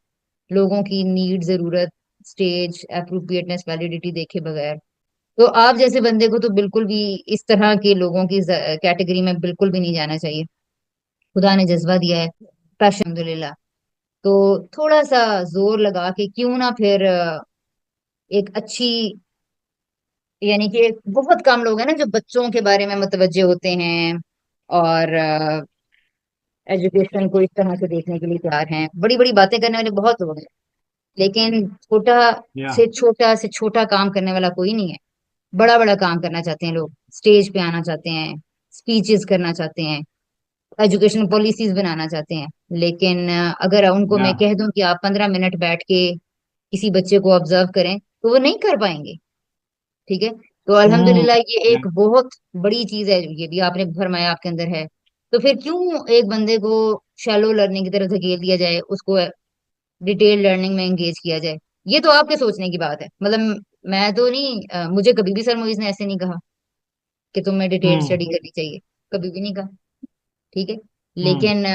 [SPEAKER 1] लोगों की नीड, जरूरत, स्टेज, अप्रोप्रिएटनेस, वैलिडिटी देखे बगैर। तो आप जैसे बंदे को तो बिल्कुल भी इस तरह के लोगों की कैटेगरी में बिल्कुल भी नहीं जाना चाहिए। खुदा ने जज्बा दिया है, पैशन, अल्हम्दुलिल्लाह। तो थोड़ा सा जोर लगा के क्यों ना फिर एक अच्छी, यानी कि बहुत कम लोग हैं ना जो बच्चों के बारे में मुतवज्जे होते हैं और एजुकेशन को इस तरह से देखने के लिए तैयार हैं। बड़ी बड़ी बातें करने वाले बहुत लोग हैं, लेकिन
[SPEAKER 2] या
[SPEAKER 1] से छोटा काम करने वाला कोई नहीं है। बड़ा बड़ा काम करना चाहते हैं लोग, स्टेज पे आना चाहते हैं, स्पीचेस करना चाहते हैं, एजुकेशन पॉलिसीज बनाना चाहते हैं। लेकिन अगर उनको
[SPEAKER 2] या
[SPEAKER 1] मैं कह दूं कि आप 15 मिनट बैठ के किसी बच्चे को ऑब्जर्व करें, तो वो नहीं कर पाएंगे। ठीक है। तो
[SPEAKER 2] हम्म
[SPEAKER 1] अल्हम्दुलिल्लाह ये
[SPEAKER 2] या
[SPEAKER 1] एक बहुत बड़ी चीज है, ये भी आपने फरमाया आपके अंदर है। तो फिर क्यों एक बंदे को शैलो लर्निंग की तरफ धकेल दिया जाए, उसको डिटेल लर्निंग में एंगेज किया जाए? ये तो आपके सोचने की बात है, मतलब मैं तो नहीं, मुझे कभी भी सर मोइज ने ऐसे नहीं कहा कि तुम्हें डिटेल स्टडी
[SPEAKER 2] हम्म
[SPEAKER 1] करनी चाहिए, कभी भी नहीं कहा। ठीक है।
[SPEAKER 2] हम्म
[SPEAKER 1] लेकिन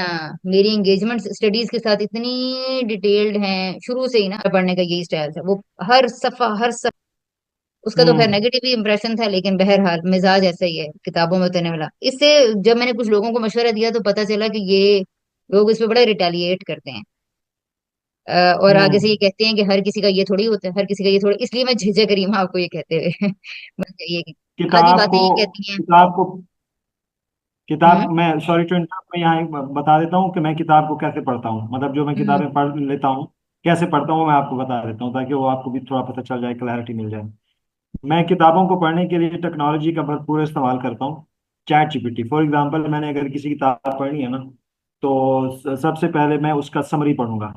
[SPEAKER 1] मेरी एंगेजमेंट स्टडीज के साथ इतनी डिटेल्ड हैं शुरू से ही ना, पढ़ने का यही स्टाइल था। वो हर सफा, उसका तो खैर
[SPEAKER 2] हम्म
[SPEAKER 1] नेगेटिव ही इंप्रेशन था, लेकिन बहरहाल मिजाज ऐसा ही है किताबों में उतरने वाला। इससे जब मैंने कुछ लोगों को मशवरा दिया तो पता चला कि ये लोग इस पे बड़ा रिटेलिएट करते हैं। और आगे से ये
[SPEAKER 2] हम्म
[SPEAKER 1] कहते हैं कि हर किसी का ये थोड़ी होता है, हर किसी का ये थोड़ी, इसलिए मैं झिझक रही हूँ आपको ये कहते हुए। बस ये कि आधी
[SPEAKER 2] किताब
[SPEAKER 1] बातें
[SPEAKER 2] को
[SPEAKER 1] ये कहती हैं।
[SPEAKER 2] किताब को
[SPEAKER 1] हम्म।
[SPEAKER 2] किताब मैं सॉरी टू इंटरप्ट, मैं यहाँ एक बता देता हूँ कि मैं किताब को कैसे पढ़ता हूँ, मतलब जो मैं
[SPEAKER 1] हम्म।
[SPEAKER 2] किताबें पढ़ लेता हूँ कैसे पढ़ता हूँ, वो मैं आपको बता देता हूँ ताकि वो आपको भी थोड़ा पता चल जाए, क्लैरिटी मिल जाए। मैं किताबों को पढ़ने के लिए टेक्नोलॉजी का भरपूर इस्तेमाल करता हूँ। चैट जीपीटी फॉर एग्जांपल, मैंने अगर किसी किताब पढ़नी है ना, तो सबसे पहले मैं उसका समरी पढ़ूंगा।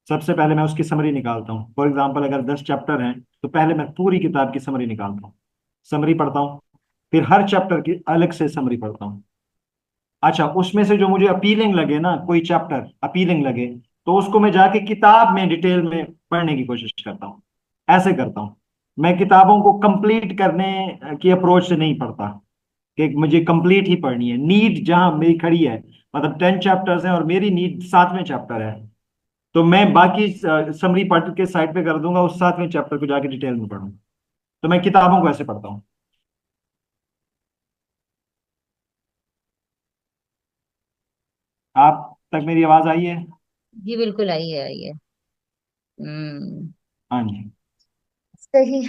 [SPEAKER 2] सबसे पहले मैं उसकी समरी निकालता हूँ। फॉर एग्जांपल अगर 10 चैप्टर हैं तो पहले मैं पूरी किताब की समरी निकालता हूँ, समरी पढ़ता हूँ, फिर हर चैप्टर की अलग से समरी पढ़ता हूँ। अच्छा, उसमें से जो मुझे अपीलिंग लगे ना, कोई चैप्टर अपीलिंग लगे, तो उसको मैं जाके किताब में डिटेल में पढ़ने की कोशिश करता हूँ। ऐसे करता हूँ। मैं किताबों को कंप्लीट करने की अप्रोच से नहीं पढ़ता कि मुझे कंप्लीट ही पढ़नी है। नीड जहां मेरी खड़ी है, मतलब 10 चैप्टर्स हैं और मेरी नीड 7वें चैप्टर है, तो मैं बाकी समरी पढ़ के साइड पे कर दूंगा, उस 7वें चैप्टर को जाके डिटेल में पढ़ूंगा। तो मैं किताबों को ऐसे पढ़ता हूँ। आप तक मेरी आवाज आई है?
[SPEAKER 1] जी बिल्कुल, आई है, आई है। हम्म।
[SPEAKER 2] हाँ जी।
[SPEAKER 1] सही।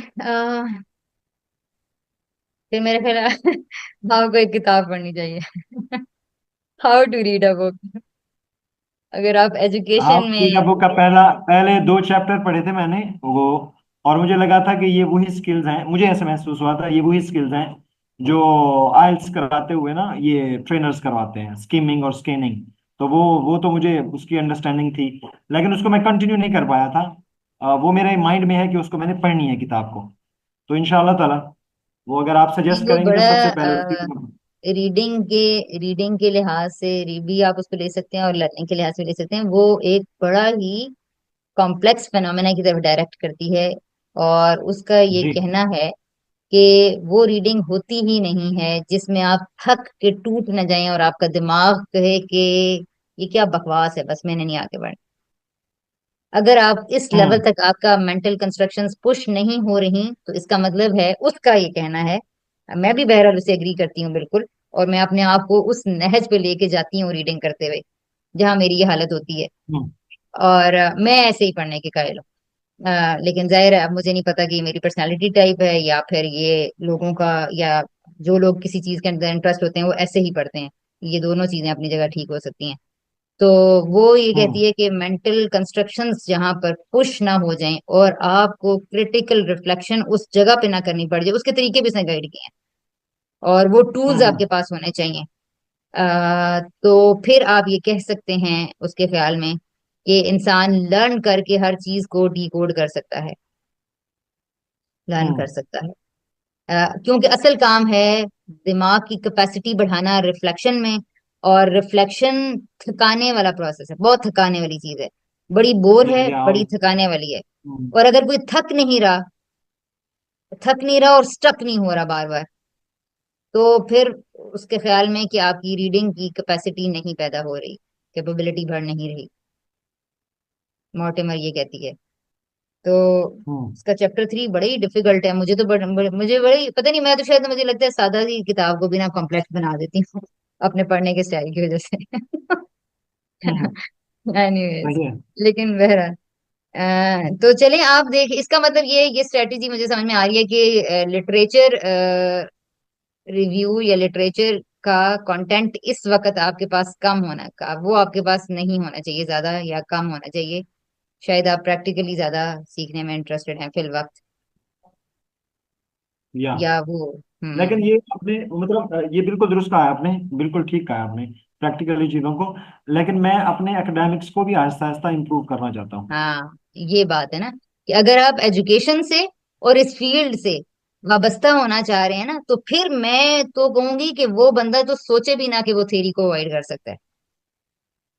[SPEAKER 1] फिर मेरे ख्याल आपको एक किताब पढ़नी चाहिए। How to read a book, अगर आप
[SPEAKER 2] हाँ,
[SPEAKER 1] एजुकेशन
[SPEAKER 2] पीटा
[SPEAKER 1] में।
[SPEAKER 2] बुक का पहले 2 चैप्टर पढ़े थे मैंने वो, और मुझे लगा था कि ये वही स्किल्स हैं, मुझे ऐसे महसूस हुआ था ये वही स्किल्स हैं जो आइल्स कराते हुए ना ये ट्रेनर्स करवाते हैं, स्किमिंग और स्कैनिंग। तो वो तो मुझे उसकी अंडरस्टैंडिंग थी, लेकिन उसको मैं कंटिन्यू नहीं कर पाया था। वो मेरे माइंड में है कि उसको मैंने पढ़नी है किताब को। तो इंशाल्लाह ताला वो अगर आप
[SPEAKER 1] नहीं,
[SPEAKER 2] सजेस्ट
[SPEAKER 1] वो
[SPEAKER 2] करेंगे तो
[SPEAKER 1] बड़ा
[SPEAKER 2] सबसे पहले उसकी।
[SPEAKER 1] रीडिंग के लिहाज से भी आप उसको ले सकते हैं और लर्निंग के लिहाज से ले सकते हैं। वो एक बड़ा ही कॉम्प्लेक्स फिनोमेना की तरफ डायरेक्ट करती है। और उसका ये
[SPEAKER 2] जी।
[SPEAKER 1] कहना है कि वो रीडिंग होती ही नहीं है जिसमें आप थक के टूट न जाएं और आपका दिमाग कहे कि ये क्या बकवास है, बस मैंने नहीं आगे बढ़ना। अगर आप इस लेवल
[SPEAKER 2] हम्म
[SPEAKER 1] तक आपका मेंटल कंस्ट्रक्शंस पुश नहीं हो रही, तो इसका मतलब है, उसका ये कहना है, मैं भी बहरहाल उसे एग्री करती हूँ बिल्कुल, और मैं अपने आप को उस नहज पे लेके जाती हूँ रीडिंग करते हुए जहां मेरी ये हालत होती है।
[SPEAKER 2] हम्म
[SPEAKER 1] और मैं ऐसे ही पढ़ने के कायल हूँ। लेकिन जाहिर है, अब मुझे नहीं पता कि मेरी पर्सनालिटी टाइप है या फिर ये लोगों का, या जो लोग किसी चीज के अंदर इंटरेस्ट होते हैं वो ऐसे ही पढ़ते हैं। ये दोनों चीजें अपनी जगह ठीक हो सकती हैं। तो वो ये
[SPEAKER 2] हम्म
[SPEAKER 1] कहती है कि मेंटल कंस्ट्रक्शंस जहां पर पुश ना हो जाएं और आपको क्रिटिकल रिफ्लेक्शन उस जगह पे ना करनी पड़ जाए, उसके तरीके भी इसने गाइड किए हैं, और वो टूल्स
[SPEAKER 2] हम्म
[SPEAKER 1] आपके पास होने चाहिए। तो फिर आप ये कह सकते हैं उसके ख्याल में कि इंसान लर्न करके हर चीज को डिकोड कर सकता है, लर्न कर
[SPEAKER 2] हम्म।
[SPEAKER 1] सकता है। क्योंकि असल काम है दिमाग की कैपेसिटी बढ़ाना रिफ्लेक्शन में। और रिफ्लेक्शन थकाने वाला प्रोसेस है, बहुत थकाने वाली चीज है, बड़ी बोर है,
[SPEAKER 2] या
[SPEAKER 1] बड़ी थकाने वाली है।
[SPEAKER 2] हम्म,
[SPEAKER 1] और अगर कोई थक नहीं रहा और स्टक नहीं हो रहा बार बार, तो फिर उसके ख्याल में कि आपकी रीडिंग की कैपेसिटी नहीं पैदा हो रही, कैपेबिलिटी बढ़ नहीं रही। मॉर्टिमर ये कहती है। तो
[SPEAKER 2] हम्म।
[SPEAKER 1] इसका चैप्टर 3 बड़ा ही डिफिकल्ट है। मुझे बड़ी पता नहीं, मैं तो शायद मुझे लगता है सादा सी किताब को भी ना कॉम्प्लेक्स बना देती हूँ अपने पढ़ने के स्टाइल की वजह से
[SPEAKER 2] हम्म।
[SPEAKER 1] एनीवेज,
[SPEAKER 2] सही है।
[SPEAKER 1] लेकिन बहरहाल तो चलें, आप देख, इसका मतलब ये स्ट्रेटेजी मुझे समझ में आ रही है कि लिटरेचर रिव्यू या लिटरेचर का कंटेंट इस वक्त आपके पास कम होना का, वो आपके पास नहीं होना चाहिए ज्यादा, या कम होना चाहिए। शायद आप प्रैक्टिकली ज्यादा सीखने में इंटरेस्टेड हैं फिल वक्त,
[SPEAKER 2] या
[SPEAKER 1] या वो।
[SPEAKER 2] लेकिन
[SPEAKER 1] हम्म।
[SPEAKER 2] ये आपने मतलब ये बिल्कुल दुरुस्त कहा है आपने, बिल्कुल ठीक कहा है आपने प्रैक्टिकली चीज़ों को। लेकिन मैं अपने एकेडमिक्स को भी आहिस्ता आहिस्ता इम्प्रूव करना चाहता हूँ।
[SPEAKER 1] हाँ, ये बात है ना कि अगर आप एजुकेशन से और इस फील्ड से वाबस्ता होना चाह रहे हैं ना, तो फिर मैं तो कहूंगी कि वो बंदा तो सोचे भी ना कि वो थ्योरी को अवॉइड कर सकता है,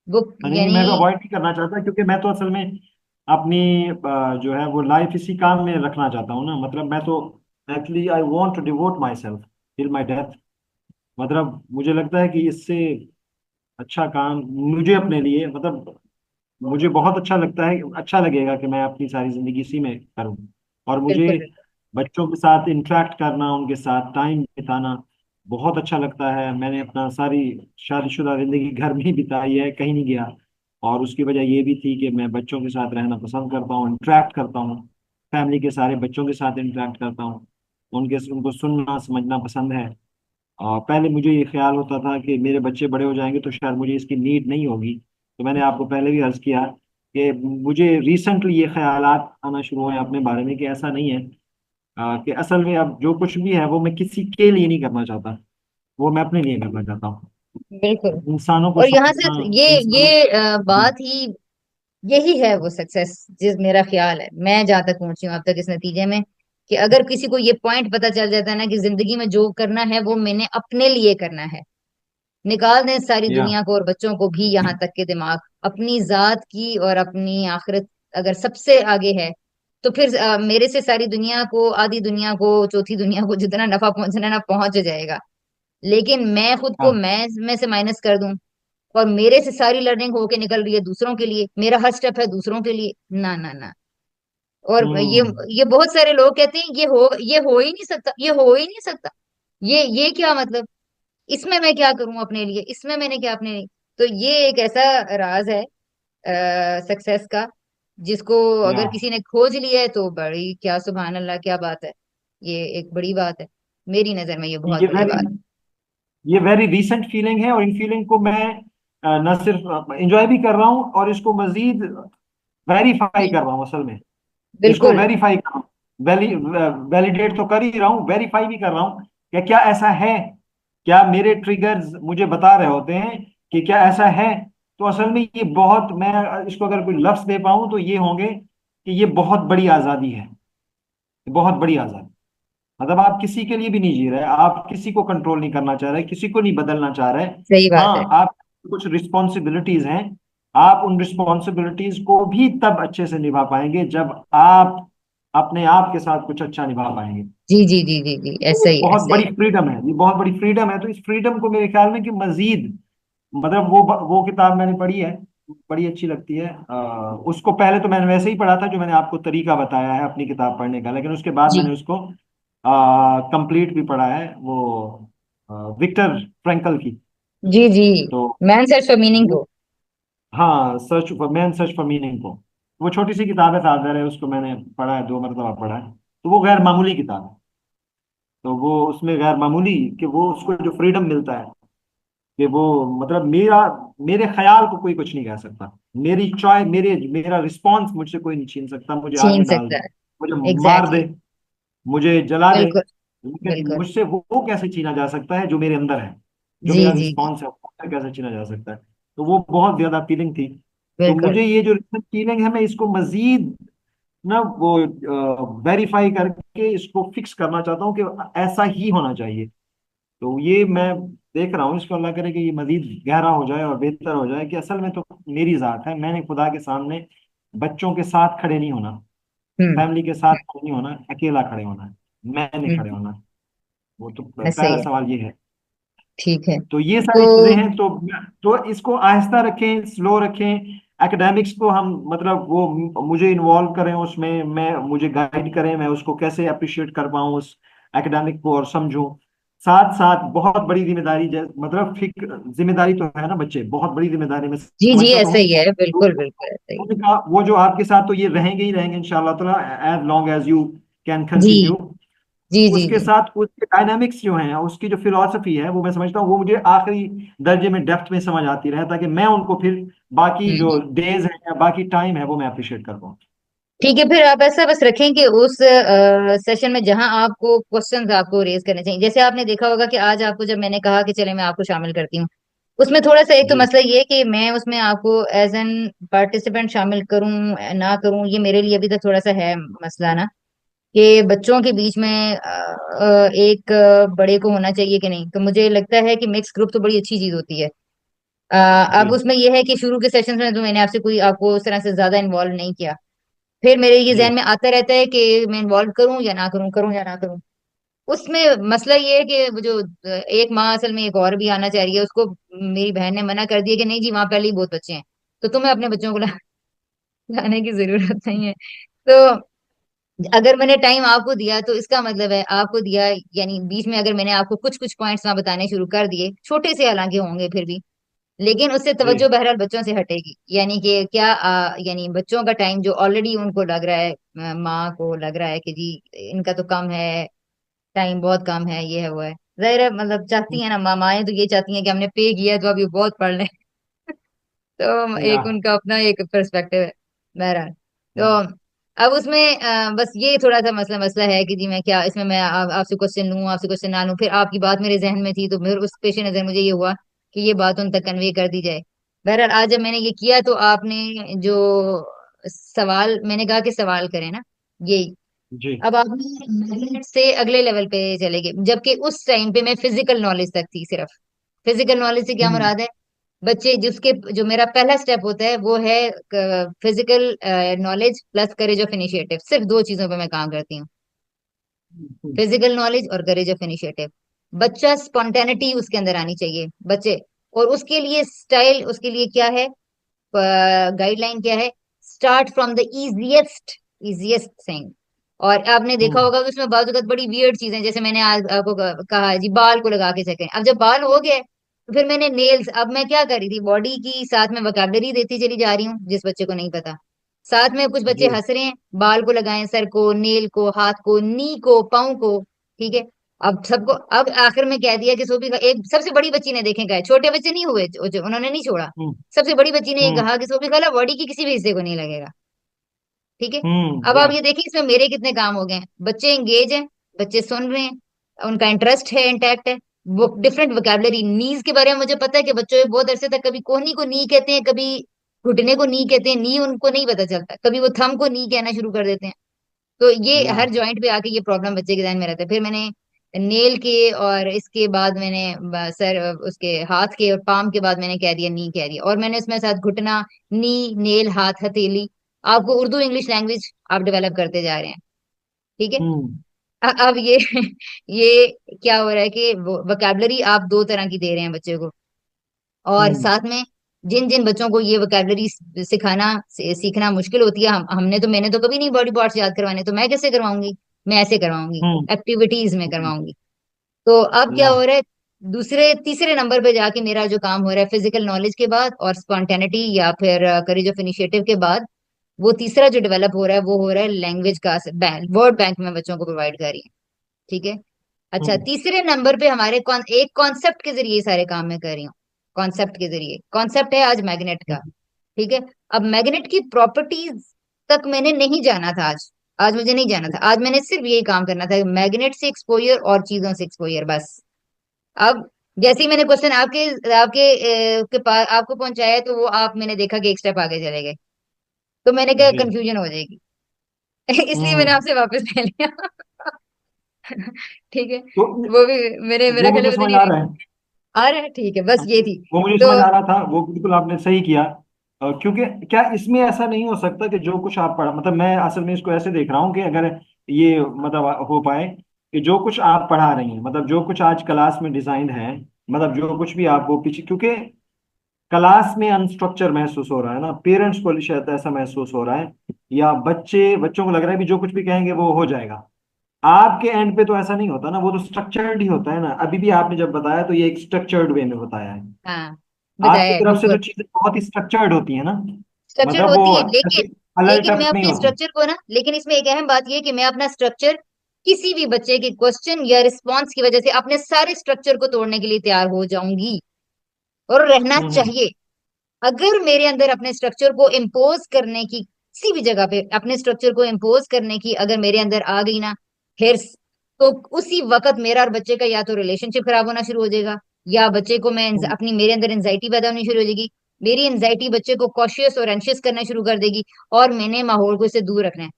[SPEAKER 1] वो
[SPEAKER 2] नहीं नहीं,
[SPEAKER 1] यानी।
[SPEAKER 2] मैं तो अवॉइड नहीं करना चाहता, क्योंकि मैं तो असल में अपनी जो है वो लाइफ इसी काम में रखना चाहता हूँ ना। मतलब मैं तो actually I want to devote myself till my death. मतलब मुझे लगता है कि इससे अच्छा काम मुझे अपने लिए, मतलब मुझे बहुत अच्छा लगता है, अच्छा लगेगा कि मैं अपनी सारी जिंदगी इसी में करूँ। और मुझे
[SPEAKER 1] बिल्कुल बिल्कुल।
[SPEAKER 2] बच्चों के साथ इंटरेक्ट करना, उनके साथ टाइम बिताना बहुत अच्छा लगता है। मैंने अपना सारी शादीशुदा जिंदगी घर में ही बिताई है, कहीं नहीं गया। और उसकी वजह ये भी थी कि मैं बच्चों के साथ रहना पसंद करता हूँ, इंटरेक्ट करता हूँ, फैमिली के सारे बच्चों के साथ इंटरेक्ट करता हूँ, उनको सुनना समझना पसंद है। पहले मुझे ये ख्याल होता था कि मेरे बच्चे बड़े हो जाएंगे तो शायद मुझे इसकी नीड नहीं होगी। तो मैंने आपको पहले भी अर्ज किया कि मुझे रिसेंटली ये ख्यालात आना शुरू हुए अपने बारे में कि ऐसा नहीं है, कि असल में अब जो कुछ भी है वो मैं किसी के लिए नहीं करना चाहता, वो मैं अपने लिए करना चाहता हूँ।
[SPEAKER 1] बिल्कुल।
[SPEAKER 2] इंसानों को
[SPEAKER 1] और यहाँ से
[SPEAKER 2] समझना,
[SPEAKER 1] ये
[SPEAKER 2] इंसानों।
[SPEAKER 1] ये
[SPEAKER 2] जी।
[SPEAKER 1] बात ही, यही है वो सक्सेस, जिस मेरा ख्याल है, मैं जहां तक पहुंची हूँ अब तक इस नतीजे में, कि अगर किसी को ये पॉइंट पता चल जाता है ना कि जिंदगी में जो करना है वो मैंने अपने लिए करना है, निकाल दें सारी
[SPEAKER 2] या
[SPEAKER 1] दुनिया को और बच्चों को भी, यहाँ तक के दिमाग अपनी जात की और अपनी आखिरत अगर सबसे आगे है, तो फिर मेरे से सारी दुनिया को, आधी दुनिया को, चौथी दुनिया को जितना नफा पहुंचना है ना, पहुंच जाएगा। लेकिन मैं खुद को
[SPEAKER 2] हाँ।
[SPEAKER 1] मैं में से माइनस कर दूं और मेरे से सारी लर्निंग होके निकल रही है दूसरों के लिए, मेरा हर स्टेप है दूसरों के लिए, ना ना ना। और
[SPEAKER 2] हम्म।
[SPEAKER 1] ये बहुत सारे लोग कहते हैं ये हो ही नहीं सकता, ये हो ही नहीं सकता, ये क्या मतलब, इसमें मैं क्या करूं अपने लिए, इसमें मैंने क्या अपने लिए। तो ये एक ऐसा राज है सक्सेस का, जिसको
[SPEAKER 2] या
[SPEAKER 1] अगर किसी ने खोज लिया है तो बड़ी, क्या सुभान अल्लाह, क्या बात है। ये एक बड़ी बात है, मेरी नजर में ये बहुत
[SPEAKER 2] ये
[SPEAKER 1] बड़ी
[SPEAKER 2] वेरी
[SPEAKER 1] बात
[SPEAKER 2] ये वेरी रीसेंट फीलिंग है, और इन फीलिंग को मैं न सिर्फ एंजॉय भी कर रहा हूँ और इसको मजीद वेरीफाई
[SPEAKER 1] है।
[SPEAKER 2] कर रहा हूँ असल में। इसको
[SPEAKER 1] बिल्कुल।
[SPEAKER 2] वेरीफाई कर रहा हूँ, वैलिडेट तो कर ही रहा हूँ, वेरीफाई भी कर रहा हूँ कि क्या ऐसा है। क्या मेरे ट्रिगर्स मुझे बता रहे होते हैं कि क्या ऐसा है। तो असल में ये बहुत, मैं इसको अगर कोई लफ्ज दे पाऊं तो ये होंगे कि ये बहुत बड़ी आज़ादी है, ये बहुत बड़ी आज़ादी। मतलब आप किसी के लिए भी नहीं जी रहे, आप किसी को कंट्रोल नहीं करना चाह रहे, किसी को नहीं बदलना चाह रहे।
[SPEAKER 1] सही बात है।
[SPEAKER 2] हाँ, आप कुछ रिस्पॉन्सिबिलिटीज हैं, आप उन रिस्पॉन्सिबिलिटीज को भी तब अच्छे से निभा पाएंगे जब आप अपने आप के साथ कुछ अच्छा निभा पाएंगे।
[SPEAKER 1] जी जी जी जी जी,
[SPEAKER 2] वो
[SPEAKER 1] ऐसा ही
[SPEAKER 2] बहुत
[SPEAKER 1] ऐसा ही।
[SPEAKER 2] बड़ी फ्रीडम है, ये बहुत बड़ी फ्रीडम है। तो इस फ्रीडम को मेरे ख्याल में कि मजीद, मतलब वो किताब मैंने पढ़ी है, बड़ी अच्छी लगती है। उसको पहले तो मैंने वैसे ही पढ़ा था जो मैंने आपको तरीका बताया है अपनी किताब पढ़ने का, लेकिन उसके बाद
[SPEAKER 1] जी
[SPEAKER 2] मैंने उसको कंप्लीट भी पढ़ा है, वो विक्टर फ्रैंकल की।
[SPEAKER 1] जी जी।
[SPEAKER 2] तो
[SPEAKER 1] मैन सर्च फॉर मीनिंग
[SPEAKER 2] वो,
[SPEAKER 1] को।
[SPEAKER 2] हाँ, सर्च फॉर मीनिंग को, वो छोटी सी किताब है, सादर है, उसको मैंने पढ़ा है, 2 मरतबा पढ़ा है। तो वो गैर मामूली किताब है। तो वो उसमें गैर मामूली कि वो उसको जो फ्रीडम मिलता है कि वो, मतलब मेरे ख्याल को कोई कुछ नहीं कह सकता, मेरी चॉइस, मेरा रिस्पॉन्स मुझसे कोई नहीं छीन सकता। मुझे आग
[SPEAKER 1] छीन
[SPEAKER 2] में डाल दे,
[SPEAKER 1] सकता है।
[SPEAKER 2] मुझे मार दे,
[SPEAKER 1] एग्जैक्टली।
[SPEAKER 2] मुझे जला दे,
[SPEAKER 1] बिल्कुल
[SPEAKER 2] लेकिन
[SPEAKER 1] बिल्कुल।
[SPEAKER 2] मुझसे वो कैसे छीना जा सकता है जो मेरे अंदर है। जो
[SPEAKER 1] जी
[SPEAKER 2] मेरा
[SPEAKER 1] जी जी।
[SPEAKER 2] रिस्पॉन्स है उससे कैसे चुना जा सकता है। तो वो बहुत ज्यादा अपीलिंग थी। तो
[SPEAKER 1] बिल्कुल।
[SPEAKER 2] मुझे ये जो फीलिंग है, मैं इसको मजीद ना वो वेरीफाई करके इसको फिक्स करना चाहता हूँ कि ऐसा ही होना चाहिए। तो ये मैं देख रहा हूँ, इसको अल्लाह करे कि ये मजीद गहरा हो जाए और बेहतर हो जाए, कि असल में तो मेरी जात है, मैंने खुदा के सामने बच्चों के साथ खड़े नहीं होना,
[SPEAKER 1] हम्म
[SPEAKER 2] फैमिली के साथ खड़े नहीं होना, अकेला खड़े होना है, मैंने खड़े
[SPEAKER 1] हम्म।
[SPEAKER 2] होना है। वो तो
[SPEAKER 1] सही
[SPEAKER 2] पहला
[SPEAKER 1] है।
[SPEAKER 2] सवाल ये है।
[SPEAKER 1] ठीक है।
[SPEAKER 2] तो ये
[SPEAKER 1] तो
[SPEAKER 2] सारी चीजें हैं। तो इसको आहिस्ता रखें, स्लो रखें। एकेडमिक्स को हम मतलब वो मुझे इन्वॉल्व करें उसमें, मैं मुझे गाइड करें, मैं उसको कैसे अप्रिशिएट कर पाऊँ उस एकेडमिक को और समझूं। साथ साथ बहुत बड़ी जिम्मेदारी, मतलब फिक्र जिम्मेदारी तो है ना, बच्चे बहुत बड़ी जिम्मेदारी में
[SPEAKER 1] जी जी,
[SPEAKER 2] समझता तो
[SPEAKER 1] ऐसा
[SPEAKER 2] हूँ।
[SPEAKER 1] ही है,
[SPEAKER 2] तो
[SPEAKER 1] बिल्कुल बिल्कुल ऐसा ही
[SPEAKER 2] वो जो आपके साथ तो ये रहेंगे ही रहेंगे इंशाल्लाह ताला, as long as you can
[SPEAKER 1] है। जी
[SPEAKER 2] कंटिन्यू।
[SPEAKER 1] जी जी
[SPEAKER 2] उसके
[SPEAKER 1] जी
[SPEAKER 2] साथ उसके डायनामिक्स जो हैं, उसकी जो फिलॉसफी है, वो मैं समझता हूँ वो मुझे आखिरी दर्जे में डेप्थ में समझ आती रहे, ताकि मैं उनको फिर बाकी
[SPEAKER 1] हम्म।
[SPEAKER 2] जो डेज हैं या बाकी टाइम है वो मैं अप्रिशिएट कर पाऊँ।
[SPEAKER 1] ठीक है, फिर आप ऐसा बस रखें कि उस सेशन में जहां आपको क्वेश्चंस आपको रेज करने चाहिए, जैसे आपने देखा होगा कि आज आपको जब मैंने कहा कि चले मैं आपको शामिल करती हूँ, उसमें थोड़ा सा एक तो
[SPEAKER 2] जी
[SPEAKER 1] मसला ये है कि मैं उसमें आपको एज एन पार्टिसिपेंट शामिल करूं ना करूं, ये मेरे लिए अभी तक थोड़ा सा है मसला ना, कि बच्चों के बीच में एक बड़े को होना चाहिए कि नहीं। तो मुझे लगता है कि मिक्स ग्रुप तो बड़ी अच्छी चीज होती है। अब
[SPEAKER 2] जी
[SPEAKER 1] उसमें यह है कि शुरू के सेशन में तो मैंने आपसे कोई आपको उस तरह से ज्यादा इन्वॉल्व नहीं किया, फिर मेरे ये
[SPEAKER 2] जी
[SPEAKER 1] जहन में आता रहता है कि मैं इन्वॉल्व करूं या ना करूं, करूं या ना करूं। उसमें मसला ये है कि वो जो एक माँ असल में एक और भी आना चाह रही है, उसको मेरी बहन ने मना कर दिया कि नहीं जी वहां पहले ही बहुत बच्चे हैं, तो तुम्हें अपने बच्चों को लाने की जरूरत नहीं है। तो अगर मैंने टाइम आपको दिया तो इसका मतलब है आपको दिया, यानी बीच में अगर मैंने आपको कुछ कुछ पॉइंट्स ना बताने शुरू कर दिए, छोटे से हालांकि होंगे फिर भी, लेकिन उससे तवज्जो
[SPEAKER 2] जी
[SPEAKER 1] बहरहाल बच्चों से हटेगी। यानी कि क्या यानी बच्चों का टाइम जो ऑलरेडी उनको लग रहा है, माँ को लग रहा है कि जी इनका तो कम है, टाइम बहुत कम है, ये है वो है, जाहिर है मतलब चाहती है ना माएँ तो ये चाहती हैं कि हमने पे किया है तो अब ये बहुत पढ़ लें। तो
[SPEAKER 2] या
[SPEAKER 1] एक उनका अपना एक पर्सपेक्टिव है बहरहाल। तो
[SPEAKER 2] या
[SPEAKER 1] अब उसमें बस ये थोड़ा सा मसला मसला है कि जी मैं क्या इसमें मैं आपसे क्वेश्चन लूँ, आपसे क्वेश्चन ना लूँ, फिर आपकी बात मेरे जहन में थी तो फिर उस पेश नजर मुझे ये हुआ कि ये बात उन तक कन्वे कर दी जाए। बहरहाल आज जब मैंने ये किया तो आपने जो सवाल मैंने कहा कि सवाल करें ना, ये
[SPEAKER 2] जी
[SPEAKER 1] अब आपने मैथमेटिक्स से अगले लेवल पे चले गए, जबकि उस टाइम पे मैं फिजिकल नॉलेज तक थी सिर्फ। फिजिकल नॉलेज से क्या
[SPEAKER 2] हम्म
[SPEAKER 1] मुराद है, बच्चे जिसके जो मेरा पहला स्टेप होता है वो है physical knowledge plus courage of initiative, सिर्फ दो चीजों पे मैं काम करती हूँ,
[SPEAKER 2] हम्म
[SPEAKER 1] फिजिकल नॉलेज और करेज ऑफ इनिशिएटिव। बच्चा स्पॉन्टेनिटी उसके अंदर आनी चाहिए बच्चे, और उसके लिए स्टाइल, उसके लिए क्या है, गाइडलाइन क्या है, start from the easiest easiest thing. और आपने देखा
[SPEAKER 2] हम्म
[SPEAKER 1] होगा कि उसमें बात बड़ी वियर्ड चीजें, जैसे मैंने आज आपको कहा है जी बाल को लगा के चेकें, अब जब बाल हो गए तो फिर मैंने नेल्स, अब मैं क्या कर रही थी बॉडी की साथ में वोकैबलरी देती चली जा रही हूँ जिस बच्चे को नहीं पता, साथ में कुछ बच्चे
[SPEAKER 2] जी
[SPEAKER 1] हंस रहे हैं, बाल को लगाएं, सर को, नेल को, हाथ को, नी को, पाँव को, ठीक है। अब सबको, अब आखिर में कह दिया कि सोफी का एक सबसे बड़ी बच्ची ने देखे गए, छोटे बच्चे नहीं हुए जो उन्होंने नहीं छोड़ा,
[SPEAKER 2] हम्म
[SPEAKER 1] सबसे बड़ी बच्ची ने ये
[SPEAKER 2] हम्म
[SPEAKER 1] कहा कि सोफी खाला बॉडी की किसी भी हिस्से को नहीं लगेगा, ठीक है। अब
[SPEAKER 2] या
[SPEAKER 1] आप ये देखिए इसमें मेरे कितने काम हो गए हैं, बच्चे एंगेज हैं, बच्चे सुन रहे हैं, उनका इंटरेस्ट है, इंटैक्ट है, वो डिफरेंट वोकैबुलरी नीज के बारे में मुझे पता है कि बच्चों को बहुत अरसे तक कभी कोहनी को नी कहते हैं, कभी घुटने को नी कहते हैं, नी उनको नहीं पता चलता, कभी वो थंब को नी कहना शुरू कर देते हैं। तो ये
[SPEAKER 2] या
[SPEAKER 1] हर जॉइंट पे आके ये प्रॉब्लम बच्चे के ध्यान में रहता है। फिर मैंने नेल के और इसके बाद मैंने सर उसके हाथ के और पाम के बाद मैंने कह दिया, नी कह दिया, और मैंने उसमें साथ घुटना, नी, नेल, हाथ, हथेली, आपको उर्दू इंग्लिश लैंग्वेज आप डेवलप करते जा रहे हैं, ठीक है।
[SPEAKER 2] हम्म
[SPEAKER 1] अब ये ये क्या हो रहा है कि वोकैबलरी आप दो तरह की दे रहे हैं बच्चे को, और
[SPEAKER 2] हम्म
[SPEAKER 1] साथ में जिन जिन बच्चों को ये वोकैबलरी सिखाना सीखना मुश्किल होती है, हमने तो मैंने तो कभी नहीं बॉडी पार्ट्स याद करवाने, तो मैं कैसे करवाऊंगी, मैं ऐसे करवाऊंगी,
[SPEAKER 2] हम्म
[SPEAKER 1] एक्टिविटीज में
[SPEAKER 2] हम्म,
[SPEAKER 1] करवाऊंगी। तो अब क्या
[SPEAKER 2] या
[SPEAKER 1] हो रहा है, दूसरे तीसरे नंबर पे जाके मेरा जो काम हो रहा है फिजिकल नॉलेज के बाद और स्पॉन्टेनिटी या फिर करेज ऑफ इनिशिएटिव के बाद, वो तीसरा जो डेवलप हो रहा है वो हो रहा है लैंग्वेज का वर्ड बैंक में बच्चों को प्रोवाइड कर रही है, ठीक है। अच्छा,
[SPEAKER 2] हम्म
[SPEAKER 1] तीसरे नंबर पे हमारे एक कॉन्सेप्ट के जरिए ये सारे काम मैं कर रही हूँ, कॉन्सेप्ट के जरिए, कॉन्सेप्ट है आज मैग्नेट का, ठीक है। अब मैग्नेट की प्रॉपर्टीज तक मैंने नहीं जाना था आज, आज मुझे नहीं जाना था, आज मैंने सिर्फ यही काम करना था, मैग्नेट से एक्सपोजर और चीजों से एक्सपोजर बस। अब जैसे ही मैंने क्वेश्चन आपके आपके के पास आपको पहुंचाया, तो वो आप मैंने देखा कि एक स्टेप आगे चले गए, तो मैंने कहा
[SPEAKER 2] जी।
[SPEAKER 1] कंफ्यूजन हो जाएगी। इसलिए मैंने
[SPEAKER 2] हम्म।
[SPEAKER 1] आपसे वापस ले लिया। ठीक है।
[SPEAKER 2] तो
[SPEAKER 1] वो भी मेरा
[SPEAKER 2] वो
[SPEAKER 1] ख्याल है
[SPEAKER 2] मुझे
[SPEAKER 1] पता
[SPEAKER 2] समझ
[SPEAKER 1] नहीं
[SPEAKER 2] आ रहा है।
[SPEAKER 1] आ रहा है। ठीक है, बस ये थी।
[SPEAKER 2] वो मुझे
[SPEAKER 1] तो
[SPEAKER 2] समझ आ रहा था, वो बिल्कुल आपने सही किया। क्योंकि क्या इसमें ऐसा नहीं हो सकता कि जो कुछ आप पढ़ा, मतलब मैं असल में इसको ऐसे देख रहा हूँ कि अगर ये मतलब हो पाए कि जो कुछ आप पढ़ा रही हैं, मतलब जो कुछ आज क्लास में डिजाइन है, मतलब जो कुछ भी आप वो पीछे, क्योंकि क्लास में अनस्ट्रक्चर महसूस हो रहा है ना, पेरेंट्स को शायद ऐसा महसूस हो रहा है, या बच्चों को लग रहा है भी जो कुछ भी कहेंगे वो हो जाएगा। आपके एंड पे तो ऐसा नहीं होता ना, वो तो स्ट्रक्चर्ड ही होता है ना। अभी भी आपने जब बताया तो ये एक स्ट्रक्चर्ड वे में बताया है।
[SPEAKER 1] हाँ, बताया
[SPEAKER 2] आपकी
[SPEAKER 1] है
[SPEAKER 2] तरफ से तो
[SPEAKER 1] बिल्कुल।
[SPEAKER 2] चीजें बहुत ही स्ट्रक्चर्ड होती है ना,
[SPEAKER 1] स्ट्रक्चर्ड
[SPEAKER 2] मतलब वो
[SPEAKER 1] होती है, लेकिन
[SPEAKER 2] ऐसे अलर्ट
[SPEAKER 1] लेकिन मैं
[SPEAKER 2] अप नहीं
[SPEAKER 1] अपने
[SPEAKER 2] होती।
[SPEAKER 1] स्ट्रक्चर को ना, लेकिन इसमें एक अहम बात ये है कि मैं अपना स्ट्रक्चर किसी भी बच्चे के क्वेश्चन या रिस्पॉन्स की वजह से अपने सारे स्ट्रक्चर को तोड़ने के लिए तैयार हो जाऊंगी, और रहना
[SPEAKER 2] हम्म।
[SPEAKER 1] चाहिए। अगर मेरे अंदर अपने स्ट्रक्चर को इम्पोज करने की, किसी भी जगह पे अपने स्ट्रक्चर को इम्पोज करने की अगर मेरे अंदर आ गई ना हिर्स, तो उसी वक्त मेरा और बच्चे का या तो रिलेशनशिप खराब होना शुरू हो जाएगा, या बच्चे को मैं
[SPEAKER 2] हम्म।
[SPEAKER 1] अपनी मेरे अंदर एंजाइटी पैदा होनी शुरू हो जाएगी। मेरी एंजाइटी बच्चे को कॉशियस और एंशियस करना शुरू कर देगी, और मैंने माहौल को इससे दूर रखना है।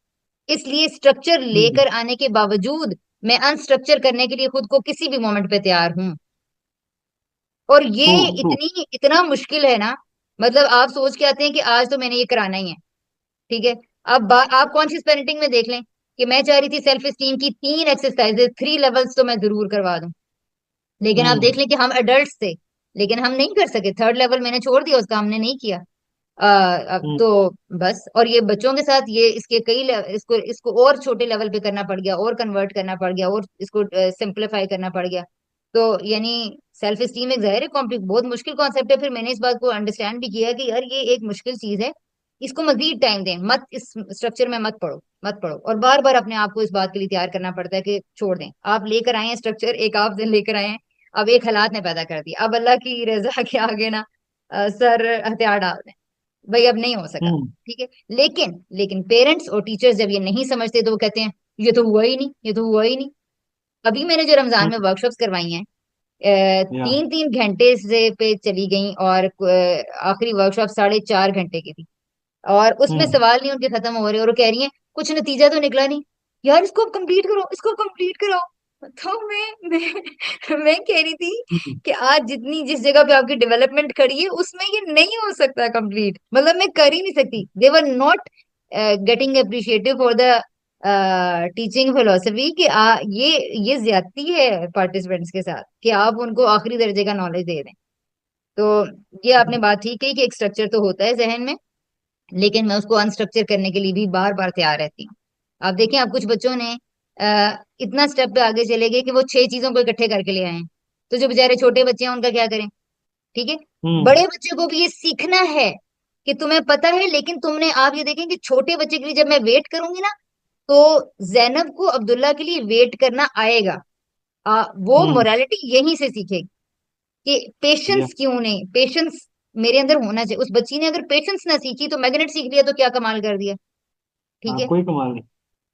[SPEAKER 1] इसलिए स्ट्रक्चर
[SPEAKER 2] हम्म।
[SPEAKER 1] लेकर आने के बावजूद मैं अनस्ट्रक्चर करने के लिए खुद को किसी भी मोमेंट पे तैयार हूं। और ये
[SPEAKER 2] ट्रू ट्रू।
[SPEAKER 1] इतनी इतना मुश्किल है ना, मतलब आप सोच के आते हैं कि आज तो मैंने ये कराना ही है। ठीक है। आप कॉन्शियस पेरेंटिंग में देख लें कि मैं चाह रही थी सेल्फ एस्टीम की 3 एक्सरसाइजेस, 3 लेवल्स तो मैं जरूर करवा दूं, लेकिन आप देख
[SPEAKER 2] हम्म।
[SPEAKER 1] लें कि हम अडल्ट थे, लेकिन हम नहीं कर सके। 3rd लेवल मैंने छोड़ दिया, उसका हमने नहीं किया। अब
[SPEAKER 2] हम्म।
[SPEAKER 1] तो बस। और ये बच्चों के साथ ये इसके इसको इसको और छोटे लेवल पे करना पड़ गया, और कन्वर्ट करना पड़ गया, और इसको सिंप्लीफाई करना पड़ गया। तो यानी सेल्फ एस्टीम एक जाहिर है बहुत मुश्किल कॉन्सेप्ट है। फिर मैंने इस बात को अंडरस्टैंड भी किया कि यार ये एक मुश्किल चीज है, इसको मजीद टाइम दें, मत इस स्ट्रक्चर में मत पढ़ो, मत पढ़ो। और बार बार अपने आप को इस बात के लिए तैयार करना पड़ता है कि छोड़ दें। आप लेकर आए हैं स्ट्रक्चर, एक आप दिन लेकर आए हैं, अब एक हालात ने पैदा कर दिया, अब अल्लाह की रजा के आगे ना सर हथियार डाल दें। भाई अब नहीं हो सका।
[SPEAKER 2] हम्म।
[SPEAKER 1] ठीक है। लेकिन पेरेंट्स और टीचर्स जब ये नहीं समझते तो वो कहते हैं ये तो हुआ ही नहीं, ये तो हुआ ही नहीं। अभी मैंने जो रमजान में
[SPEAKER 2] हम्म।
[SPEAKER 1] वर्कशॉप्स करवाई हैं,
[SPEAKER 2] या।
[SPEAKER 1] 3-3 घंटे से पे चली गई, और आखिरी वर्कशॉप 4.5 घंटे की थी। और उसमें
[SPEAKER 2] हम्म।
[SPEAKER 1] सवाल नहीं उनके खत्म हो रहे, और वो कह रही हैं कुछ नतीजा तो निकला नहीं, यार इसको कंप्लीट करो, इसको कंप्लीट करो। तो मैं कह रही थी
[SPEAKER 2] हम्म।
[SPEAKER 1] कि आज जितनी जिस जगह पे आपकी डेवलपमेंट खड़ी है उसमें ये नहीं हो सकता कंप्लीट, मतलब मैं कर ही नहीं सकती। They were not getting appreciated for the teaching philosophy कि ये ज्यादती है पार्टिसिपेंट्स के साथ कि आप उनको आखिरी दर्जे का नॉलेज दे दें। तो ये आपने बात ठीक कही कि एक स्ट्रक्चर तो होता है जहन में, लेकिन मैं उसको अनस्ट्रक्चर करने के लिए भी बार बार तैयार रहती हूँ। आप देखें, आप कुछ बच्चों ने इतना स्टेप पे आगे चले गए कि वो 6 चीजों को इकट्ठे करके ले आए हैं। तो जो बेचारे छोटे बच्चे हैं उनका क्या करें। ठीक है।
[SPEAKER 2] हम्म।
[SPEAKER 1] बड़े बच्चे को भी ये सीखना है कि तुम्हें पता है, लेकिन तुमने, आप ये देखें कि छोटे बच्चे के लिए जब मैं वेट करूंगी ना, तो जैनब को अब्दुल्ला के लिए वेट करना आएगा। वो
[SPEAKER 2] हम्म।
[SPEAKER 1] मोरालिटी यहीं से सीखेगी कि
[SPEAKER 2] या।
[SPEAKER 1] पेशेंस क्यों नहीं, पेशेंस मेरे अंदर होना चाहिए। उस बच्ची ने अगर पेशेंस ना सीखी तो मैग्नेट सीख लिया तो क्या कमाल कर दिया। ठीक
[SPEAKER 2] हाँ,
[SPEAKER 1] है।
[SPEAKER 2] कोई कमाल नहीं।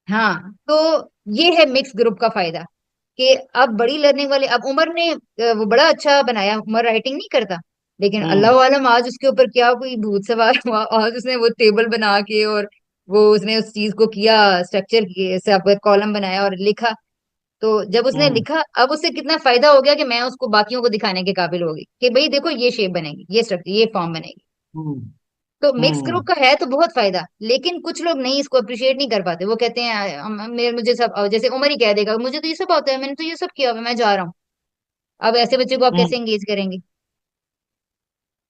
[SPEAKER 1] हाँ, तो ये है मिक्स ग्रुप का फायदा कि अब बड़ी लर्निंग वाले, अब उमर ने वो बड़ा अच्छा बनाया, उमर राइटिंग नहीं करता, लेकिन
[SPEAKER 2] हम्म।
[SPEAKER 1] अल्लाह आलम आज उसके ऊपर क्या कोई भूत सवार हुआ, आज उसने वो टेबल बना के, और वो उसने उस चीज को किया, स्ट्रक्चर किए, सब कॉलम बनाया और लिखा। तो जब उसने
[SPEAKER 2] हम्म।
[SPEAKER 1] लिखा, अब उससे कितना फायदा हो गया कि मैं उसको बाकियों को दिखाने के काबिल होगी कि भाई देखो ये शेप बनेगी, ये स्ट्रक्चर, ये फॉर्म बनेगी।
[SPEAKER 2] हम्म।
[SPEAKER 1] तो मिक्स
[SPEAKER 2] हम्म।
[SPEAKER 1] ग्रुप का है तो बहुत फायदा, लेकिन कुछ लोग नहीं, इसको अप्रिशिएट नहीं कर पाते। वो कहते हैं मुझे सब जैसे उमर ही कह देगा मुझे तो ये सब आता है, मैंने तो ये सब किया हुआ है, मैं जा रहा हूँ। अब ऐसे बच्चे को आप
[SPEAKER 2] हम्म।
[SPEAKER 1] कैसे एंगेज करेंगे।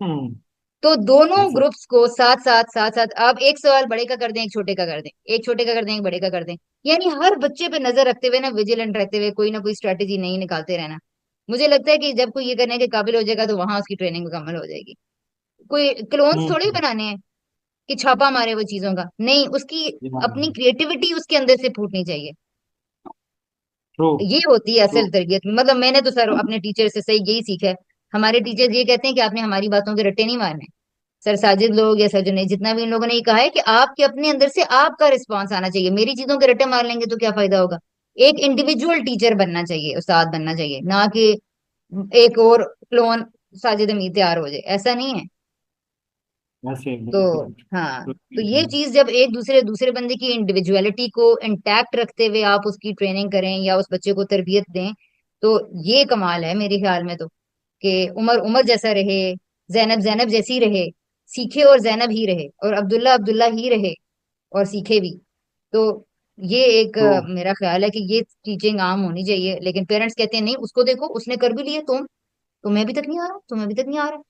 [SPEAKER 2] हम्म।
[SPEAKER 1] तो दोनों
[SPEAKER 2] ऐसा।
[SPEAKER 1] ग्रुप्स को साथ साथ आप एक सवाल बड़े का कर दें, एक छोटे का कर दें, एक छोटे का कर दें, एक बड़े का कर दें। यानी हर बच्चे पे नजर रखते हुए ना, विजिलेंट रहते हुए, कोई ना कोई स्ट्रेटेजी नहीं निकालते रहना। मुझे लगता है कि जब कोई ये करने के काबिल हो जाएगा तो वहां उसकी ट्रेनिंग मुकम्मल हो जाएगी। कोई क्लोन्स थोड़ी
[SPEAKER 2] हम्म।
[SPEAKER 1] बनाने हैं कि छापा मारे वो चीजों का, नहीं, उसकी अपनी
[SPEAKER 2] या।
[SPEAKER 1] क्रिएटिविटी उसके अंदर से फूटनी चाहिए।
[SPEAKER 2] ट्रू
[SPEAKER 1] ये होती है
[SPEAKER 2] ट्रू।
[SPEAKER 1] असल तरबियत। मतलब मैंने तो सर अपने टीचर से सही यही सीखा है। हमारे टीचर ये कहते हैं कि आपने हमारी बातों के रट्टे नहीं मारने। सर साजिद लोग या सर जुनेद, जितना भी इन लोगों ने ये कहा है कि आपके अपने अंदर से आपका रिस्पॉन्स आना चाहिए, मेरी चीजों के रट्टे मार लेंगे तो क्या फायदा होगा। एक इंडिविजुअल टीचर बनना चाहिए, उस्ताद बनना चाहिए, ना कि एक और क्लोन साजिद अमीर तैयार हो जाए, ऐसा नहीं है।
[SPEAKER 2] ऐसे
[SPEAKER 1] तो
[SPEAKER 2] बिल्कुल।
[SPEAKER 1] हाँ,
[SPEAKER 2] तो
[SPEAKER 1] तो
[SPEAKER 2] ठीक
[SPEAKER 1] ये
[SPEAKER 2] है।
[SPEAKER 1] चीज जब एक दूसरे दूसरे बंदे की इंडिविजुअलिटी को इंटैक्ट रखते हुए आप उसकी ट्रेनिंग करें या उस बच्चे को तरबियत दें, तो ये कमाल है मेरे ख्याल में तो। कि उमर उमर जैसा रहे, जैनब जैनब जैसी रहे, सीखे और जैनब ही रहे, और अब्दुल्ला अब्दुल्ला ही रहे और सीखे भी। तो ये एक
[SPEAKER 2] तो
[SPEAKER 1] मेरा ख्याल है कि ये टीचिंग आम होनी चाहिए। लेकिन पेरेंट्स कहते हैं नहीं, उसको देखो उसने कर भी लिया, तुम्हें अभी तक नहीं आ रहा, तुम्हें अभी तक नहीं आ रहा।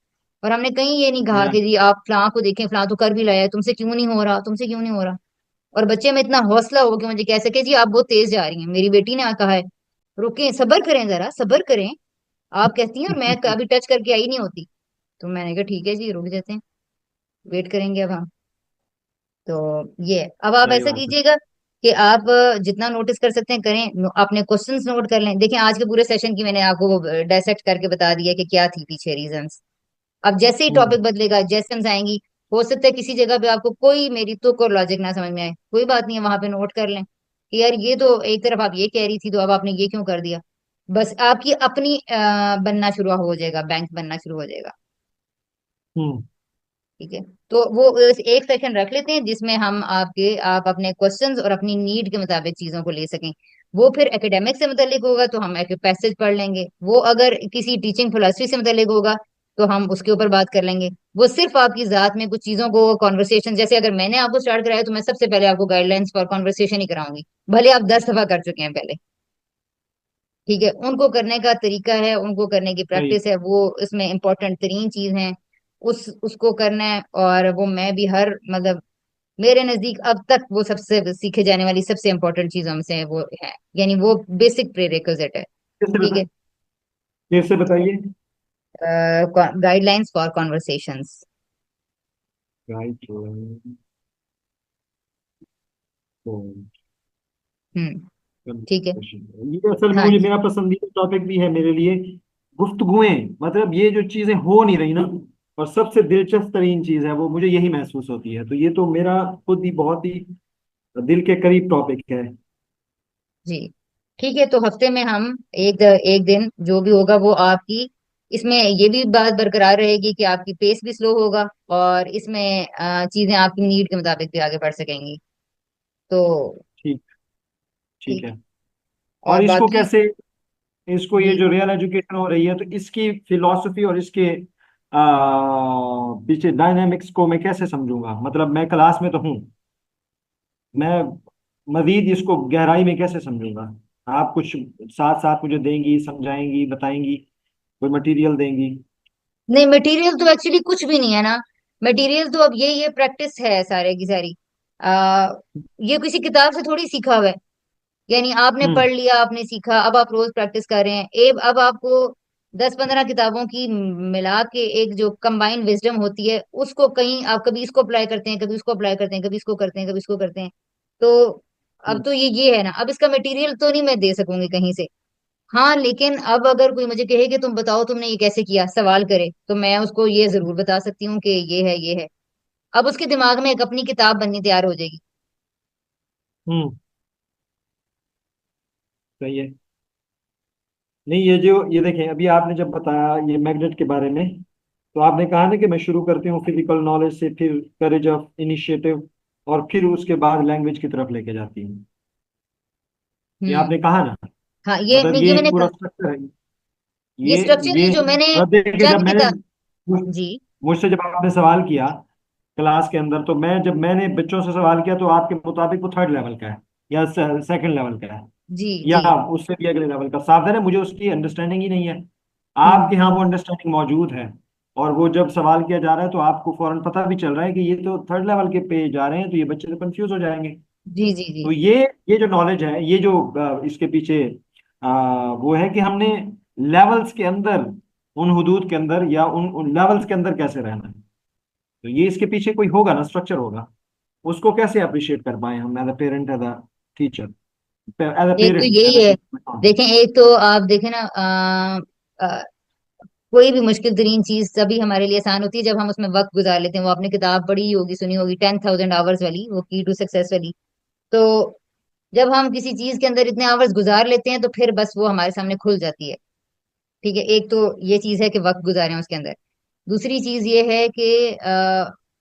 [SPEAKER 1] और हमने कहीं ये नहीं कहा
[SPEAKER 2] मैं
[SPEAKER 1] कि जी आप फलां को देखें, फलां तो कर भी लाया है, तुमसे क्यों नहीं हो रहा, तुमसे क्यों नहीं हो रहा। और बच्चे में इतना हौसला हो कि मुझे कह सके जी आप बहुत तेज जा रही हैं। मेरी बेटी ने कहा है, रुके, सब्र करें, जरा सब्र करें। आप कहती हैं और मैं अभी टच करके आई नहीं होती। तो मैंने कहा ठीक है जी, रुक जाते हैं, वेट करेंगे अब हम। तो ये अब आप
[SPEAKER 2] सही
[SPEAKER 1] ऐसा
[SPEAKER 2] बात है।
[SPEAKER 1] कीजिएगा कि आप जितना नोटिस कर सकते हैं करें, अपने क्वेश्चंस नोट कर लें। देखिए आज के पूरे सेशन की मैंने आपको डायसेक्ट करके बता दिया कि क्या थी पीछे रीजंस। अब जैसे ही
[SPEAKER 2] हम्म।
[SPEAKER 1] टॉपिक बदलेगा, जैसे आएंगी, हो सकता है किसी जगह पे आपको कोई मेरी तुक और लॉजिक ना समझ में आए, कोई बात नहीं है, वहां पे नोट कर लें कि यार ये तो एक तरफ आप ये कह रही थी, तो अब आपने ये क्यों कर दिया। बस आपकी अपनी बनना शुरू हो जाएगा, बैंक बनना शुरू हो जाएगा।
[SPEAKER 2] हम्म।
[SPEAKER 1] ठीक है, तो वो एक सेशन रख लेते हैं जिसमें हम आप अपने क्वेश्चंस और अपनी नीड के मुताबिक चीजों को ले सकें। वो फिर एकेडमिक से मुतालिक होगा तो हम एक पैसेज पढ़ लेंगे, वो अगर किसी टीचिंग फिलोसफी से मुतालिक होगा तो हम उसके ऊपर बात कर लेंगे। वो सिर्फ आपकी जात में कुछ चीजों को कॉन्वर्सेशन, जैसे अगर मैंने आपको स्टार्ट कराया तो मैं सबसे पहले आपको गाइडलाइंस फॉर कॉन्वर्सेशन ही कराऊंगी, भले आप 10 दफा कर चुके हैं पहले। ठीक है, उनको करने का तरीका है, उनको करने की
[SPEAKER 2] सही।
[SPEAKER 1] प्रैक्टिस है, वो इसमें इम्पोर्टेंट तरीन चीज है। उसको करना है। और वो मैं भी हर मतलब मेरे नजदीक अब तक वो सबसे सीखे जाने वाली सबसे इम्पोर्टेंट चीजों में से वो है, यानी वो बेसिक प्रेरिक्विजिट है।
[SPEAKER 2] कैसे
[SPEAKER 1] ठीक
[SPEAKER 2] बता
[SPEAKER 1] है,
[SPEAKER 2] कैसे बताइए।
[SPEAKER 1] Guidelines for conversations.
[SPEAKER 2] राइट।
[SPEAKER 1] हम्म। ठीक है।
[SPEAKER 2] ये असल में
[SPEAKER 1] हाँ
[SPEAKER 2] मुझे
[SPEAKER 1] जी।
[SPEAKER 2] मेरा पसंदीदा टॉपिक भी है मेरे लिए। गुफ्तगुएं, मतलब ये जो चीजें हो नहीं रही ना, और सबसे दिलचस्प तरीन चीज है वो मुझे यही महसूस होती है। तो ये तो मेरा खुद ही बहुत ही दिल के करीब टॉपिक है।
[SPEAKER 1] जी ठीक है, तो हफ्ते में हम एक एक दिन जो भी होगा वो आपकी, इसमें ये भी बात बरकरार रहेगी कि आपकी पेस भी स्लो होगा, और इसमें चीजें आपकी नीड के मुताबिक भी आगे बढ़ सकेंगी। तो
[SPEAKER 2] ठीक। ठीक
[SPEAKER 1] ठीक
[SPEAKER 2] है।
[SPEAKER 1] है। और
[SPEAKER 2] और इसको
[SPEAKER 1] बाकी
[SPEAKER 2] कैसे, इसको ये
[SPEAKER 1] जी,
[SPEAKER 2] जो रियल एजुकेशन हो रही है तो इसकी फिलॉसफी और इसके पीछे डायनामिक्स को मैं कैसे समझूंगा? मतलब मैं क्लास में तो हूँ, मैं मजीद इसको गहराई में कैसे समझूंगा? आप कुछ साथ साथ मुझे देंगी, समझाएंगी, बताएंगी, कोई मटेरियल देंगी?
[SPEAKER 1] नहीं मटेरियल तो एक्चुअली कुछ भी नहीं है ना। मटेरियल तो अब ये प्रैक्टिस है सारे की सारी। आ, ये किसी किताब से थोड़ी सीखा हुआ है। यानी आपने
[SPEAKER 2] हम्म।
[SPEAKER 1] पढ़ लिया, आपने सीखा, अब आप रोज प्रैक्टिस कर रहे हैं। अब आपको 10-15 किताबों की मिला के एक जो कंबाइंड विजडम होती है, उसको कहीं आप कभी इसको अप्लाई करते हैं, कभी उसको अप्लाई करते हैं, कभी इसको करते हैं, कभी इसको करते हैं। तो अब
[SPEAKER 2] हम्म।
[SPEAKER 1] तो ये है ना, अब इसका मटेरियल तो नहीं मैं दे सकूंगी कहीं से। हाँ लेकिन अब अगर कोई मुझे कहे कि तुम बताओ तुमने ये कैसे किया, सवाल करे, तो मैं उसको ये जरूर बता सकती हूँ कि ये है, ये है। अब उसके दिमाग में एक अपनी किताब बननी तैयार हो जाएगी।
[SPEAKER 2] हम्म। सही है। नहीं, ये जो ये देखें, अभी आपने जब बताया ये मैग्नेट के बारे में, तो आपने कहा ना कि मैं शुरू करती हूँ फिजिकल नॉलेज से, फिर करेज ऑफ इनिशिएटिव, और फिर उसके बाद लैंग्वेज की तरफ लेके जाती हूँ। ये
[SPEAKER 1] हम्म।
[SPEAKER 2] आपने कहा ना?
[SPEAKER 1] हाँ
[SPEAKER 2] मतलब ये
[SPEAKER 1] ये
[SPEAKER 2] एक
[SPEAKER 1] मैंने
[SPEAKER 2] पूरा
[SPEAKER 1] कहा।
[SPEAKER 2] स्ट्रक्चर है।
[SPEAKER 1] ये
[SPEAKER 2] ये
[SPEAKER 1] स्ट्रक्चर
[SPEAKER 2] ये
[SPEAKER 1] नहीं जो मैंने
[SPEAKER 2] अब देखिए, जब
[SPEAKER 1] चंद
[SPEAKER 2] मैंने
[SPEAKER 1] किताब। जी
[SPEAKER 2] मुझसे जब आपने सवाल किया क्लास के अंदर, तो मैंने बच्चों से सवाल किया तो आपके मुताबिक वो थर्ड लेवल का है या सेकंड लेवल का है,
[SPEAKER 1] जी
[SPEAKER 2] या
[SPEAKER 1] जी।
[SPEAKER 2] उससे भी अगले लेवल का। सावधान है, मुझे उसकी अंडरस्टैंडिंग ही नहीं है।
[SPEAKER 1] हम्म।
[SPEAKER 2] आपके यहाँ वो अंडरस्टैंडिंग मौजूद है, और वो जब सवाल किया जा रहा है तो आपको फौरन पता भी चल रहा है कि ये तो थर्ड लेवल के पे जा रहे हैं, तो ये बच्चे तो कंफ्यूज हो जाएंगे।
[SPEAKER 1] जी जी जी।
[SPEAKER 2] तो ये जो नॉलेज है, ये जो इसके पीछे वो है कि हमने लेवल्स के अंदर, उन हुदूद के अंदर या उन लेवल्स के अंदर कैसे रहना है। तो ये इसके पीछे कोई होगा ना, स्ट्रक्चर होगा। उसको कैसे अप्रिशिएट कर पाए हम as a parent, as a teacher, as a
[SPEAKER 1] एक तो
[SPEAKER 2] पेरेंट, एज
[SPEAKER 1] यही
[SPEAKER 2] अ
[SPEAKER 1] है।
[SPEAKER 2] टीचर।
[SPEAKER 1] देखें, एक तो आप देखें ना, कोई भी मुश्किल तरीन चीज तभी हमारे लिए आसान होती है जब हम उसमें वक्त गुजार लेते हैं। वो आपने किताब पढ़ी होगी, सुनी होगी, 10,000 आवर्स वाली, वो की टू सक्सेस वाली। तो जब हम किसी चीज के अंदर इतने आवर्स गुजार लेते हैं तो फिर बस वो हमारे सामने खुल जाती है। ठीक है, एक तो ये चीज है कि वक्त गुजारें उसके अंदर। दूसरी चीज ये है कि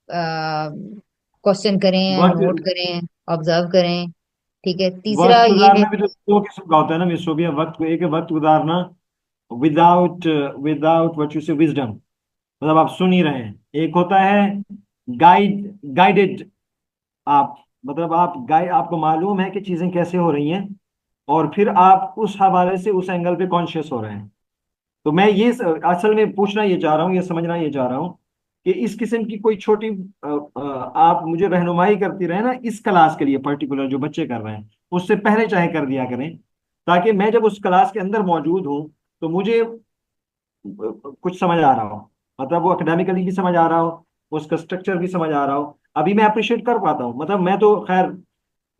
[SPEAKER 1] क्वेश्चन करें, नोट
[SPEAKER 2] वक्त
[SPEAKER 1] करें, ऑब्जर्व करें। ठीक है, तीसरा
[SPEAKER 2] वक्त
[SPEAKER 1] ये है
[SPEAKER 2] गुजारना भी
[SPEAKER 1] कि
[SPEAKER 2] तो दो किस्म का होता है ना मिस सोबिया। वक्त को, एक है वक्त गुजारना विदाउट विदाउट व्हाट यू से विजडम, मतलब आप सुन ही रहे हैं। एक होता है गाइडेड, आप मतलब आप गाइड, आपको मालूम है कि चीजें कैसे हो रही हैं, और फिर आप उस हवाले से उस एंगल पे कॉन्शियस हो रहे हैं। तो मैं ये असल में पूछना ये चाह रहा हूँ, ये समझना ये चाह रहा हूँ कि इस किस्म की कोई छोटी आप मुझे रहनुमाई करती रहे ना इस क्लास के लिए पर्टिकुलर जो बच्चे कर रहे हैं, उससे पहले चाहे कर दिया करें, ताकि मैं जब उस क्लास के अंदर मौजूद हूँ तो मुझे कुछ समझ आ रहा हो, मतलब वो एकेडमिकली भी समझ आ रहा हो, उसका स्ट्रक्चर भी समझ आ रहा हो। अभी मैं अप्रिशिएट कर पाता हूँ, मतलब मैं तो खैर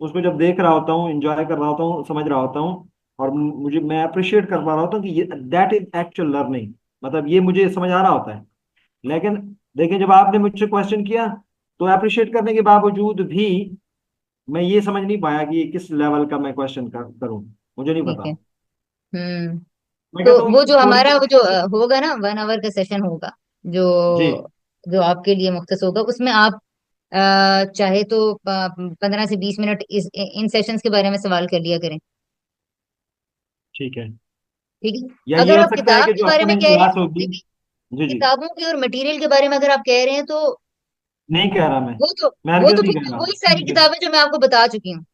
[SPEAKER 2] उसको जब देख रहा होता हूँ, एंजॉय कर रहा होता हूँ, समझ रहा होता हूँ, और मुझे मैं अप्रिशिएट कर पा रहा होता हूँ कि ये दैट इज एक्चुअल लर्निंग, मतलब ये मुझे समझ आ रहा होता है। लेकिन देखिए, जब आपने मुझसे क्वेश्चन किया तो अप्रिशिएट करने के बावजूद भी मैं ये समझ नहीं पाया कि ये किस लेवल का मैं क्वेश्चन करूँ, मुझे नहीं
[SPEAKER 1] ठीक
[SPEAKER 2] पता।
[SPEAKER 1] है। हम्म।
[SPEAKER 2] मैं
[SPEAKER 1] तो
[SPEAKER 2] कहता हूँ
[SPEAKER 1] वो जो
[SPEAKER 2] थोड़ी
[SPEAKER 1] हमारा वो जो
[SPEAKER 2] सी।
[SPEAKER 1] होगा ना, 1 आवर का सेशन होगा, जो
[SPEAKER 2] जी।
[SPEAKER 1] जो आपके लिए मुख्तस होगा, उसमें आप चाहे तो 15 से 20 मिनट इन सेशंस के बारे में सवाल कर लिया करें।
[SPEAKER 2] ठीक है।
[SPEAKER 1] ठीक है।
[SPEAKER 2] या ये
[SPEAKER 1] अगर
[SPEAKER 2] हो
[SPEAKER 1] आप
[SPEAKER 2] सकता है
[SPEAKER 1] किताब
[SPEAKER 2] कि
[SPEAKER 1] के
[SPEAKER 2] जो
[SPEAKER 1] बारे में
[SPEAKER 2] अपकमिंग
[SPEAKER 1] कह रहे हैं,
[SPEAKER 2] क्लास होगी।
[SPEAKER 1] देखिए,
[SPEAKER 2] जी जी।
[SPEAKER 1] किताबों के और मटेरियल के बारे में अगर आप कह रहे हैं, तो
[SPEAKER 2] नहीं कह रहा मैं
[SPEAKER 1] वो तो
[SPEAKER 2] मैं
[SPEAKER 1] वो
[SPEAKER 2] हरगिज
[SPEAKER 1] तो
[SPEAKER 2] नहीं
[SPEAKER 1] फिर
[SPEAKER 2] कह रहा।
[SPEAKER 1] वही सारी किताबें जो मैं आपको बता चुकी हूँ,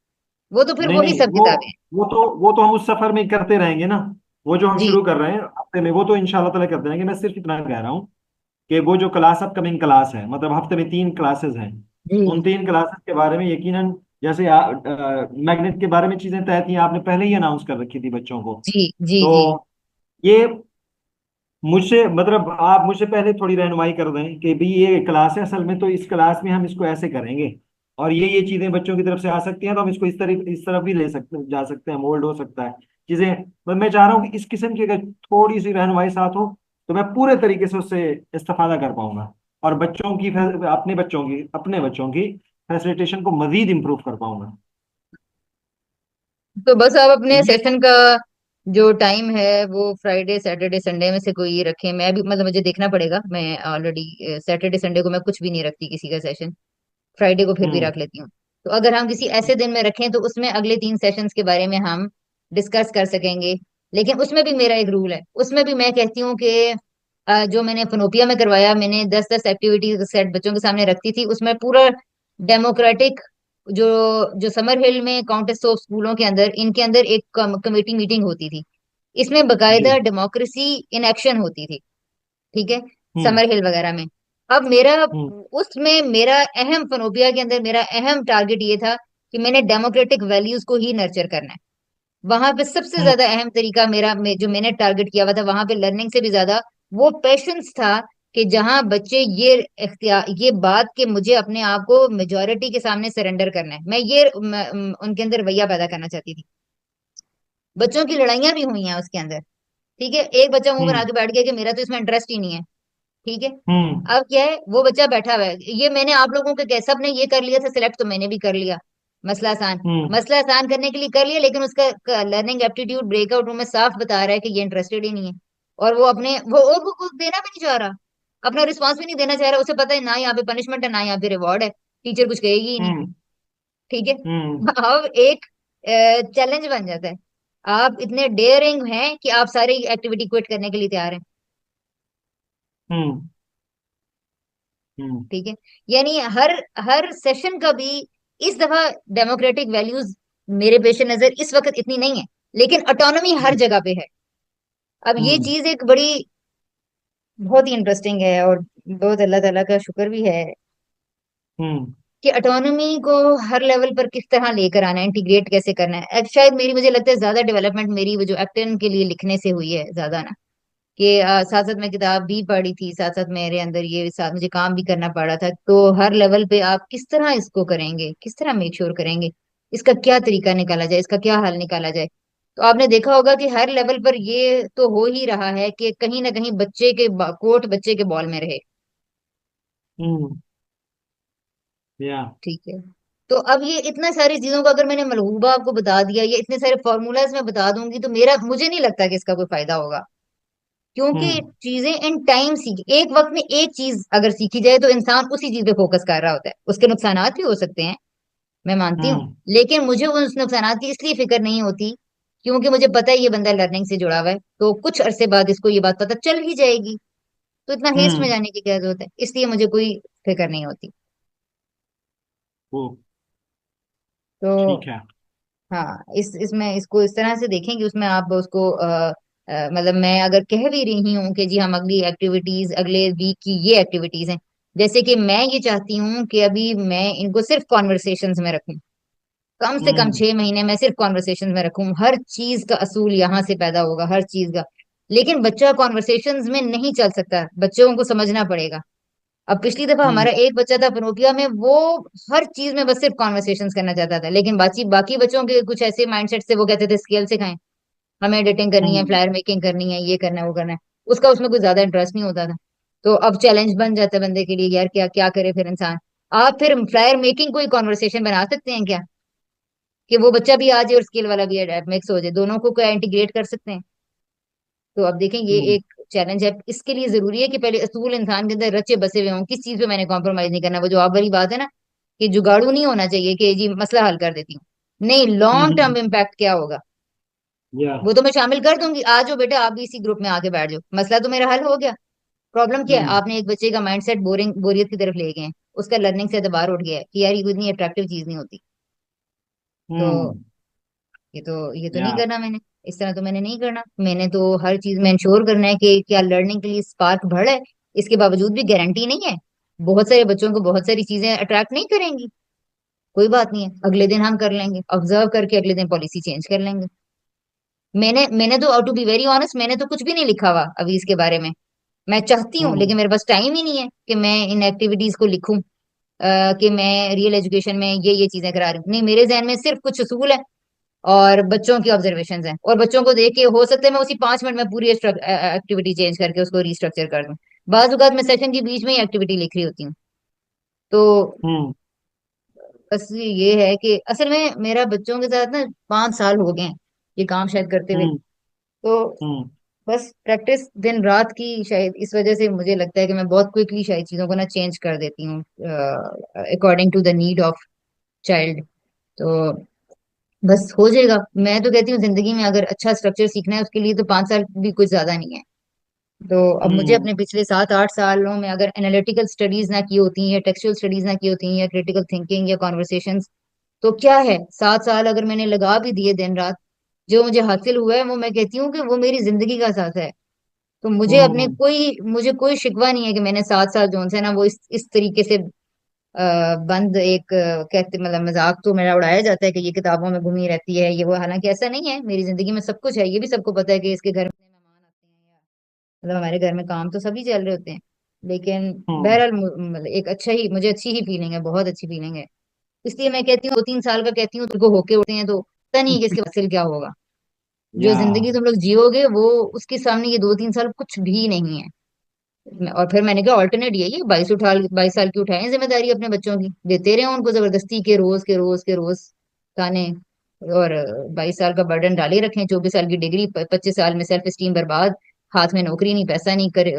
[SPEAKER 1] वो तो फिर
[SPEAKER 2] नहीं
[SPEAKER 1] वही
[SPEAKER 2] नहीं,
[SPEAKER 1] सब किताबें हैं।
[SPEAKER 2] वो तो हम उस सफर में करते रहेंगे ना। वो जो हम
[SPEAKER 1] जी
[SPEAKER 2] शुरू कर रहे हैं हफ्ते में, वो तो इंशाल्लाह ताला करते रहेंगे। मैं सिर्फ इतना कह रहा हूँ कि वो जो क्लास अपकमिंग क्लास है, मतलब हफ्ते में 3 क्लासेस हैं, उन
[SPEAKER 1] जी
[SPEAKER 2] 3 क्लासेस के बारे में यकीनन, जैसे मैग्नेट के बारे में चीजें तय थी, आपने पहले ही अनाउंस कर रखी थी बच्चों को।
[SPEAKER 1] जी जी
[SPEAKER 2] तो
[SPEAKER 1] जी
[SPEAKER 2] ये मुझसे, मतलब आप मुझसे पहले थोड़ी रहनुमाई कर दें कि भाई ये क्लास है, असल में तो इस क्लास में हम इसको ऐसे करेंगे, और ये चीजें बच्चों की तरफ से आ सकती हैं, तो हम इसको इस तरफ भी ले सकते, जा सकते हैं, मोल्ड हो सकता है चीजें। मैं चाह रहा हूँ कि इस किस्म की अगर थोड़ी सी रहनुमाई साथ हो तो मैं पूरे तरीके से उससे इस्तेफादा कर पाऊंगा, और अपने बच्चों की फैसिलिटेशन को मजीद इंप्रूव कर पाऊंगा।
[SPEAKER 1] तो बस आप अपने
[SPEAKER 2] ये
[SPEAKER 1] सेशन का जो टाइम है वो फ्राइडे सैटरडे संडे में से कोई रखें। मैं भी मतलब मुझे देखना पड़ेगा, मैं ऑलरेडी सैटरडे संडे को मैं कुछ भी नहीं रखती किसी का सेशन, फ्राइडे को फिर भी
[SPEAKER 2] हम्म
[SPEAKER 1] रख लेती हूँ। तो अगर हम किसी ऐसे दिन में रखें तो उसमें अगले 3 सेशंस के बारे में हम डिस्कस कर सकेंगे। लेकिन उसमें भी मेरा एक रूल है, उसमें भी मैं कहती हूँ कि जो मैंने फनोपिया में करवाया, मैंने 10-10 एक्टिविटी सेट बच्चों के सामने रखती थी, उसमें पूरा डेमोक्रेटिक, जो जो समर हिल में काउंटेस ऑफ स्कूलों के अंदर, इनके अंदर एक कमेटी मीटिंग होती थी, इसमें
[SPEAKER 2] जी।
[SPEAKER 1] बकायदा डेमोक्रेसी इन एक्शन होती थी। ठीक है,
[SPEAKER 2] हम्म
[SPEAKER 1] समर हिल वगैरह में। अब मेरा
[SPEAKER 2] हम्म
[SPEAKER 1] उसमें मेरा अहम फनोपिया के अंदर मेरा अहम टारगेट ये था कि मैंने डेमोक्रेटिक वैल्यूज को ही नर्चर करना है। वहां पे सबसे
[SPEAKER 2] हम्म
[SPEAKER 1] ज्यादा अहम तरीका जो मैंने टारगेट किया हुआ था, वहां पे लर्निंग से भी ज्यादा वो पेशेंस था, कि जहां बच्चे ये इख्तियार, ये बात कि मुझे अपने आप को मेजोरिटी के सामने सरेंडर करना है, मैं ये उनके अंदर रवैया पैदा करना चाहती थी। बच्चों की लड़ाइयां भी हुई हैं उसके अंदर। ठीक है, एक बच्चा मुंह बना
[SPEAKER 2] हम्म
[SPEAKER 1] के बैठ गया कि मेरा तो इसमें इंटरेस्ट ही नहीं है। ठीक है।
[SPEAKER 2] हम्म
[SPEAKER 1] अब क्या है, वो बच्चा बैठा हुआ है, ये मैंने आप लोगों के कैसे सबने ये कर लिया था सिलेक्ट, तो मैंने भी कर लिया। मसला आसान,
[SPEAKER 2] हम्म
[SPEAKER 1] मसला आसान करने के लिए कर लिया, लेकिन उसका लर्निंग एप्टीट्यूड ब्रेकआउट रूम में साफ बता रहा है कि ये इंटरेस्टेड ही नहीं है। और वो अपने वो कुछ देना भी नहीं चाह रहा, अपना रिस्पॉन्स भी नहीं देना चाह रहा। उसे पता है ना यहाँ पे पनिशमेंट है ना यहाँ पे रिवॉर्ड है, टीचर कुछ कहेगी ही नहीं।
[SPEAKER 2] हम्म
[SPEAKER 1] ठीक है।
[SPEAKER 2] हम्म
[SPEAKER 1] अब एक चैलेंज बन जाता है, आप इतने डेयरिंग हैं कि आप सारी एक्टिविटी क्विट करने के लिए तैयार हैं।
[SPEAKER 2] हम्म हम्म
[SPEAKER 1] ठीक है। यानी हर हर सेशन का भी इस दफा डेमोक्रेटिक वैल्यूज मेरे पेश नजर इस वक्त इतनी नहीं है, लेकिन ऑटोनॉमी हर
[SPEAKER 2] हम्म
[SPEAKER 1] जगह पे है। अब ये
[SPEAKER 2] हम्म
[SPEAKER 1] चीज एक बड़ी बहुत ही इंटरेस्टिंग है, और बहुत अल्लाह ताला का शुक्र भी है
[SPEAKER 2] हम्म
[SPEAKER 1] कि ऑटोनॉमी को हर लेवल पर किस तरह लेकर आना है, इंटीग्रेट कैसे करना है। शायद मेरी, मुझे लगता है ज्यादा डेवलपमेंट मेरी वो जो एक्टिंग के लिए लिखने से हुई है ज्यादा ना, कि साथ साथ मैं किताब भी पढ़ी थी, साथ साथ मेरे अंदर ये साथ मुझे काम भी करना पड़ा था। तो हर लेवल पे आप किस तरह इसको करेंगे, किस तरह मेक श्योर करेंगे, इसका क्या तरीका निकाला जाए, इसका क्या हल निकाला जाए। तो आपने देखा होगा कि हर लेवल पर ये तो हो ही रहा है कि कहीं ना कहीं बच्चे के कोट बच्चे के बॉल में रहे।
[SPEAKER 2] हम्म या
[SPEAKER 1] ठीक है। तो अब ये इतना सारी चीजों को अगर मैंने मलहूबा आपको बता दिया, ये इतने सारे फॉर्मूलाज मैं बता दूंगी, तो मेरा मुझे नहीं लगता कि इसका कोई फायदा होगा। क्योंकि
[SPEAKER 2] हम्म
[SPEAKER 1] चीजें इन टाइम सीख, एक वक्त में एक चीज अगर सीखी जाए तो इंसान उसी चीज पे फोकस कर रहा होता है। उसके नुकसानात भी हो सकते हैं, मैं मानती हूँ,
[SPEAKER 2] हम्म
[SPEAKER 1] लेकिन मुझे उन नुकसानात की इसलिए फिक्र नहीं होती क्योंकि मुझे पता है ये बंदा लर्निंग से जुड़ा हुआ है, तो कुछ अरसे बाद इसको ये बात पता चल ही जाएगी। तो इतना हेस्ट में
[SPEAKER 2] हम्म।
[SPEAKER 1] जाने की क्या जरूरत है, इसलिए मुझे कोई फिक्र नहीं होती।
[SPEAKER 2] वो
[SPEAKER 1] तो
[SPEAKER 2] ठीक है।
[SPEAKER 1] हाँ, इसमें इसको इस तरह से देखें कि उसमें आप उसको मतलब मैं अगर कह भी रही हूँ कि जी हम अगली एक्टिविटीज अगले वीक की ये एक्टिविटीज हैं, जैसे कि मैं ये चाहती हूँ कि अभी मैं इनको सिर्फ कॉन्वर्सेशंस में रखूं, कम से कम
[SPEAKER 2] हम्म
[SPEAKER 1] 6 महीने में सिर्फ कॉन्वर्सेशंस में रखूं, हर चीज का असूल यहाँ से पैदा होगा, हर चीज का। लेकिन बच्चा कॉन्वर्सेशंस में नहीं चल सकता, बच्चों को समझना पड़ेगा। अब पिछली दफा
[SPEAKER 2] हम्म
[SPEAKER 1] हमारा एक बच्चा था पनोपिया में, वो हर चीज में बस सिर्फ कॉन्वर्सेशंस करना चाहता था, लेकिन बाकी बाकी बच्चों के कुछ ऐसे माइंडसेट से वो कहते थे स्केल सिखाएं, हमें एडिटिंग करनी है,
[SPEAKER 2] हम्म
[SPEAKER 1] फ्लायर मेकिंग करनी है, ये करना है वो करना है। उसका उसमें कुछ ज्यादा इंटरेस्ट नहीं होता था। तो अब चैलेंज बन जाता है बंदे के लिए, यार क्या क्या करे फिर इंसान। आप फिर फ्लायर मेकिंग को कॉन्वर्सेशन बना सकते हैं क्या, कि वो बच्चा भी आ जाए और स्किल वाला भी मिक्स हो जाए, दोनों को क्या इंटीग्रेट कर सकते हैं। तो अब देखें, ये
[SPEAKER 2] हम्म
[SPEAKER 1] एक चैलेंज है। इसके लिए जरूरी है कि पहले असूल इंसान के अंदर रचे बसे हुए हों, किस चीज पे मैंने कॉम्प्रोमाइज नहीं करना। वो जो आप वाली बात है ना, कि जुगाड़ू नहीं होना चाहिए कि जी मसला हल कर देती हूँ, नहीं, लॉन्ग टर्म
[SPEAKER 2] हम्म।
[SPEAKER 1] इम्पैक्ट क्या होगा
[SPEAKER 2] या
[SPEAKER 1] वो तो मैं शामिल कर दूंगी। आ जाओ बेटा, आप भी इसी ग्रुप में आके बैठ जाओ, मसला तो मेरा हल हो गया। प्रॉब्लम क्या है,
[SPEAKER 2] हम्म
[SPEAKER 1] आपने एक बच्चे का माइंडसेट बोरियत की तरफ ले गए हैं, उसका लर्निंग से एतबार उठ गया है कि यार ये कोई इतनी अट्रैक्टिव चीज नहीं होती। तो
[SPEAKER 2] हम्म।
[SPEAKER 1] ये तो नहीं
[SPEAKER 2] या
[SPEAKER 1] करना मैंने, इस तरह तो मैंने नहीं करना। मैंने तो हर चीज में इंश्योर करना है कि क्या लर्निंग के लिए स्पार्क बढ़ा है। इसके बावजूद भी गारंटी नहीं है, बहुत सारे बच्चों को बहुत सारी चीजें अट्रैक्ट नहीं करेंगी। कोई बात नहीं है, अगले दिन हम कर लेंगे ऑब्जर्व करके, अगले दिन पॉलिसी चेंज कर लेंगे। मैंने तो टू बी वेरी ऑनेस्ट, मैंने तो कुछ भी नहीं लिखा हुआ अभी इसके बारे में। मैं चाहती हूँ
[SPEAKER 2] हम्म
[SPEAKER 1] लेकिन मेरे पास टाइम ही नहीं है कि मैं इन एक्टिविटीज को लिखूं, कि मैं रियल एजुकेशन में ये चीजें करा रही हूँ। नहीं, मेरे जहन में सिर्फ कुछ असूल है और बच्चों की ऑब्जर्वेशंस हैं, और बच्चों को देख के हो सकता है मैं उसी 5 मिनट में पूरी एक्टिविटी चेंज करके उसको रिस्ट्रक्चर कर दूं। बाज औकात मैं सेशन के बीच में ही एक्टिविटी लिख रही होती हूँ। तो
[SPEAKER 2] हम्म
[SPEAKER 1] बस ये है कि असल में मेरा बच्चों के साथ ना 5 साल हो गए हैं ये काम शायद करते हुए।
[SPEAKER 2] हम्म
[SPEAKER 1] तो
[SPEAKER 2] हम्म
[SPEAKER 1] बस प्रैक्टिस दिन रात की, शायद इस वजह से मुझे लगता है कि मैं बहुत क्विकली शायद चीजों को ना चेंज कर देती हूँ according to the need of child. तो बस हो जाएगा। मैं तो कहती हूँ जिंदगी में अगर अच्छा स्ट्रक्चर सीखना है उसके लिए तो 5 साल भी कुछ ज्यादा नहीं है। तो अब मुझे
[SPEAKER 2] हम्म।
[SPEAKER 1] अपने पिछले 7-8 सालों में अगर एनालिटिकल स्टडीज ना की होती या टेक्सचुअल स्टडीज ना की होती या क्रिटिकल थिंकिंग या कॉन्वर्सेशंस, तो क्या है, 7 साल अगर मैंने लगा भी दिए दिन रात, जो मुझे हासिल हुआ है वो मैं कहती हूँ कि वो मेरी जिंदगी का साथ है। तो
[SPEAKER 2] हम्म।
[SPEAKER 1] मुझे कोई शिकवा नहीं है कि मैंने 7 साल जो है ना वो इस तरीके से बंद एक कहते मतलब मजाक तो मेरा उड़ाया जाता है कि ये किताबों में घूमी रहती है ये वो, हालांकि ऐसा नहीं है, मेरी जिंदगी में सब कुछ है, ये भी सबको पता है कि इसके घर में मेहमान आते हैं या मतलब हमारे घर में काम तो सभी चल रहे होते हैं। लेकिन
[SPEAKER 2] हम्म।
[SPEAKER 1] बहरहाल मतलब एक अच्छा ही, मुझे अच्छी ही फीलिंग है, बहुत अच्छी फीलिंग है। इसलिए मैं कहती हूँ 2-3 साल का कहती हूँ तुमको होके उठते हैं तो पता नहीं है कि इसके हासिल क्या होगा। जो
[SPEAKER 2] या
[SPEAKER 1] जिंदगी तुम लोग जियोगे वो उसके सामने ये 2-3 साल कुछ भी नहीं है। और फिर मैंने कहा ऑल्टरनेट यही है, 22 साल की उठाएं जिम्मेदारी अपने बच्चों की, देते रहे उनको जबरदस्ती के रोज ताने। और 22 साल का बर्डन डाले रखें, 24 साल की डिग्री, 25 साल में सेल्फ स्टीम बर्बाद, हाथ में नौकरी नहीं, पैसा नहीं, कर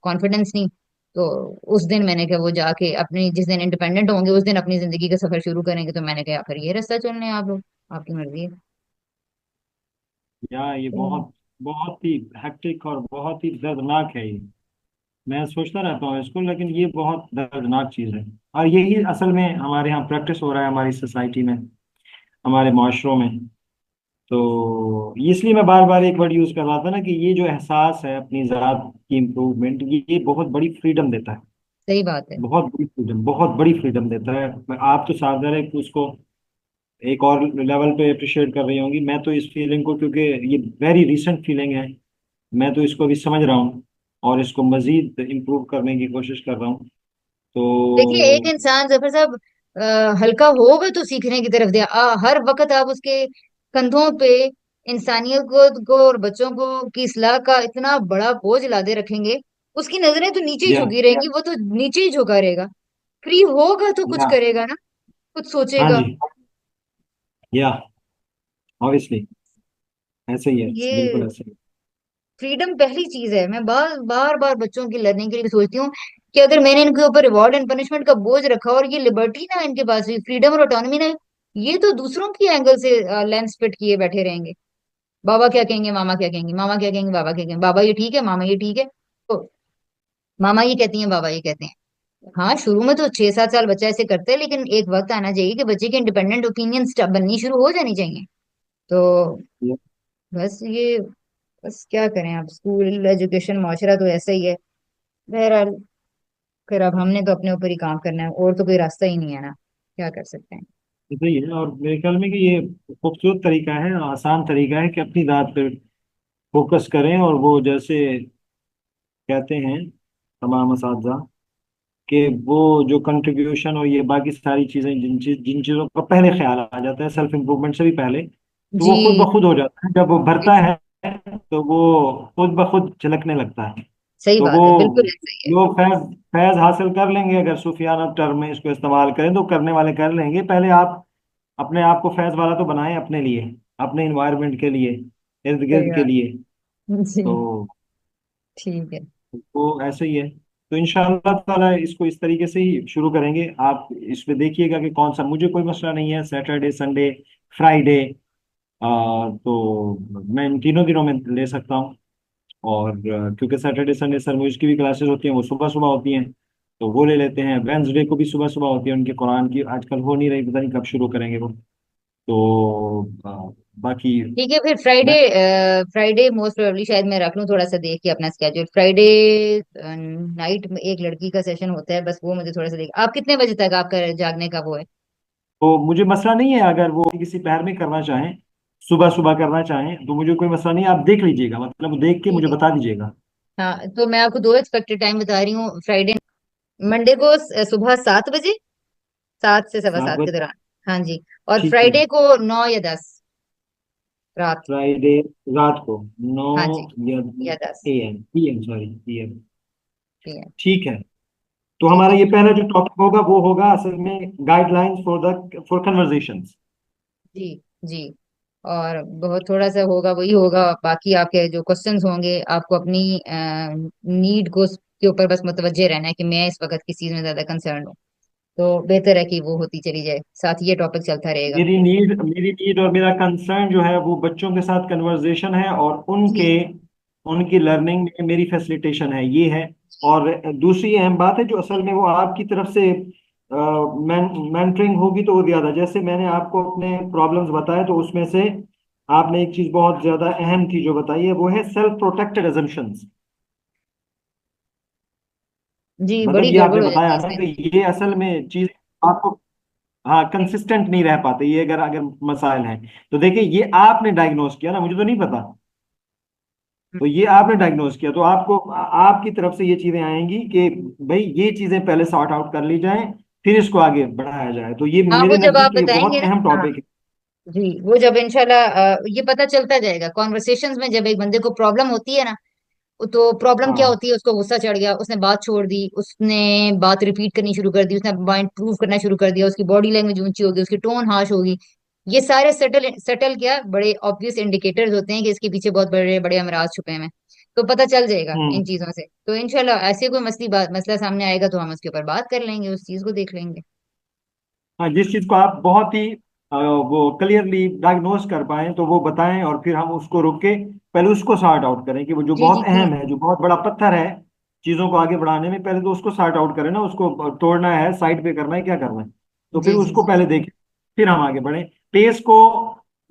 [SPEAKER 1] कॉन्फिडेंस नहीं। तो उस दिन मैंने कहा वो जाके अपनी जिस दिन इंडिपेंडेंट होंगे उस दिन अपनी जिंदगी का सफर शुरू करेंगे। तो मैंने कहा फिर ये रास्ता चुनने हैं आप लोग, आपकी मर्जी है।
[SPEAKER 2] ये
[SPEAKER 1] हम्म।
[SPEAKER 2] बहुत बहुत ही हेक्टिक और बहुत ही दर्दनाक है ये। मैं सोचता रहता हूँ इसको, लेकिन ये बहुत दर्दनाक चीज़ है। और यही असल में हमारे यहाँ प्रैक्टिस हो रहा है, हमारी सोसाइटी में, हमारे माशरों में। तो इसलिए मैं बार बार एक वर्ड यूज़ कर रहा था ना कि ये जो एहसास है अपनी ज़ात की इम्प्रूवमेंट, ये बहुत बड़ी फ्रीडम देता है।
[SPEAKER 1] सही बात है।
[SPEAKER 2] बहुत बड़ी फ्रीडम देता है। आप तो साथ रहे कि उसको एक और लेवल पे अप्रिशिएट कर रही होंगी। मैं तो इस फीलिंग को, क्योंकि ये वेरी रिसेंट फीलिंग है, मैं तो इसको अभी समझ रहा हूँ और इसको मजीद इम्प्रूव करने की कोशिश कर रहा हूँ।
[SPEAKER 1] देखिए, एक
[SPEAKER 2] तो
[SPEAKER 1] इंसान जब साहब हल्का होगा तो सीखने की तरफ दे, हर वक्त आप उसके कंधों पे इंसानियत को और बच्चों को की इस्लाह का इतना बड़ा बोझ लादे रखेंगे, उसकी नजरें तो नीचे ही
[SPEAKER 2] या
[SPEAKER 1] झुकी रहेंगी, वो तो नीचे ही झुका रहेगा। फ्री होगा तो कुछ
[SPEAKER 2] या
[SPEAKER 1] करेगा ना, कुछ
[SPEAKER 2] हाँ
[SPEAKER 1] सोचेगा।
[SPEAKER 2] जी। या ऑब्वियसली ऐसे ही है, बिल्कुल
[SPEAKER 1] ये
[SPEAKER 2] ऐसे ही।
[SPEAKER 1] फ्रीडम पहली चीज है। मैं बार बार बार बच्चों की लर्निंग के लिए सोचती हूँ कि अगर मैंने इनके ऊपर रिवॉर्ड एंड पनिशमेंट का बोझ रखा और ये लिबर्टी ना इनके पास हुई, फ्रीडम और ऑटोनॉमी ना, ये तो दूसरों की एंगल से लेंस फिट किए बैठे रहेंगे। बाबा क्या कहेंगे, मामा क्या कहेंगे, मामा क्या कहेंगे, बाबा क्या कहेंगे, बाबा ये ठीक है, मामा ये ठीक है, तो मामा ये कहती हैं, बाबा ये कहते हैं। हाँ, शुरू में तो 6-7 साल बच्चा ऐसे करता है, लेकिन एक वक्त आना चाहिए कि बच्चे के इंडिपेंडेंट ओपिनियंस बननी शुरू हो जानी चाहिए। तो बस ये, बस क्या करें, अब स्कूल एजुकेशन माशरा तो ऐसा ही है। बहरहाल, फिर अब हमने तो अपने ऊपर ही काम करना है, और तो कोई रास्ता ही नहीं है ना, क्या कर सकते हैं।
[SPEAKER 2] सही है। और मेरे ख्याल में कि ये खूबसूरत तरीका है, आसान तरीका है कि अपनी दाद पे फोकस करें। और वो जैसे कहते हैं तमाम असातिज़ा कि वो जो कंट्रीब्यूशन और ये बाकी सारी चीज़ें, जिन चीज़ों का पहले ख्याल आ जाता है सेल्फ इम्प्रूवमेंट से भी पहले, तो वो खुद
[SPEAKER 1] जी,
[SPEAKER 2] ब खुद हो जाता है। जब वो भरता है तो वो खुद ब खुद झलकने लगता है।
[SPEAKER 1] सही
[SPEAKER 2] तो वो
[SPEAKER 1] बात है, बिल्कुल ऐसा ही है।
[SPEAKER 2] लोग फैज फैज हासिल कर लेंगे अगर सूफियाना टर्म में इसको इस्तेमाल करें, तो करने वाले कर लेंगे। पहले आप अपने आप को फैज वाला तो बनाएं, अपने लिए, अपने इन्वायरमेंट के लिए, इर्द
[SPEAKER 1] सही
[SPEAKER 2] गिर्द के
[SPEAKER 1] बात।
[SPEAKER 2] लिए।
[SPEAKER 1] जी,
[SPEAKER 2] तो
[SPEAKER 1] ठीक है।
[SPEAKER 2] वो ऐसे ही है। तो इंशाअल्लाह ताला इसको इस तरीके से ही शुरू करेंगे। आप इस पे देखिएगा कि कौन सा, मुझे कोई मसला नहीं है, सैटरडे, संडे, फ्राइडे, तो मैं इन तीनों दिनों में ले सकता हूँ। और क्योंकि सैटरडे संडे सर मुझ की भी क्लासेस होती हैं, वो सुबह सुबह होती हैं, तो वो ले लेते हैं। वेंसडे को भी सुबह सुबह होती है उनकी, कुरान की आजकल हो नहीं रही, पता नहीं कब शुरू करेंगे वो। तो बाकी
[SPEAKER 1] ठीक है, फिर फ्राइडे,
[SPEAKER 2] मैं
[SPEAKER 1] फ्राइडे मोस्ट प्रोबेबली शायद मैं रख लूँ थोड़ा सा देख के अपना स्केड्यूल। फ्राइडे नाइट में एक लड़की का सेशन होता है, बस वो मुझे थोड़ा सा देख, आप कितने बजे तक आपका जागने का वो है?
[SPEAKER 2] तो मुझे मसला नहीं है अगर वो किसी पहर में करना चाहें, सुबह सुबह करना चाहें, तो मुझे कोई मसला नहीं है। आप देख लीजिएगा, मतलब देख के
[SPEAKER 1] ठीक
[SPEAKER 2] मुझे
[SPEAKER 1] है।
[SPEAKER 2] बता दीजिएगा।
[SPEAKER 1] हाँ, तो मैं आपको दो एक्सपेक्टेड टाइम बता रही हूँ। फ्राइडे, मंडे को सुबह 7 बजे, 7 से 7:15 के
[SPEAKER 2] 7 बजे,
[SPEAKER 1] दौरान। हाँ जी। और
[SPEAKER 2] ठीक है।
[SPEAKER 1] फ्राइडे को 9 या 10 रात।
[SPEAKER 2] फ्राइडे रात को 9
[SPEAKER 1] हाँ जी,
[SPEAKER 2] या
[SPEAKER 1] या 10
[SPEAKER 2] AM, PM, sorry, PM।
[SPEAKER 1] PM।
[SPEAKER 2] ठीक है। तो
[SPEAKER 1] ठीक
[SPEAKER 2] हमारा
[SPEAKER 1] है।
[SPEAKER 2] ये पहला जो टॉपिक होगा वो होगा असल में गाइडलाइंस फॉर कन्वर्जेशंस।
[SPEAKER 1] जी, जी। और बहुत थोड़ा सा होगा, वही होगा, बाकी आपके जो क्वेश्चंस होंगे आपको अपनी नीड को के ऊपर बस मुतवज्जे रहना है कि मैं इस वक्त किस चीज में ज्यादा कंसर्न हूँ। तो बेहतर है कि वो होती चली जाए, साथ ही ये टॉपिक चलता रहेगा।
[SPEAKER 2] मेरी नीड और मेरा कंसर्न जो है वो बच्चों के साथ कन्वर्जेशन है, और उनके
[SPEAKER 1] जी,
[SPEAKER 2] उनकी लर्निंग में मेरी फैसिलिटेशन है, ये है। और दूसरी अहम बात है जो असल में वो आपकी तरफ से मेंटरिंग होगी तो वो ज्यादा, जैसे मैंने आपको अपने प्रॉब्लम्स बताए, तो उसमें से आपने एक चीज बहुत ज्यादा अहम थी जो बताई है, वो है सेल्फ प्रोटेक्टेड एजम्पशंस।
[SPEAKER 1] जी,
[SPEAKER 2] मतलब
[SPEAKER 1] बड़ी
[SPEAKER 2] ये
[SPEAKER 1] गड़बड़
[SPEAKER 2] आपने
[SPEAKER 1] हो जाती
[SPEAKER 2] बताया
[SPEAKER 1] है
[SPEAKER 2] ना
[SPEAKER 1] इसमें तो।
[SPEAKER 2] कि ये असल में चीज आपको, हाँ, कंसिस्टेंट नहीं रह पाते ये, अगर अगर मसाइल हैं। तो देखिए ये आपने डायग्नोस किया ना, मुझे तो नहीं पता। तो ये आपने डायग्नोस किया, तो आपको आपकी तरफ से ये चीजें आएंगी कि भाई ये चीजें पहले सॉर्ट आउट कर ली जाएं, फिर इसको आगे बढ़ाया जाए। तो ये
[SPEAKER 1] हाँ, वो
[SPEAKER 2] मेरे
[SPEAKER 1] जब आप
[SPEAKER 2] नजदीक तो ये
[SPEAKER 1] बताएंगे
[SPEAKER 2] बहुत
[SPEAKER 1] ना।
[SPEAKER 2] अहम
[SPEAKER 1] हाँ
[SPEAKER 2] टॉपिक है।
[SPEAKER 1] जी, वो जब इंशाल्लाह ये पता चलता जाएगा कॉन्वर्सेशंस में, जब एक बंदे को प्रॉब्लम होती है ना, तो प्रॉब्लम क्या
[SPEAKER 2] हाँ।
[SPEAKER 1] होती है, उसको गुस्सा चढ़ गया, उसने बात छोड़ दी, उसने बात रिपीट करनी शुरू कर दी, उसने पॉइंट प्रूव करना शुरू कर दिया, उसकी बॉडी लैंग्वेज ऊंची होगी, उसकी टोन हार्श होगी। ये सारे सटल सटल क्या बड़े ऑब्वियस इंडिकेटर्स होते हैं कि इसके पीछे बहुत बड़े बड़े अमराज छुपे हुए हैं। तो पता चल जाएगा
[SPEAKER 2] हम्म।
[SPEAKER 1] इन चीजों से। तो इंशाल्लाह ऐसे कोई मसला सामने आएगा तो हम उसके ऊपर बात कर लेंगे, उस चीज को देख लेंगे।
[SPEAKER 2] हाँ, जिस चीज को आप बहुत ही वो क्लियरली डायग्नोस कर पाए तो वो बताएं, और फिर हम उसको रोक के पहले उसको सॉर्ट आउट करें कि वो जो
[SPEAKER 1] जी, जी,
[SPEAKER 2] बहुत
[SPEAKER 1] क्यों
[SPEAKER 2] अहम
[SPEAKER 1] नहीं।
[SPEAKER 2] है, जो बहुत बड़ा पत्थर है चीजों को आगे बढ़ाने में, पहले तो उसको सॉर्ट आउट करें ना, उसको तोड़ना है, साइड पे करना है, क्या करना है। तो फिर
[SPEAKER 1] जी, जी,
[SPEAKER 2] उसको
[SPEAKER 1] जी,
[SPEAKER 2] पहले देखें, फिर हम आगे बढ़ें। पेस को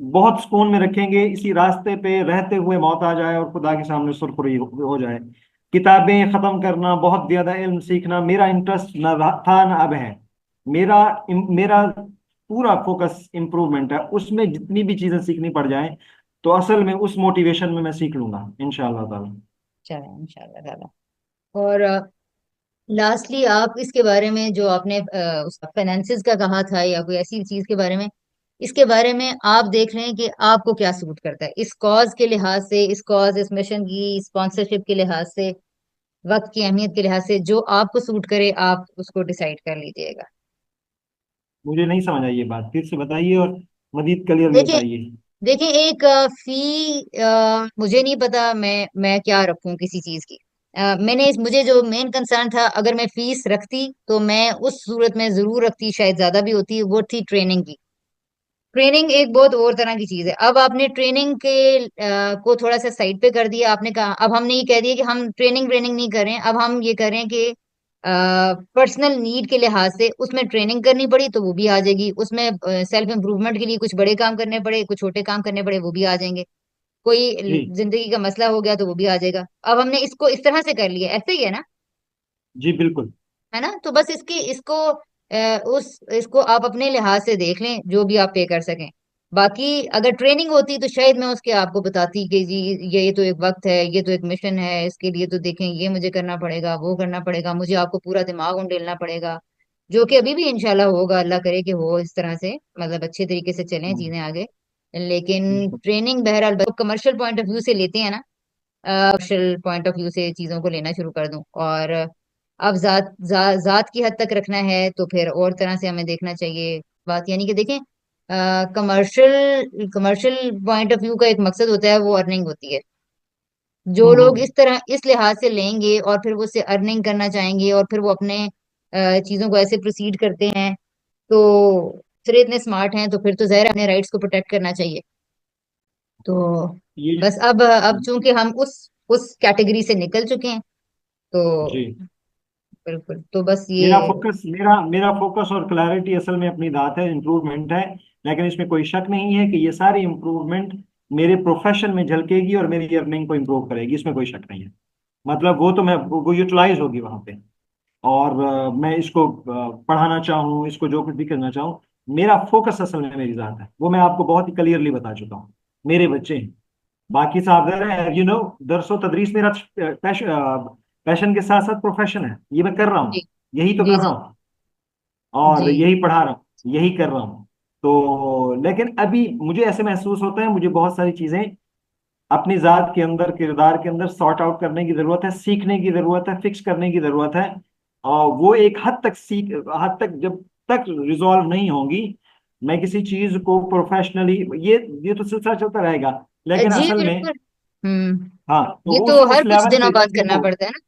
[SPEAKER 2] बहुत सुकून में रखेंगे, इसी रास्ते पे रहते हुए मौत आ जाए और खुदा के सामने सुरखुरी हो जाए। किताबें खत्म करना, बहुत ज्यादा इल्म सीखना मेरा इंटरेस्ट न था न अब है। मेरा मेरा पूरा फोकस इम्प्रूवमेंट है, उसमें जितनी भी चीजें सीखनी पड़ जाएं तो असल में उस मोटिवेशन में मैं सीख लूंगा इंशाअल्लाह ताला।
[SPEAKER 1] चलो इंशाल्लाह ताला। और लास्टली आप इसके बारे में जो आपने उसका फाइनेंसिस का कहा था या कोई ऐसी चीज के बारे में, इसके बारे में आप देख रहे हैं कि आपको क्या सूट करता है इस कॉज के लिहाज से, इस कॉज, इस मिशन की स्पॉन्सरशिप के लिहाज से, वक्त की अहमियत के लिहाज से, जो आपको सूट करे आप उसको डिसाइड कर लीजिएगा।
[SPEAKER 2] मुझे नहीं समझ आई ये बात, फिर से बताइए और मजीद क्लियरली
[SPEAKER 1] देखिए,
[SPEAKER 2] बताइए।
[SPEAKER 1] देखिए, एक फी, मुझे नहीं पता मैं क्या रखूं किसी चीज की। मुझे जो मेन कंसर्न था, अगर मैं फीस रखती तो मैं उस सूरत में जरूर रखती, शायद ज्यादा भी होती, वो थी ट्रेनिंग की। ट्रेनिंग एक बहुत और तरह की चीज है। अब आपने ट्रेनिंग के को थोड़ा सा साइड पे कर दिया, आपने कहा, अब हमने ये कह दिया कि हम ट्रेनिंग ट्रेनिंग नहीं कर रहे हैं, अब हम ये कर रहे हैं कि पर्सनल नीड के लिहाज से उसमें ट्रेनिंग करनी पड़ी तो वो भी आ जाएगी, उसमें सेल्फ इंप्रूवमेंट के लिए कुछ बड़े काम करने पड़े, कुछ छोटे काम करने पड़े, वो भी आ जाएंगे। कोई
[SPEAKER 2] जी।
[SPEAKER 1] जिंदगी का मसला हो गया तो वो भी आ जाएगा। अब हमने इसको इस तरह से कर लिया, ऐसे ही है ना?
[SPEAKER 2] जी बिल्कुल।
[SPEAKER 1] है ना? तो बस इसकी इसको उस इसको आप अपने लिहाज से देख लें, जो भी आप पे कर सकें। बाकी अगर ट्रेनिंग होती तो शायद मैं उसके आपको बताती कि जी, ये तो एक वक्त है, ये तो एक मिशन है, इसके लिए तो देखें, ये मुझे करना पड़ेगा, वो करना पड़ेगा, मुझे आपको पूरा दिमाग उंडेलना पड़ेगा। जो कि अभी भी इंशाल्लाह होगा, अल्लाह करे कि हो इस तरह से, मतलब अच्छे तरीके से चलें चीजें आगे। लेकिन
[SPEAKER 2] बिल्कुल।
[SPEAKER 1] ट्रेनिंग बहरहाल कमर्शियल पॉइंट ऑफ व्यू से लेते हैं ना, सोशल पॉइंट ऑफ व्यू से चीजों को लेना शुरू कर दूं, और अब जात की हद तक रखना है तो फिर और तरह से हमें देखना चाहिए बात। यानी कि देखें, commercial commercial point of view का एक मकसद होता है, वो अर्निंग होती है। जो लोग
[SPEAKER 2] हम्म।
[SPEAKER 1] इस तरह इस लिहाज से लेंगे और फिर वो उससे अर्निंग करना चाहेंगे, और फिर वो अपने चीजों को ऐसे प्रोसीड करते हैं, तो फिर इतने स्मार्ट हैं तो फिर तो जाहिर है अपने राइट्स को प्रोटेक्ट करना चाहिए। तो
[SPEAKER 2] ये
[SPEAKER 1] बस अब चूंकि हम उस कैटेगरी से निकल चुके हैं, तो
[SPEAKER 2] जी।
[SPEAKER 1] बिल्कुल, तो बस
[SPEAKER 2] मेरा
[SPEAKER 1] ये।
[SPEAKER 2] फोकस मेरा मेरा फोकस और क्लैरिटी असल में अपनी बात है, इम्प्रूवमेंट है। लेकिन इसमें कोई शक नहीं है कि ये सारी इम्प्रूवमेंट मेरे प्रोफेशन में झलकेगी और मेरी अर्निंग को इम्प्रूव करेगी, इसमें कोई शक नहीं है। मतलब वो यूटिलाइज होगी वहां पे। और मैं इसको पढ़ाना चाहूँ, इसको जो कुछ भी करना चाहूँ, मेरा फोकस असल में मेरी जात है, वो मैं आपको बहुत ही क्लियरली बता चुका हूँ। मेरे बच्चे हैं, बाकी साहब दरसो तदरीस मेरा पैशन के साथ साथ प्रोफेशन है, ये मैं कर रहा
[SPEAKER 1] जी
[SPEAKER 2] हूँ, यही तो
[SPEAKER 1] जी
[SPEAKER 2] कर रहा
[SPEAKER 1] जी
[SPEAKER 2] हूँ, और
[SPEAKER 1] जी
[SPEAKER 2] यही पढ़ा रहा हूँ, यही कर रहा हूँ। तो लेकिन अभी मुझे ऐसे महसूस होता है, मुझे बहुत सारी चीजें अपनी जात के अंदर, किरदार के अंदर सॉर्ट आउट करने की जरूरत है, सीखने की जरूरत है, फिक्स करने की जरूरत है। और वो एक हद तक जब तक रिजॉल्व नहीं होंगी, मैं किसी चीज को प्रोफेशनली, ये तो सिलसिला चलता रहेगा। लेकिन
[SPEAKER 1] जी
[SPEAKER 2] असल में,
[SPEAKER 1] बिल्कुल। हम्म।
[SPEAKER 2] हाँ, तो
[SPEAKER 1] ये
[SPEAKER 2] वो
[SPEAKER 1] तो हर
[SPEAKER 2] उस
[SPEAKER 1] कुछ
[SPEAKER 2] लेवल
[SPEAKER 1] दिनों
[SPEAKER 2] पे
[SPEAKER 1] बाद
[SPEAKER 2] जब
[SPEAKER 1] करना
[SPEAKER 2] देखो।
[SPEAKER 1] पड़ता है ना।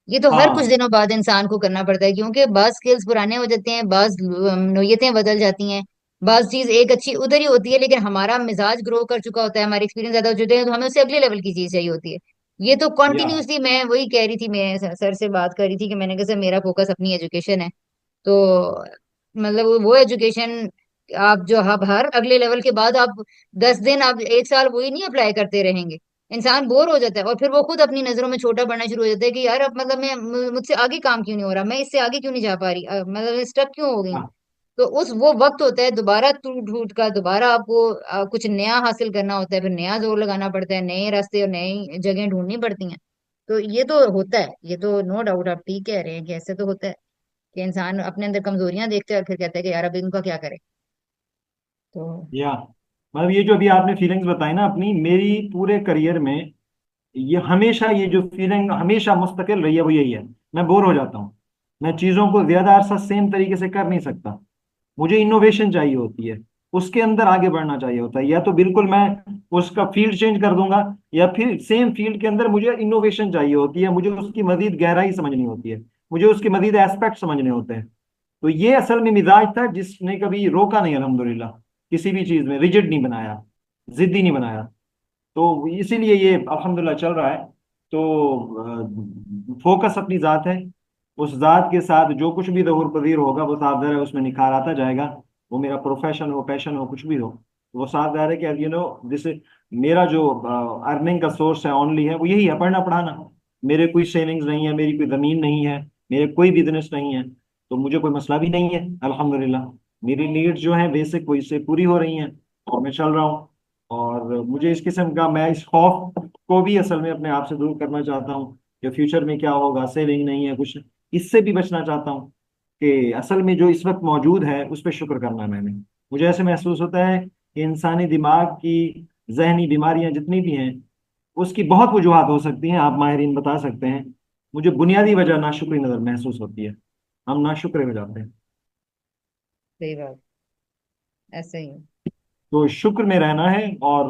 [SPEAKER 1] ये तो हर कुछ
[SPEAKER 2] हाँ।
[SPEAKER 1] दिनों बाद इंसान को करना पड़ता है, क्योंकि बाज स्किल्स पुराने हो जाते हैं, बाज नोयतें बदल जाती हैं। बाज चीज एक अच्छी उधर ही होती है, लेकिन हमारा मिजाज ग्रो कर चुका होता है, हमारे एक्सपीरियंस ज्यादा हो चुके हैं, तो हमें उससे अगले लेवल की चीज चाहिए होती है। ये तो
[SPEAKER 2] या
[SPEAKER 1] कॉन्टिन्यूसली, मैं वही कह रही थी, मैं सर से बात कर रही थी कि मैंने कहा सर, मेरा फोकस अपनी एजुकेशन है। तो मतलब वो एजुकेशन, आप जो आप हर अगले लेवल के बाद आप 10 दिन, आप 1 साल वही नहीं अप्लाई करते रहेंगे, इंसान बोर हो जाता है, और फिर वो खुद अपनी नजरों में छोटा बढ़ना शुरू हो जाता है कि यार, अब मतलब मुझसे आगे काम क्यों नहीं हो रहा, मैं इससे आगे क्यों नहीं जा पा रही, मतलब स्टक क्यों हो गई हूँ।
[SPEAKER 2] हाँ।
[SPEAKER 1] तो उस वो वक्त होता है दोबारा टूट टूट का, दोबारा आपको कुछ नया हासिल करना होता है, फिर नया जोर लगाना पड़ता है, नए रास्ते और नई जगह ढूंढनी पड़ती हैं। तो ये तो होता है, ये तो नो डाउट, आप ठीक कह रहे हैं कि ऐसे तो होता है कि इंसान अपने अंदर कमजोरियां देखता है और फिर कहता है कि यार, अब इनका क्या करे। तो
[SPEAKER 2] या मतलब ये जो अभी आपने फीलिंग्स बताई ना अपनी, मेरी पूरे करियर में ये हमेशा, ये जो फीलिंग हमेशा मुस्तकिल रही है, वो यही है। मैं बोर हो जाता हूँ, मैं चीज़ों को ज्यादा अरसा सेम तरीके से कर नहीं सकता। मुझे इनोवेशन चाहिए होती है, उसके अंदर आगे बढ़ना चाहिए होता है। या तो बिल्कुल मैं उसका फील्ड चेंज कर दूंगा, या फिर सेम फील्ड के अंदर मुझे इनोवेशन चाहिए होती है, मुझे उसकी मजीद गहराई समझनी होती है, मुझे उसके मजीद एस्पेक्ट समझने होते हैं। तो ये असल में मिजाज था जिसने कभी रोका नहीं, अल्हम्दुलिल्लाह, किसी भी चीज में रिजिड नहीं बनाया, जिद्दी नहीं बनाया। तो इसीलिए ये अल्हम्दुलिल्लाह चल रहा है। तो फोकस अपनी जात है, उस जात के साथ जो कुछ भी ज़हूर पजीर होगा वो साफ ज़ाहिर है उसमें निखार आता जाएगा। वो मेरा प्रोफेशन हो, पैशन हो, कुछ भी हो, वो साफ ज़ाहिर है कि जैसे मेरा जो अर्निंग का सोर्स है, ओनली है, वो यही है, पढ़ना पढ़ाना। मेरे कोई सेविंग्स नहीं है, मेरी कोई ज़मीन नहीं है, मेरे कोई बिजनेस नहीं है, तो मुझे कोई मसला भी नहीं है, अल्हम्दुलिल्लाह। मेरी नीड्स जो है बेसिक, वो इससे पूरी हो रही हैं, और मैं चल रहा हूँ। और मुझे इस किस्म का, मैं इस खौफ को भी असल में अपने आप से दूर करना चाहता हूँ कि फ्यूचर में क्या होगा, सेविंग नहीं है कुछ, इससे भी बचना चाहता हूँ। कि असल में जो इस वक्त मौजूद है उस पर शुक्र करना है मैंने। मुझे ऐसे महसूस होता है कि इंसानी दिमाग की जहनी बीमारियां जितनी भी हैं, उसकी बहुत वजूहत हो सकती हैं, आप माहिरीन बता सकते हैं। मुझे बुनियादी वजह नाशुक्री नजर महसूस होती है, हम नाशुक्र हो जाते हैं।
[SPEAKER 1] सही बात, ऐसे ही है।
[SPEAKER 2] तो शुक्र में रहना है, और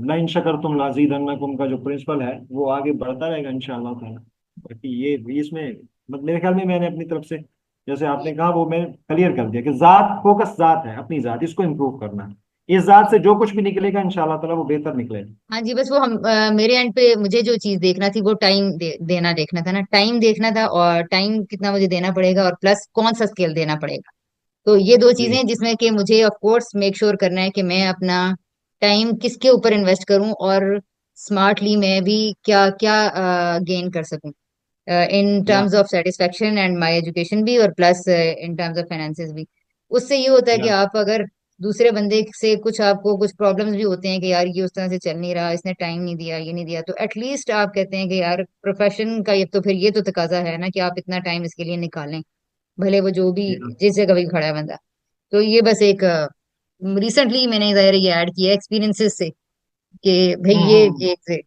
[SPEAKER 2] लाइन शकरतुम लाज़ीदन्नकुम का जो प्रिंसिपल है वो आगे बढ़ता रहेगा इंशाअल्लाह ताला। बाकी ये इसमें मतलब मेरे ख्याल में मैंने अपनी तरफ से जैसे आपने कहा वो मैंने क्लियर कर दिया कि जात फोकस, जात है अपनी जात, इसको इम्प्रूव करना है। इस जात से जो कुछ भी निकलेगा इंशाअल्लाह ताला वो बेहतर निकलेगा।
[SPEAKER 1] हाँ जी, बस वो हम मेरे एंड पे मुझे जो चीज देखना थी वो टाइम देना देखना था ना, टाइम देखना था, और टाइम कितना मुझे देना पड़ेगा और प्लस कौन सा स्किल देना पड़ेगा। तो ये दो चीजें
[SPEAKER 2] जी।
[SPEAKER 1] हैं जिसमें कि मुझे ऑफ कोर्स मेक श्योर करना है कि मैं अपना टाइम किसके ऊपर इन्वेस्ट करूं, और स्मार्टली मैं भी क्या क्या गेन कर सकूं इन
[SPEAKER 2] या
[SPEAKER 1] terms of satisfaction and my education भी, और plus in terms of finances भी। उससे ये होता है कि
[SPEAKER 2] या
[SPEAKER 1] आप अगर दूसरे बंदे से कुछ आपको कुछ प्रॉब्लम्स भी होते हैं कि यार ये उस तरह से चल नहीं रहा, इसने टाइम नहीं दिया, ये नहीं दिया, तो एटलीस्ट आप कहते हैं कि यार प्रोफेशन का ये तो फिर ये तो तकाजा है ना कि आप इतना टाइम इसके लिए निकालें, भले वो जो भी
[SPEAKER 2] या
[SPEAKER 1] जिस जगह भी खड़ा है बंदा। तो ये बस एक रिसेंटली मैंने ज़ाहिर है ये ऐड किया एक्सपीरियंसेस से कि भाई
[SPEAKER 2] हम्म
[SPEAKER 1] ये
[SPEAKER 2] हम्म
[SPEAKER 1] एक से,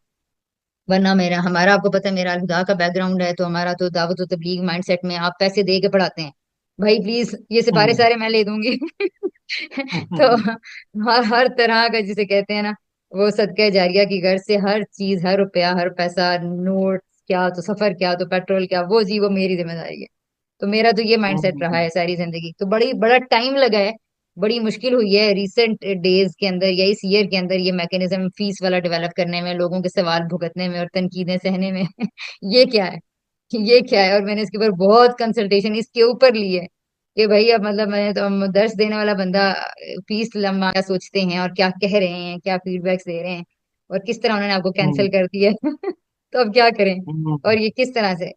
[SPEAKER 1] वरना मेरा हमारा आपको पता है मेरा अलहुदा का बैकग्राउंड है, तो हमारा तो दावत व तबलीग माइंडसेट में आप पैसे दे के पढ़ाते हैं, भाई प्लीज ये सिपारे
[SPEAKER 2] हम्म
[SPEAKER 1] सारे मैं ले दूंगी। तो
[SPEAKER 2] हम्म
[SPEAKER 1] हर तरह का जिसे कहते हैं ना, वो सदका जारिया की घर से हर चीज, हर रुपया, हर पैसा, नोट क्या तो सफर क्या तो पेट्रोल क्या, वो जी वो मेरी जिम्मेदारी है। तो मेरा तो ये माइंडसेट रहा
[SPEAKER 2] हम्म
[SPEAKER 1] है सारी जिंदगी, तो बड़ी बड़ा टाइम लगा है, बड़ी मुश्किल हुई है रिसेंट डेज के अंदर या इस ईयर के अंदर ये मैकेनिज्म फीस वाला डेवलप करने में, लोगों के सवाल भुगतने में और तनकीदें सहने में। ये क्या है, ये क्या है, और मैंने इसके ऊपर बहुत कंसल्टेशन इसके ऊपर ली है कि भाई अब मतलब मैं तो दर्स देने वाला बंदा फीस लम्बा क्या सोचते हैं और क्या कह रहे हैं, क्या फीडबैक्स दे रहे हैं, और किस तरह उन्होंने आपको कैंसिल
[SPEAKER 2] हम्म
[SPEAKER 1] कर दिया है। तो अब क्या करें,
[SPEAKER 2] हम्म
[SPEAKER 1] और ये किस तरह से।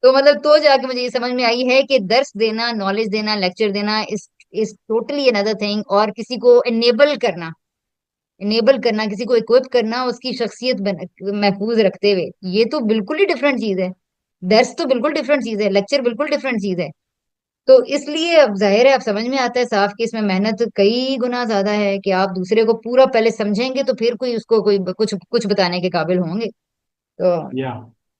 [SPEAKER 1] तो मतलब तो जाके मुझे ये समझ में आई है कि दर्स देना, नॉलेज देना, लेक्चर देना इस टोटली अनदर थिंग, और किसी को इनेबल करना, किसी को इक्विप करना उसकी शख्सियत महफूज रखते हुए, ये तो बिल्कुल ही डिफरेंट चीज है। दर्स तो बिल्कुल डिफरेंट चीज है, लेक्चर बिल्कुल डिफरेंट चीज है। तो इसलिए अब जाहिर है, अब समझ में आता है साफ कि इसमें मेहनत कई गुना ज्यादा है कि आप दूसरे को पूरा पहले समझेंगे तो फिर कोई उसको कोई कुछ कुछ बताने के काबिल होंगे। तो
[SPEAKER 2] या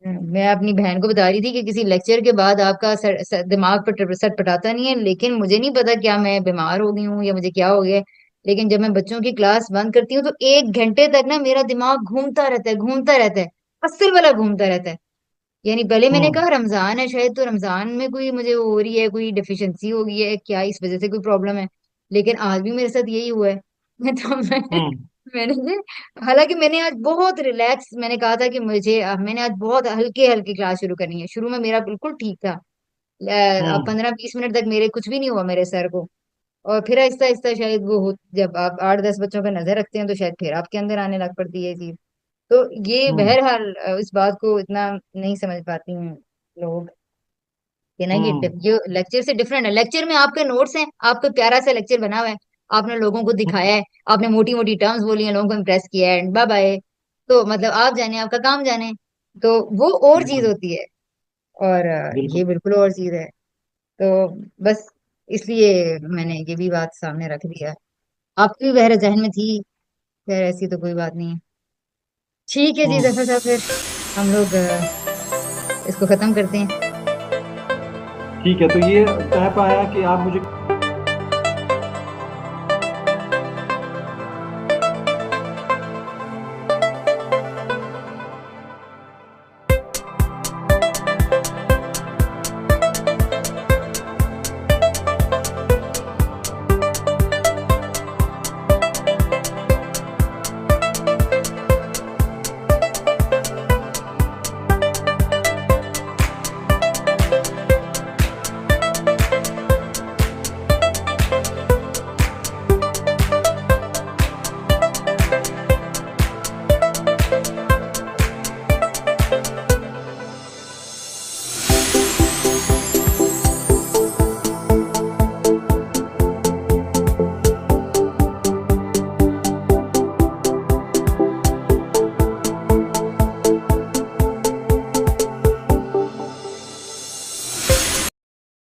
[SPEAKER 1] मैं अपनी बहन को बता रही थी कि किसी लेक्चर के बाद आपका दिमाग पर सट पटाता नहीं है, लेकिन मुझे नहीं पता क्या मैं बीमार हो गई हूँ या मुझे क्या हो गया है, लेकिन जब मैं बच्चों की क्लास बंद करती हूँ तो 1 घंटे तक ना मेरा दिमाग घूमता रहता है, घूमता रहता है, अस्सल वाला घूमता रहता है। यानी पहले मैंने
[SPEAKER 2] हम्म
[SPEAKER 1] कहा रमजान है शायद, तो रमजान में कोई मुझे वो हो रही है, कोई डिफिशियंसी हो गई है क्या, इस वजह से कोई प्रॉब्लम है, लेकिन आज भी मेरे साथ यही हुआ है। तो
[SPEAKER 2] हम्म
[SPEAKER 1] मैंने हालांकि मैंने आज बहुत रिलैक्स, मैंने कहा था कि मुझे मैंने आज बहुत हल्के हल्के क्लास शुरू करनी है, शुरू में मेरा बिल्कुल ठीक था, अब
[SPEAKER 2] हम्म
[SPEAKER 1] 15-20 मिनट तक मेरे कुछ भी नहीं हुआ मेरे सर को, और फिर आहिस्ता आहिस्ता शायद वो हो, जब आप 8-10 बच्चों पर नजर रखते हैं तो शायद फिर आपके अंदर आने लग पड़ती है चीज। तो ये
[SPEAKER 2] हम्म
[SPEAKER 1] बहरहाल इस बात को इतना नहीं समझ पाती हैं लोग कि ना,
[SPEAKER 2] हम्म
[SPEAKER 1] ये लेक्चर से डिफरेंट है, लेक्चर में आपके नोट्स हैं, आपको प्यारा सा लेक्चर बना हुआ है, आपने लोगों को दिखाया है, आपने मोटी मोटी टर्म्स बोली हैं, लोगों को इम्प्रेस किया है, एंड बाय बाय। तो मतलब आप जाने आपका काम जाने, तो वो और चीज
[SPEAKER 2] बिल्कुल
[SPEAKER 1] होती है, और
[SPEAKER 2] बिल्कुल।
[SPEAKER 1] ये बिल्कुल और चीज है। तो बस इसलिए मैंने ये भी बात सामने रख दिया, आपकी भी बहर जहन में थी, खैर ऐसी तो कोई बात नहीं है। ठीक है जी
[SPEAKER 2] हम्म
[SPEAKER 1] जफर साहब, फिर हम लोग इसको खत्म करते हैं।
[SPEAKER 2] ठीक है, तो ये तय पाया कि आप मुझे